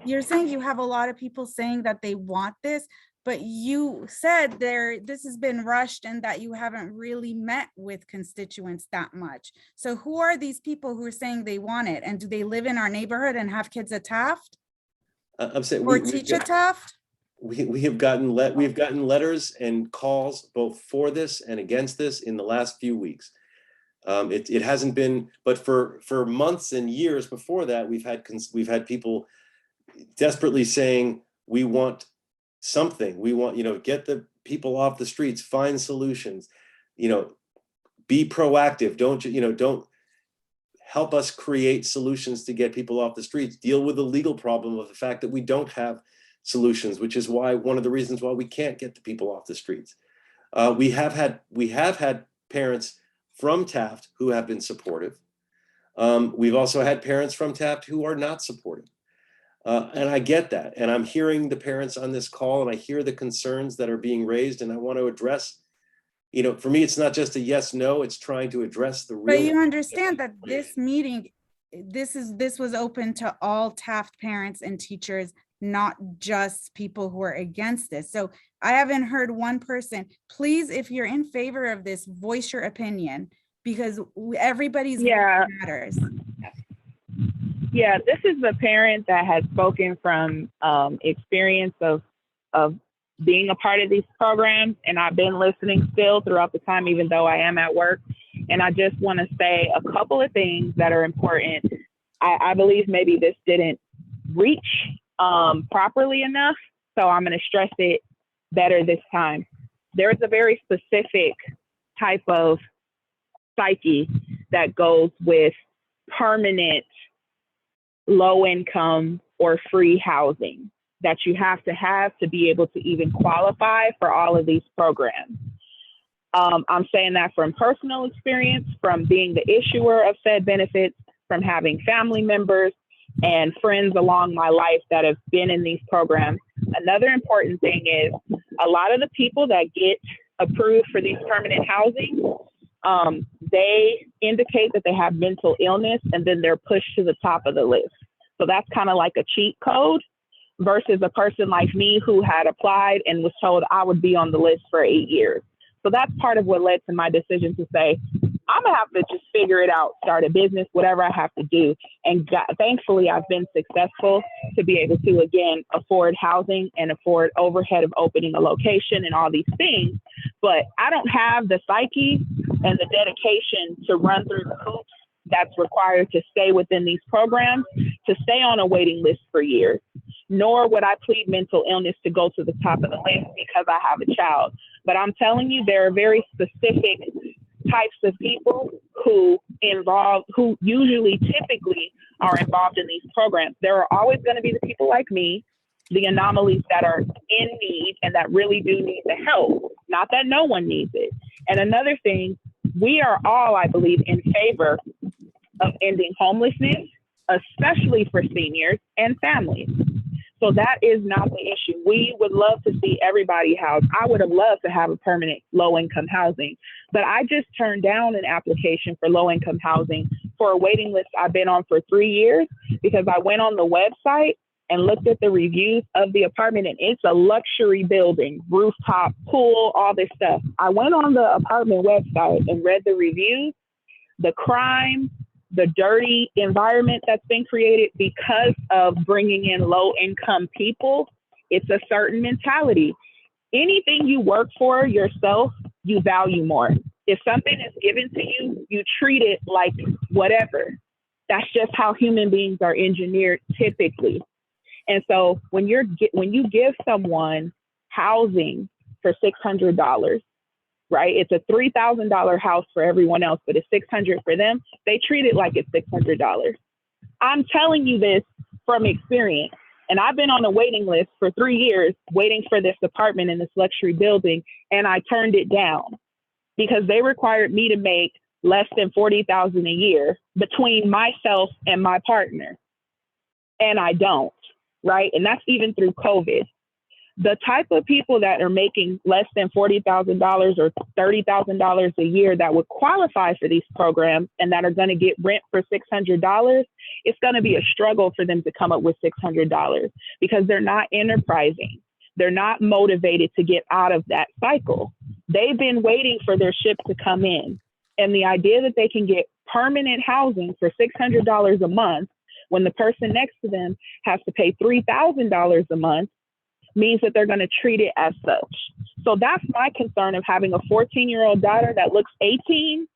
you're saying you have a lot of people saying that they want this, but you said this has been rushed and that you haven't really met with constituents that much. So who are these people who are saying they want it? And do they live in our neighborhood and have kids at Taft? I'm saying Or teach at Taft? We've gotten letters and calls both for this and against this in the last few weeks. It hasn't been, but for months and years before that, we've had people desperately saying, we want something. We want, get the people off the streets, find solutions, be proactive. Don't help us create solutions to get people off the streets, deal with the legal problem of the fact that we don't have solutions, which is one of the reasons why we can't get the people off the streets. We have had parents from Taft who have been supportive. We've also had parents from Taft who are not supportive. And I get that. And I'm hearing the parents on this call, and I hear the concerns that are being raised, and I want to address, for me, it's not just a yes, no, it's trying to address the real. But you understand that this meeting, this was open to all Taft parents and teachers, not just people who are against this. So I haven't heard one person, please, if you're in favor of this, voice your opinion, because everybody's voice matters. Yeah, this is the parent that has spoken from experience of being a part of these programs, and I've been listening still throughout the time, even though I am at work. And I just want to say a couple of things that are important. I believe maybe this didn't reach properly enough, so I'm going to stress it better this time. There's a very specific type of psyche that goes with permanent low income or free housing that you have to be able to even qualify for all of these programs. I'm saying that from personal experience, from being the issuer of said benefits, from having family members and friends along my life that have been in these programs. Another important thing is a lot of the people that get approved for these permanent housing, they indicate that they have mental illness, and then they're pushed to the top of the list. So that's kind of like a cheat code versus a person like me who had applied and was told I would be on the list for 8 years. So that's part of what led to my decision to say, I'm gonna have to just figure it out, start a business, whatever I have to do. And thankfully, I've been successful to be able to, again, afford housing and afford overhead of opening a location and all these things. But I don't have the psyche and the dedication to run through the hoops that's required to stay within these programs, to stay on a waiting list for years. Nor would I plead mental illness to go to the top of the list because I have a child. But I'm telling you, there are very specific types of people who usually typically are involved in these programs. There are always going to be the people like me, the anomalies that are in need and that really do need the help. Not that no one needs it. And another thing, we are all, I believe, in favor of ending homelessness, especially for seniors and families. So that is not the issue. We would love to see everybody housed. I would have loved to have a permanent low-income housing, but I just turned down an application for low-income housing for a waiting list I've been on for 3 years because I went on the website and looked at the reviews of the apartment, and it's a luxury building, rooftop, pool, all this stuff. I went on the apartment website and read the reviews, the crime, the dirty environment that's been created because of bringing in low income people. It's a certain mentality. Anything you work for yourself, you value more. If something is given to you, you treat it like whatever. That's just how human beings are engineered typically. And so when you give someone housing for $600, right? It's a $3,000 house for everyone else, but it's $600 for them. They treat it like it's $600. I'm telling you this from experience. And I've been on a waiting list for 3 years waiting for this apartment in this luxury building. And I turned it down because they required me to make less than $40,000 a year between myself and my partner. And I don't, right? And that's even through COVID. The type of people that are making less than $40,000 or $30,000 a year that would qualify for these programs and that are going to get rent for $600, it's going to be a struggle for them to come up with $600 because they're not enterprising. They're not motivated to get out of that cycle. They've been waiting for their ship to come in. And the idea that they can get permanent housing for $600 a month when the person next to them has to pay $3,000 a month means that they're going to treat it as such. So that's my concern of having a 14-year-old daughter that looks 18,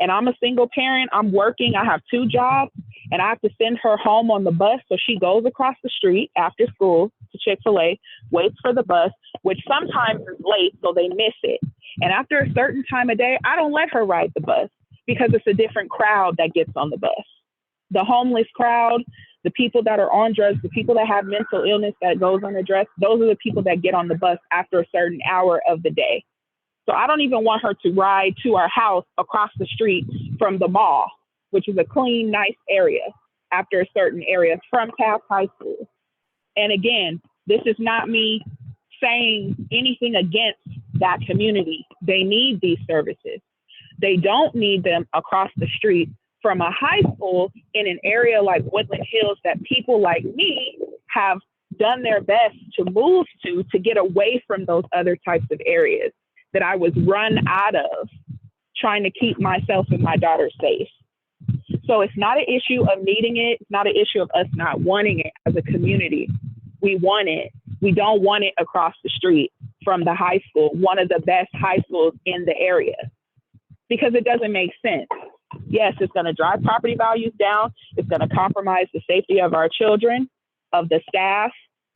and I'm a single parent, I'm working, I have 2 jobs, and I have to send her home on the bus. So she goes across the street after school to Chick-fil-A, waits for the bus, which sometimes is late, so they miss it. And after a certain time of day, I don't let her ride the bus because it's a different crowd that gets on the bus. The homeless crowd, the people that are on drugs, the people that have mental illness that goes unaddressed, those are the people that get on the bus after a certain hour of the day. So I don't even want her to ride to our house across the street from the mall, which is a clean, nice area, after a certain area from Taft High School. And again, this is not me saying anything against that community. They need these services. They don't need them across the street from a high school in an area like Woodland Hills that people like me have done their best to move to get away from those other types of areas that I was run out of trying to keep myself and my daughter safe. So it's not an issue of needing it. It's not an issue of us not wanting it as a community. We want it. We don't want it across the street from the high school, one of the best high schools in the area, because it doesn't make sense. Yes, it's going to drive property values down. It's going to compromise the safety of our children, of the staff.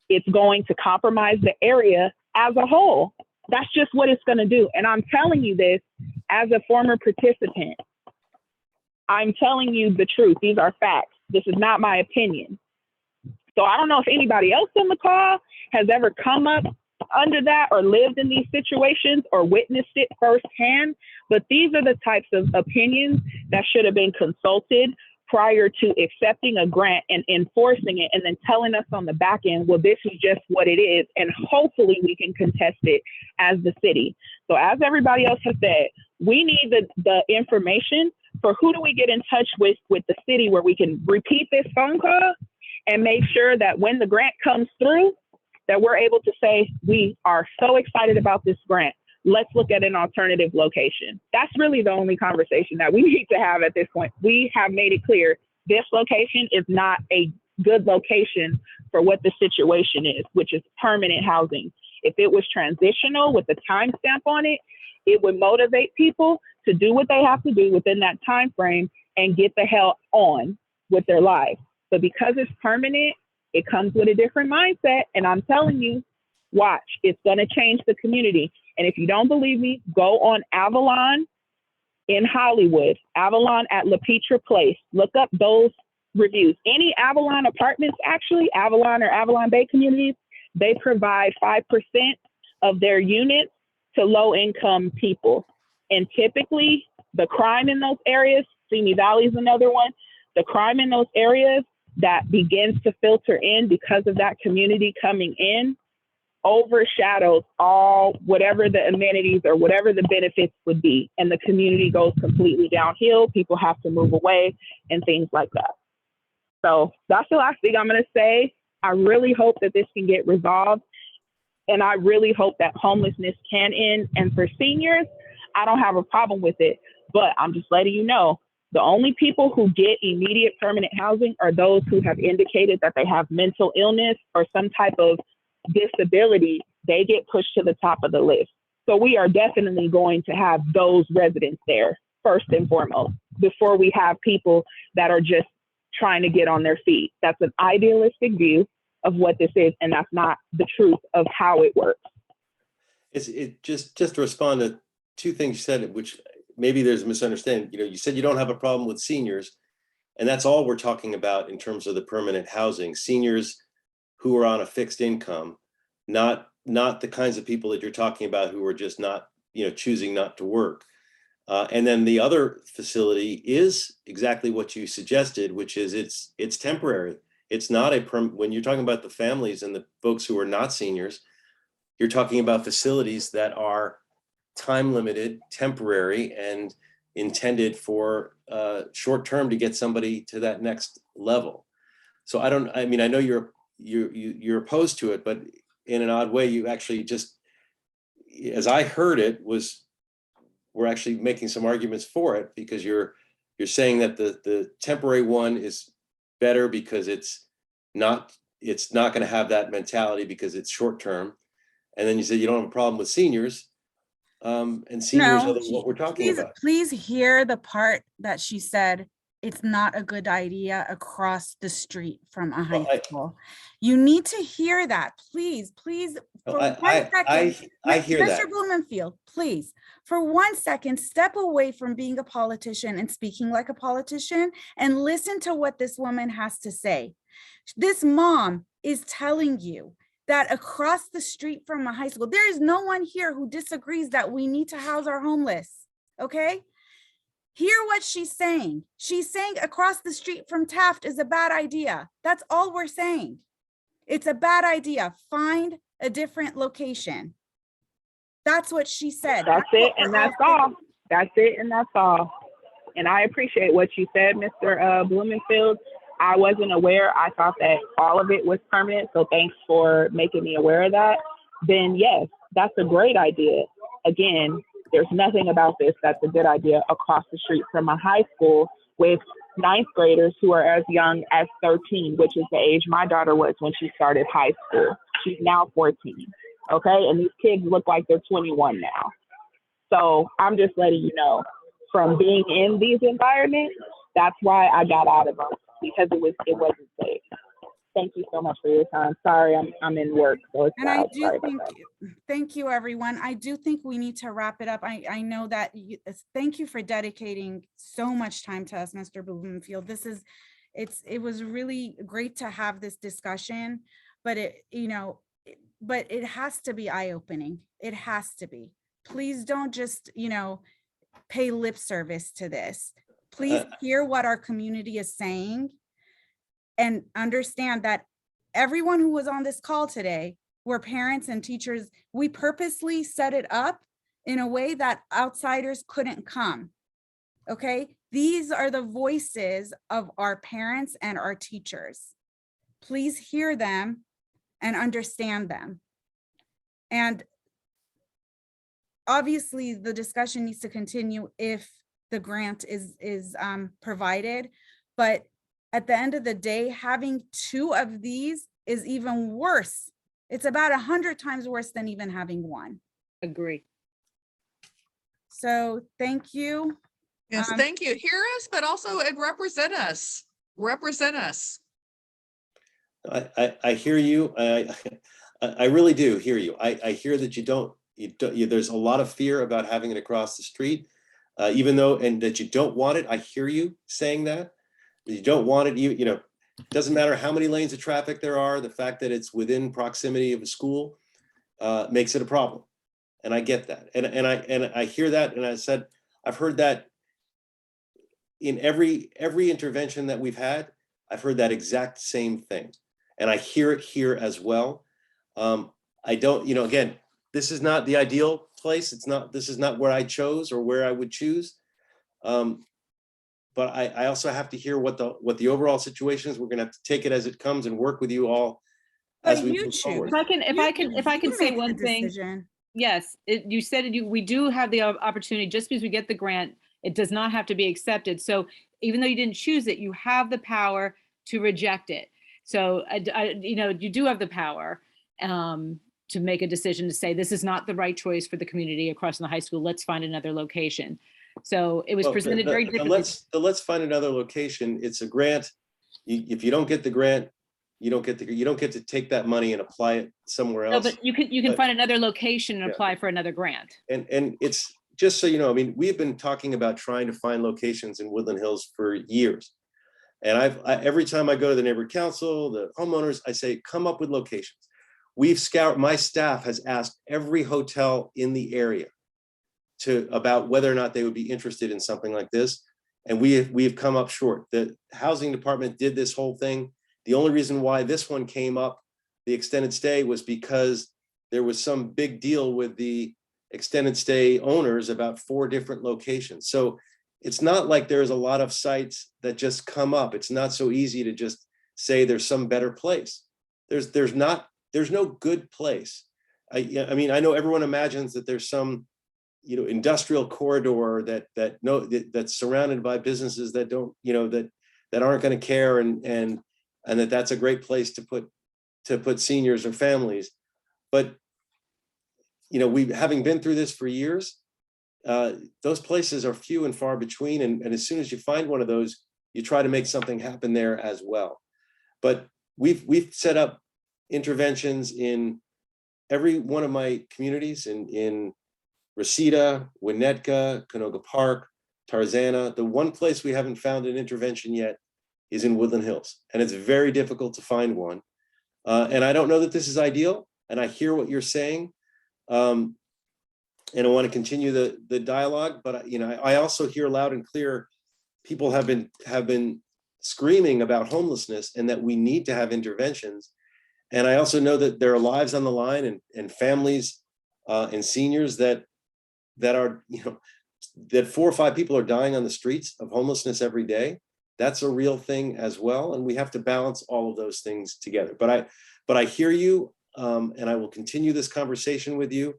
It's going to compromise the area as a whole. That's just what it's going to do. And I'm telling you this as a former participant. I'm telling you the truth. These are facts. This is not my opinion. So I don't know if anybody else on the call has ever come up under that or lived in these situations or witnessed it firsthand, but these are the types of opinions that should have been consulted prior to accepting a grant and enforcing it and then telling us on the back end, well, this is just what it is, and hopefully we can contest it as the city. So as everybody else has said, we need the information for who do we get in touch with the city where we can repeat this phone call and make sure that when the grant comes through, that we're able to say, we are so excited about this grant. Let's look at an alternative location. That's really the only conversation that we need to have at this point. We have made it clear this location is not a good location for what the situation is, which is permanent housing. If it was transitional with a timestamp on it, it would motivate people to do what they have to do within that time frame and get the hell on with their lives. But because it's permanent, it comes with a different mindset. And I'm telling you, watch, it's going to change the community. And if you don't believe me, go on Avalon in Hollywood, Avalon at La Petra Place. Look up those reviews. Any Avalon apartments, actually, Avalon or Avalon Bay communities, they provide 5% of their units to low-income people. And typically, the crime in those areas, Simi Valley is another one, the crime in those areas that begins to filter in because of that community coming in overshadows all whatever the amenities or whatever the benefits would be. And the community goes completely downhill. People have to move away and things like that. So that's the last thing I'm going to say. I really hope that this can get resolved. And I really hope that homelessness can end. And for seniors, I don't have a problem with it, but I'm just letting you know, the only people who get immediate permanent housing are those who have indicated that they have mental illness or some type of disability. They get pushed to the top of the list. So we are definitely going to have those residents there first and foremost, before we have people that are just trying to get on their feet. That's an idealistic view of what this is, and that's not the truth of how it works. Just to respond to two things you said, which maybe there's a misunderstanding. You said you don't have a problem with seniors, and that's all we're talking about in terms of the permanent housing. Seniors who are on a fixed income, not the kinds of people that you're talking about who are just not, choosing not to work. And then the other facility is exactly what you suggested, which is it's temporary. It's not when you're talking about the families and the folks who are not seniors, you're talking about facilities that are time limited, temporary, and intended for short term to get somebody to that next level. So I know you're opposed to it, but in an odd way, you actually just, as I heard it, we're actually making some arguments for it, because you're saying that the temporary one is better because it's not going to have that mentality because it's short term. And then you said you don't have a problem with seniors. And seniors No, are what we're talking about. Please hear the part that she said, it's not a good idea across the street from a high school. You need to hear that, please. For 1 second, I hear Mr. that. Blumenfield, please, for 1 second, step away from being a politician and speaking like a politician and listen to what this woman has to say. This mom is telling you that across the street from a high school, there is no one here who disagrees that we need to house our homeless, okay? Hear what she's saying. She's saying across the street from Taft is a bad idea. That's all we're saying. It's a bad idea. Find a different location. That's what she said. That's it, and that's all. That's it, and that's all. And I appreciate what you said, Mr. Blumenfield. I wasn't aware. I thought that all of it was permanent. So thanks for making me aware of that. Then yes, that's a great idea. Again, there's nothing about this that's a good idea across the street from a high school with 9th graders who are as young as 13, which is the age my daughter was when she started high school. She's now 14. Okay. And these kids look like they're 21 now. So I'm just letting you know, from being in these environments, that's why I got out of them, because it wasn't safe. Thank you so much for your time. Sorry, I'm in work, so it's And I loud. do Sorry about think, that. thank you, everyone. I do think we need to wrap it up. I know that thank you for dedicating so much time to us, Mr. Blumenfield. It was really great to have this discussion, but it has to be eye-opening. It has to be. Please don't just, pay lip service to this. Please hear what our community is saying and understand that everyone who was on this call today were parents and teachers. We purposely set it up in a way that outsiders couldn't come. Okay, these are the voices of our parents and our teachers. Please hear them and understand them. And obviously the discussion needs to continue if the grant is provided, but at the end of the day, having 2 of these is even worse. It's about 100 times worse than even having 1. Agree. So thank you. Yes, thank you. Hear us, but also represent us. Represent us. I hear you. I really do hear you. I hear that there's a lot of fear about having it across the street, even though, and that you don't want it. I hear you saying that. You don't want it. It doesn't matter how many lanes of traffic there are. The fact that it's within proximity of a school makes it a problem, and I get that. And I hear that. And I said I've heard that in every intervention that we've had. I've heard that exact same thing, and I hear it here as well. I don't. Again, this is not the ideal place. This is not where I chose or where I would choose. But I also have to hear what the overall situation is. We're going to have to take it as it comes and work with you all as we move forward. If I can say one thing. Yes, you said we do have the opportunity. Just because we get the grant, it does not have to be accepted. So even though you didn't choose it, you have the power to reject it. So you do have the power to make a decision to say this is not the right choice for the community across from the high school. Let's find another location. So it was presented very differently. Let's find another location. It's a grant. If you don't get the grant, you don't get to take that money and apply it somewhere else. No, but you can find another location and apply for another grant. And it's just so you know, we've been talking about trying to find locations in Woodland Hills for years. And every time I go to the neighborhood council, the homeowners, I say, come up with locations. We've scoured, my staff has asked every hotel in the area about whether or not they would be interested in something like this. And we have come up short. The housing department did this whole thing. The only reason why this one came up, the extended stay, was because there was some big deal with the extended stay owners about 4 different locations. So it's not like there's a lot of sites that just come up. It's not so easy to just say there's some better place. There's no good place. I mean, I know everyone imagines that there's some, industrial corridor that's surrounded by businesses that don't, that aren't going to care, and that's a great place to put seniors or families. But we, having been through this for years, those places are few and far between, and as soon as you find one of those, you try to make something happen there as well. But we've set up interventions in every one of my communities, in Reseda, Winnetka, Canoga Park, Tarzana. The one place we haven't found an intervention yet is in Woodland Hills, and it's very difficult to find one. And I don't know that this is ideal, and I hear what you're saying. And I want to continue the dialogue, but I also hear loud and clear people have been screaming about homelessness and that we need to have interventions. And I also know that there are lives on the line, and families and seniors that are, that 4 or 5 people are dying on the streets of homelessness every day. That's a real thing as well, and we have to balance all of those things together. But I hear you, and I will continue this conversation with you.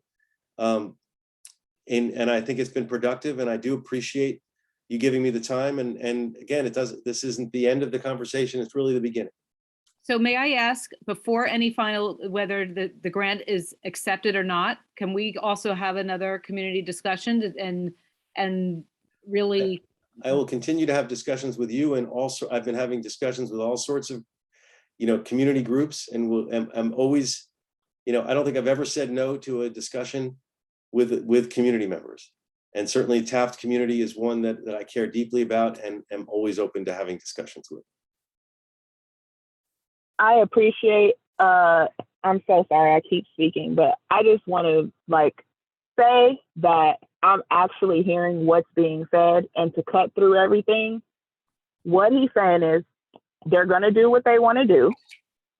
And I think it's been productive, and I do appreciate you giving me the time. And again, this isn't the end of the conversation, it's really the beginning. So may I ask, before any final, whether the grant is accepted or not, can we also have another community discussion and really? I will continue to have discussions with you, and also I've been having discussions with all sorts of, community groups, and I'm always, I don't think I've ever said no to a discussion with community members. And certainly Taft community is one that I care deeply about, and am always open to having discussions with. I appreciate, I'm so sorry I keep speaking, but I just want to say that I'm actually hearing what's being said, and to cut through everything, what he's saying is they're going to do what they want to do.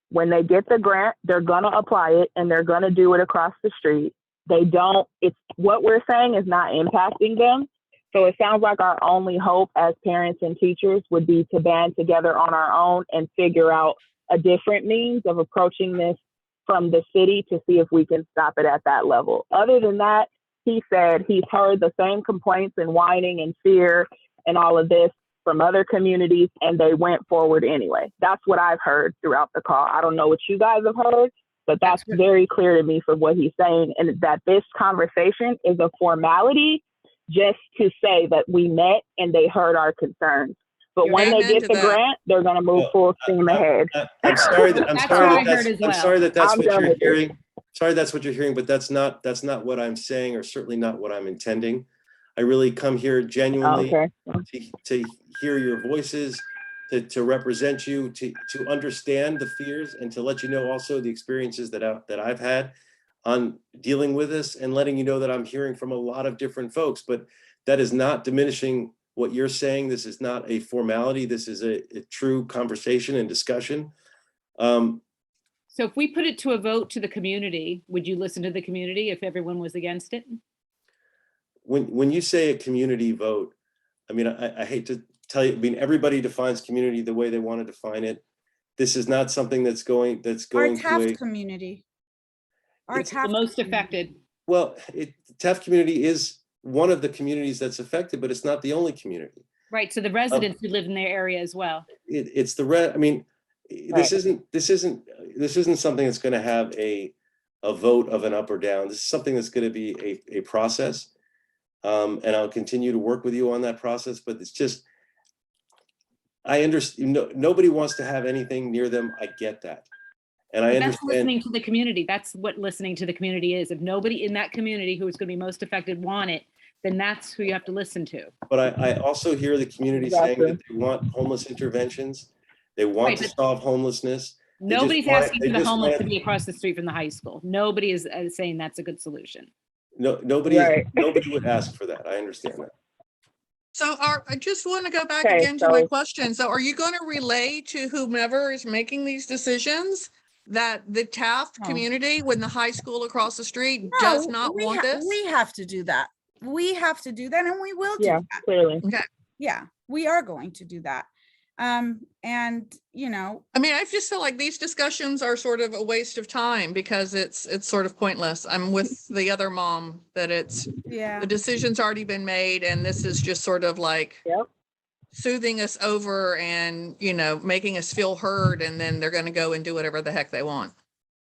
When they get the grant, they're going to apply it, and they're going to do it across the street. It's what we're saying is not impacting them. So it sounds like our only hope as parents and teachers would be to band together on our own and figure out a different means of approaching this from the city to see if we can stop it at that level. Other than that, he said he's heard the same complaints and whining and fear and all of this from other communities, and they went forward anyway. That's what I've heard throughout the call. I don't know what you guys have heard, but that's very clear to me from what he's saying, and that this conversation is a formality just to say that we met and they heard our concerns. But when they get the grant, they're going to move full steam ahead. I'm sorry that's what you're hearing. Sorry, that's what you're hearing, but that's not what I'm saying, or certainly not what I'm intending. I really come here genuinely to hear your voices, to represent you, to understand the fears, and to let you know also the experiences that I've had on dealing with this, and letting you know that I'm hearing from a lot of different folks. But that is not diminishing what you're saying. This is not a formality. This is a true conversation and discussion. So if we put it to a vote to the community, would you listen to the community if everyone was against it? When you say a community vote, I mean, I hate to tell you, I mean, everybody defines community the way they want to define it. This is not something that's going Our Taft community. Our Taft the most affected. Well, the Taft community is one of the communities that's affected, but it's not the only community. Right. So the residents who live in their area as well. It's the I mean, this isn't something that's going to have a vote of an up or down. This is something that's going to be a process. And I'll continue to work with you on that process, but it's just, I understand, nobody wants to have anything near them. I get that. And I understand. That's listening to the community. That's what listening to the community is. If nobody in that community who is going to be most affected want it, then that's who you have to listen to. But I also hear the community saying that they want homeless interventions. They want to solve homelessness. Nobody's asking for the homeless to be across the street from the high school. Nobody is saying that's a good solution. No, nobody would ask for that. I understand that. So I just want to go back again to my question. So are you going to relay to whomever is making these decisions that the Taft No. community, when the high school across the street No, does not want this? We have to do that. We have to do that, and we will do Yeah, that. clearly. Okay. Yeah, we are going to do that. And you know, I mean, I just feel like these discussions are sort of a waste of time because it's sort of pointless. I'm with the other mom that yeah. the decision's already been made and this is just sort of like Yep. soothing us over and, making us feel heard, and then they're going to go and do whatever the heck they want.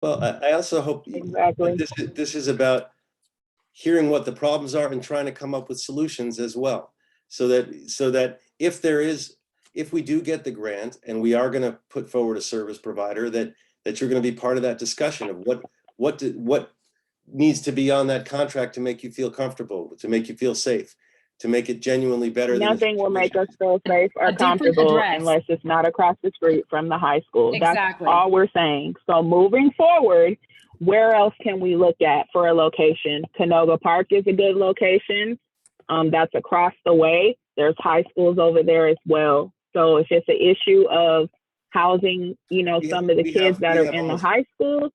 Well, I also hope Exactly. that this is about hearing what the problems are and trying to come up with solutions as well. So that if we do get the grant and we are going to put forward a service provider, that you're going to be part of that discussion of what needs to be on that contract to make you feel comfortable, to make you feel safe, to make it genuinely better. Nothing will make us feel safe or comfortable unless it's not across the street from the high school. Exactly. That's all we're saying. So moving forward, where else can we look at for a location? Canoga Park is a good location. That's across the way. There's high schools over there as well. So if it's an issue of housing, some of the kids that are in the high schools,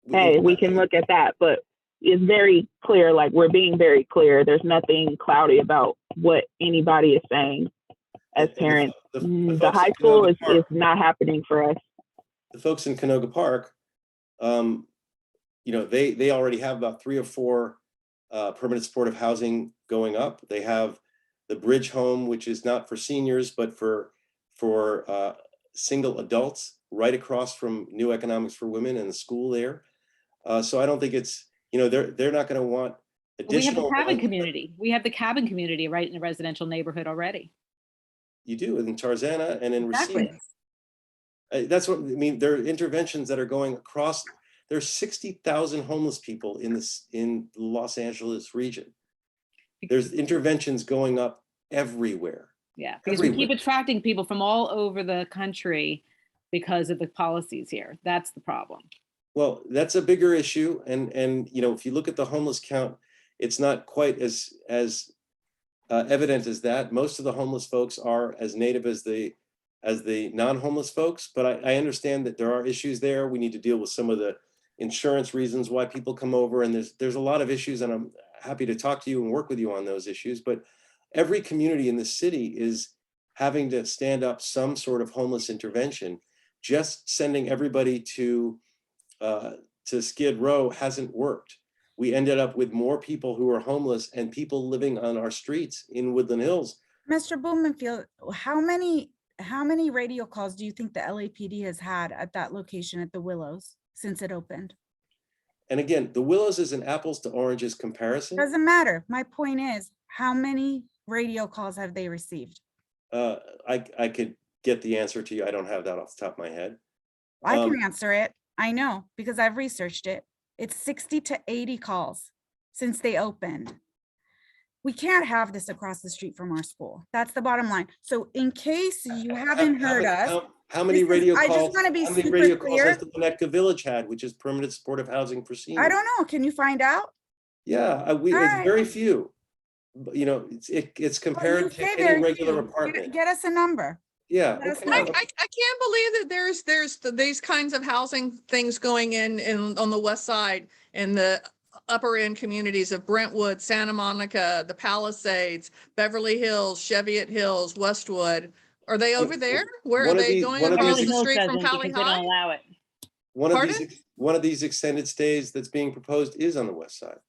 hey, we can look at that. But it's very clear, like we're being very clear. There's nothing cloudy about what anybody is saying as parents. The high school is not happening for us. The folks in Canoga Park, they already have about 3 or 4 permanent supportive housing going up. They have the Bridge Home, which is not for seniors, but for single adults, right across from New Economics for Women and the school there. So I don't think it's, they're not going to want additional. We have the cabin community. We have the cabin community right in the residential neighborhood already. You do in Tarzana and in Exactly. Racine. That's what I mean. There are interventions that are going across. There's 60,000 homeless people in the Los Angeles region. There's interventions going up everywhere. Yeah, because we keep attracting people from all over the country because of the policies here. That's the problem. Well, that's a bigger issue, and if you look at the homeless count, it's not quite as evident as that. Most of the homeless folks are as native as the non-homeless folks, but I understand that there are issues there. We need to deal with some of the insurance reasons why people come over, and there's a lot of issues, and I'm happy to talk to you and work with you on those issues. But every community in the city is having to stand up some sort of homeless intervention. Just sending everybody to Skid Row hasn't worked. We ended up with more people who are homeless and people living on our streets in Woodland Hills. Mr. Blumenfield, how many radio calls do you think the LAPD has had at that location at the Willows since it opened? And again, the Willows is an apples to oranges comparison. Doesn't matter. My point is, how many radio calls have they received? I could get the answer to you. I don't have that off the top of my head. I can answer it. I know because I've researched it. It's 60 to 80 calls since they opened. We can't have this across the street from our school. That's the bottom line. So in case you haven't heard us, how many radio calls? I just want to be super clear. Has the Winnetka Village had, which is permanent supportive housing for seniors? I don't know. Can you find out? Yeah, it's very few. It's compared to any regular apartment. Get us a number. Yeah. I can't believe that there's these kinds of housing things going in on the west side and the upper end communities of Brentwood, Santa Monica, the Palisades, Beverly Hills, Cheviot Hills, Westwood. Are they over there? Where are they going across the street from Pali High? They don't allow it. One of these extended stays that's being proposed is on the west side.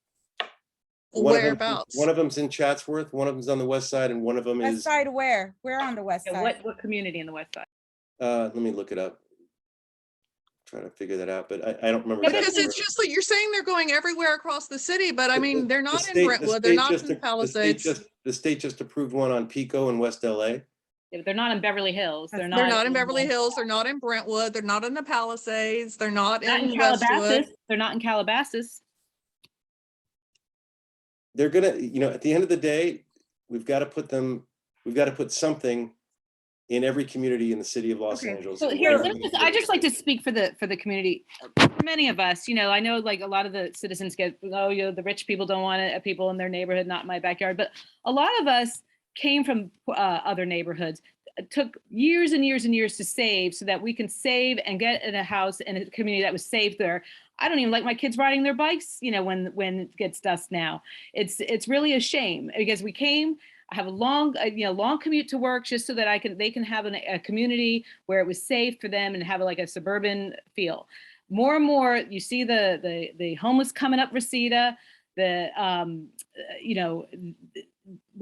Whereabouts? One of them's in Chatsworth, one of them's on the west side, and one of them West is. side where? Where on the west side? What community in the west side? Let me look it up. Trying to figure that out, but I don't remember. Yeah, because it's just like you're saying they're going everywhere across the city, but I mean, they're not in Brentwood, they're not in the Palisades. The state just approved one on Pico in West LA. Yeah, but they're not in Beverly Hills. They're not in Beverly Hills. They're not in Brentwood. They're not in the Palisades. They're not in Calabasas. Westwood. They're not in Calabasas. They're gonna, at the end of the day, we've got to put something in every community in the city of Los Angeles. So here, I just like to speak for the community. For many of us, I know like a lot of the citizens get, the rich people don't want it, people in their neighborhood, not my backyard. But a lot of us came from other neighborhoods. took years and years and years to save so that we can save and get in a house and a community that was safe there. I don't even like my kids riding their bikes, you know, when it gets dusk now. It's really a shame because we came, I have a long, long commute to work just so that they can have a community where it was safe for them and have like a suburban feel. More and more, you see the homeless coming up Reseda.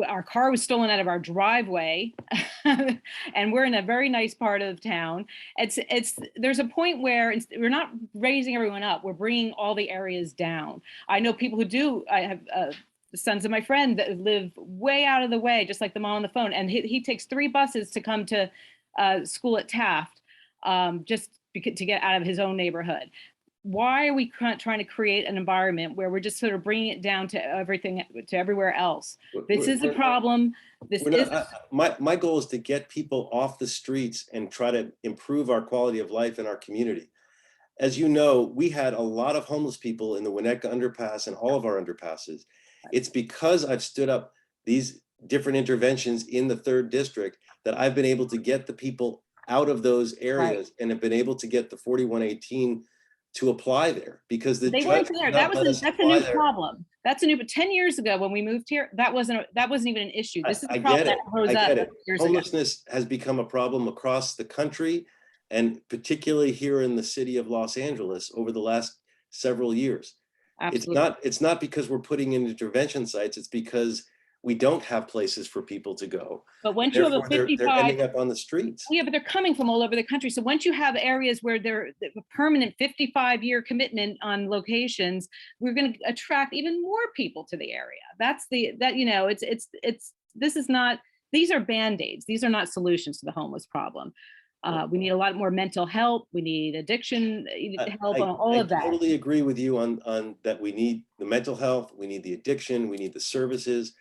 Our car was stolen out of our driveway, and we're in a very nice part of town. There's a point where we're not raising everyone up; we're bringing all the areas down. I know people who do. I have the sons of my friend that live way out of the way, just like the mom on the phone, and he takes 3 buses to come to school at Taft, just to get out of his own neighborhood. Why are we trying to create an environment where we're just sort of bringing it down to everything, to everywhere else? This is a problem. My goal is to get people off the streets and try to improve our quality of life in our community. As you know, we had a lot of homeless people in the Winnetka underpass and all of our underpasses. It's because I've stood up these different interventions in the 3rd district that I've been able to get the people out of those areas and have been able to get the 4118 to apply there, because they weren't there. That's a new problem. That's a new, but 10 years ago when we moved here, that wasn't even an issue. This is the problem that rose up years ago. Homelessness has become a problem across the country, and particularly here in the city of Los Angeles over the last several years. Absolutely. It's not because we're putting in intervention sites, it's because we don't have places for people to go. But once you have a 55, they're ending up on the streets. Yeah, but they're coming from all over the country. So once you have areas where they're a permanent 55-year commitment on locations, we're going to attract even more people to the area. These are band-aids. These are not solutions to the homeless problem. We need a lot more mental help. We need addiction help on all of that. I totally agree with you on that. We need the mental health, we need the addiction, we need the services.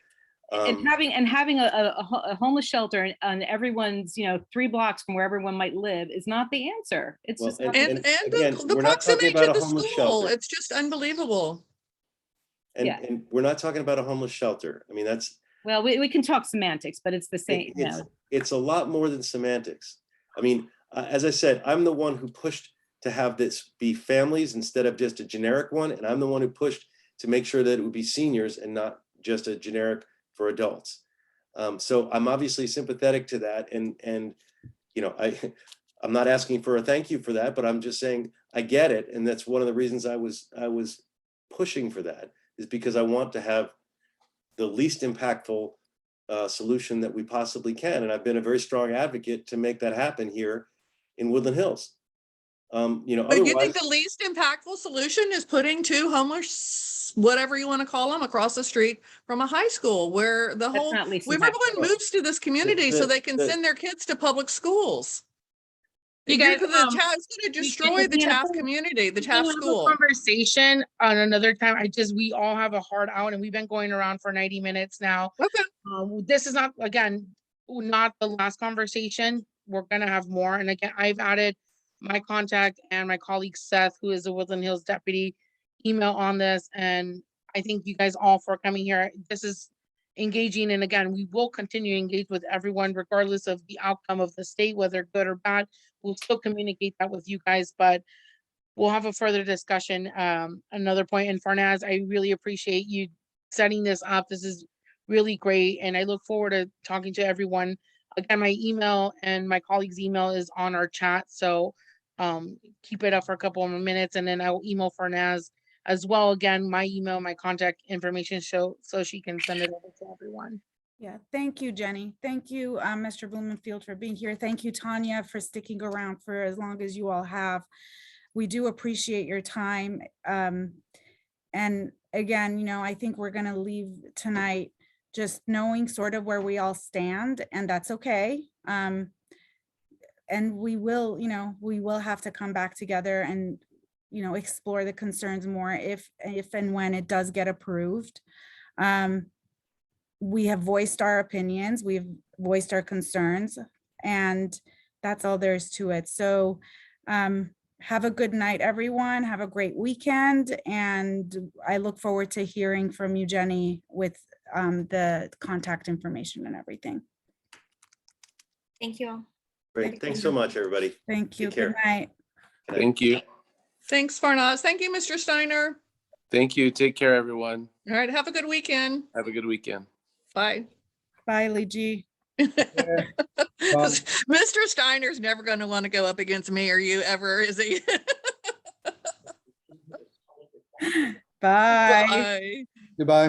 And having a homeless shelter on everyone's 3 blocks from where everyone might live is not the answer. It's just not the proximity to the school. It's just unbelievable. And we're not talking about a homeless shelter. I mean, that's, well, we can talk semantics, but it's the same. It's a lot more than semantics. I mean, as I said, I'm the one who pushed to have this be families instead of just a generic one, and I'm the one who pushed to make sure that it would be seniors and not just a generic for adults. So I'm obviously sympathetic to that. And I'm not asking for a thank you for that, but I'm just saying, I get it. And that's one of the reasons I was pushing for that, is because I want to have the least impactful solution that we possibly can. And I've been a very strong advocate to make that happen here in Woodland Hills. But you think the least impactful solution is putting 2 homeless, whatever you want to call them, across the street from a high school where everyone moves to this community so they can send their kids to public schools? You guys, it's going to destroy the Taft community, the Taft school. Conversation on another time. We all have a hard out, and we've been going around for 90 minutes now. Okay. This is not the last conversation. We're gonna have more. And again, I've added my contact and my colleague Seth, who is the Woodland Hills deputy, email on this. And I thank you guys all for coming here. This is engaging, and again, we will continue to engage with everyone regardless of the outcome of the state, whether good or bad. We'll still communicate that with you guys, but we'll have a further discussion another point. And Farnaz, I really appreciate you setting this up. This is really great, and I look forward to talking to everyone. Again, my email and my colleague's email is on our chat, so keep it up for a couple of minutes, and then I will email Farnaz as well. Again, my email, my contact information, so she can send it over to everyone. Yeah, thank you, Jenny. Thank you, Mr. Blumenfield, for being here. Thank you, Tanya, for sticking around for as long as you all have. We do appreciate your time. And again, I think we're going to leave tonight just knowing sort of where we all stand, and that's okay. And we will have to come back together and, explore the concerns more if and when it does get approved. We have voiced our opinions, we've voiced our concerns, and that's all there is to it. So have a good night, everyone. Have a great weekend. And I look forward to hearing from you, Jenny, with the contact information and everything. Thank you all. Great. Thanks so much, everybody. Thank you. Take care. Good night. Thank you. Thanks, Farnaz. Thank you, Mr. Steiner. Thank you. Take care, everyone. All right, have a good weekend. Have a good weekend. Bye. Bye, Lee G. Mr. Steiner's never going to want to go up against me or you ever, is he? Bye. Bye. Goodbye.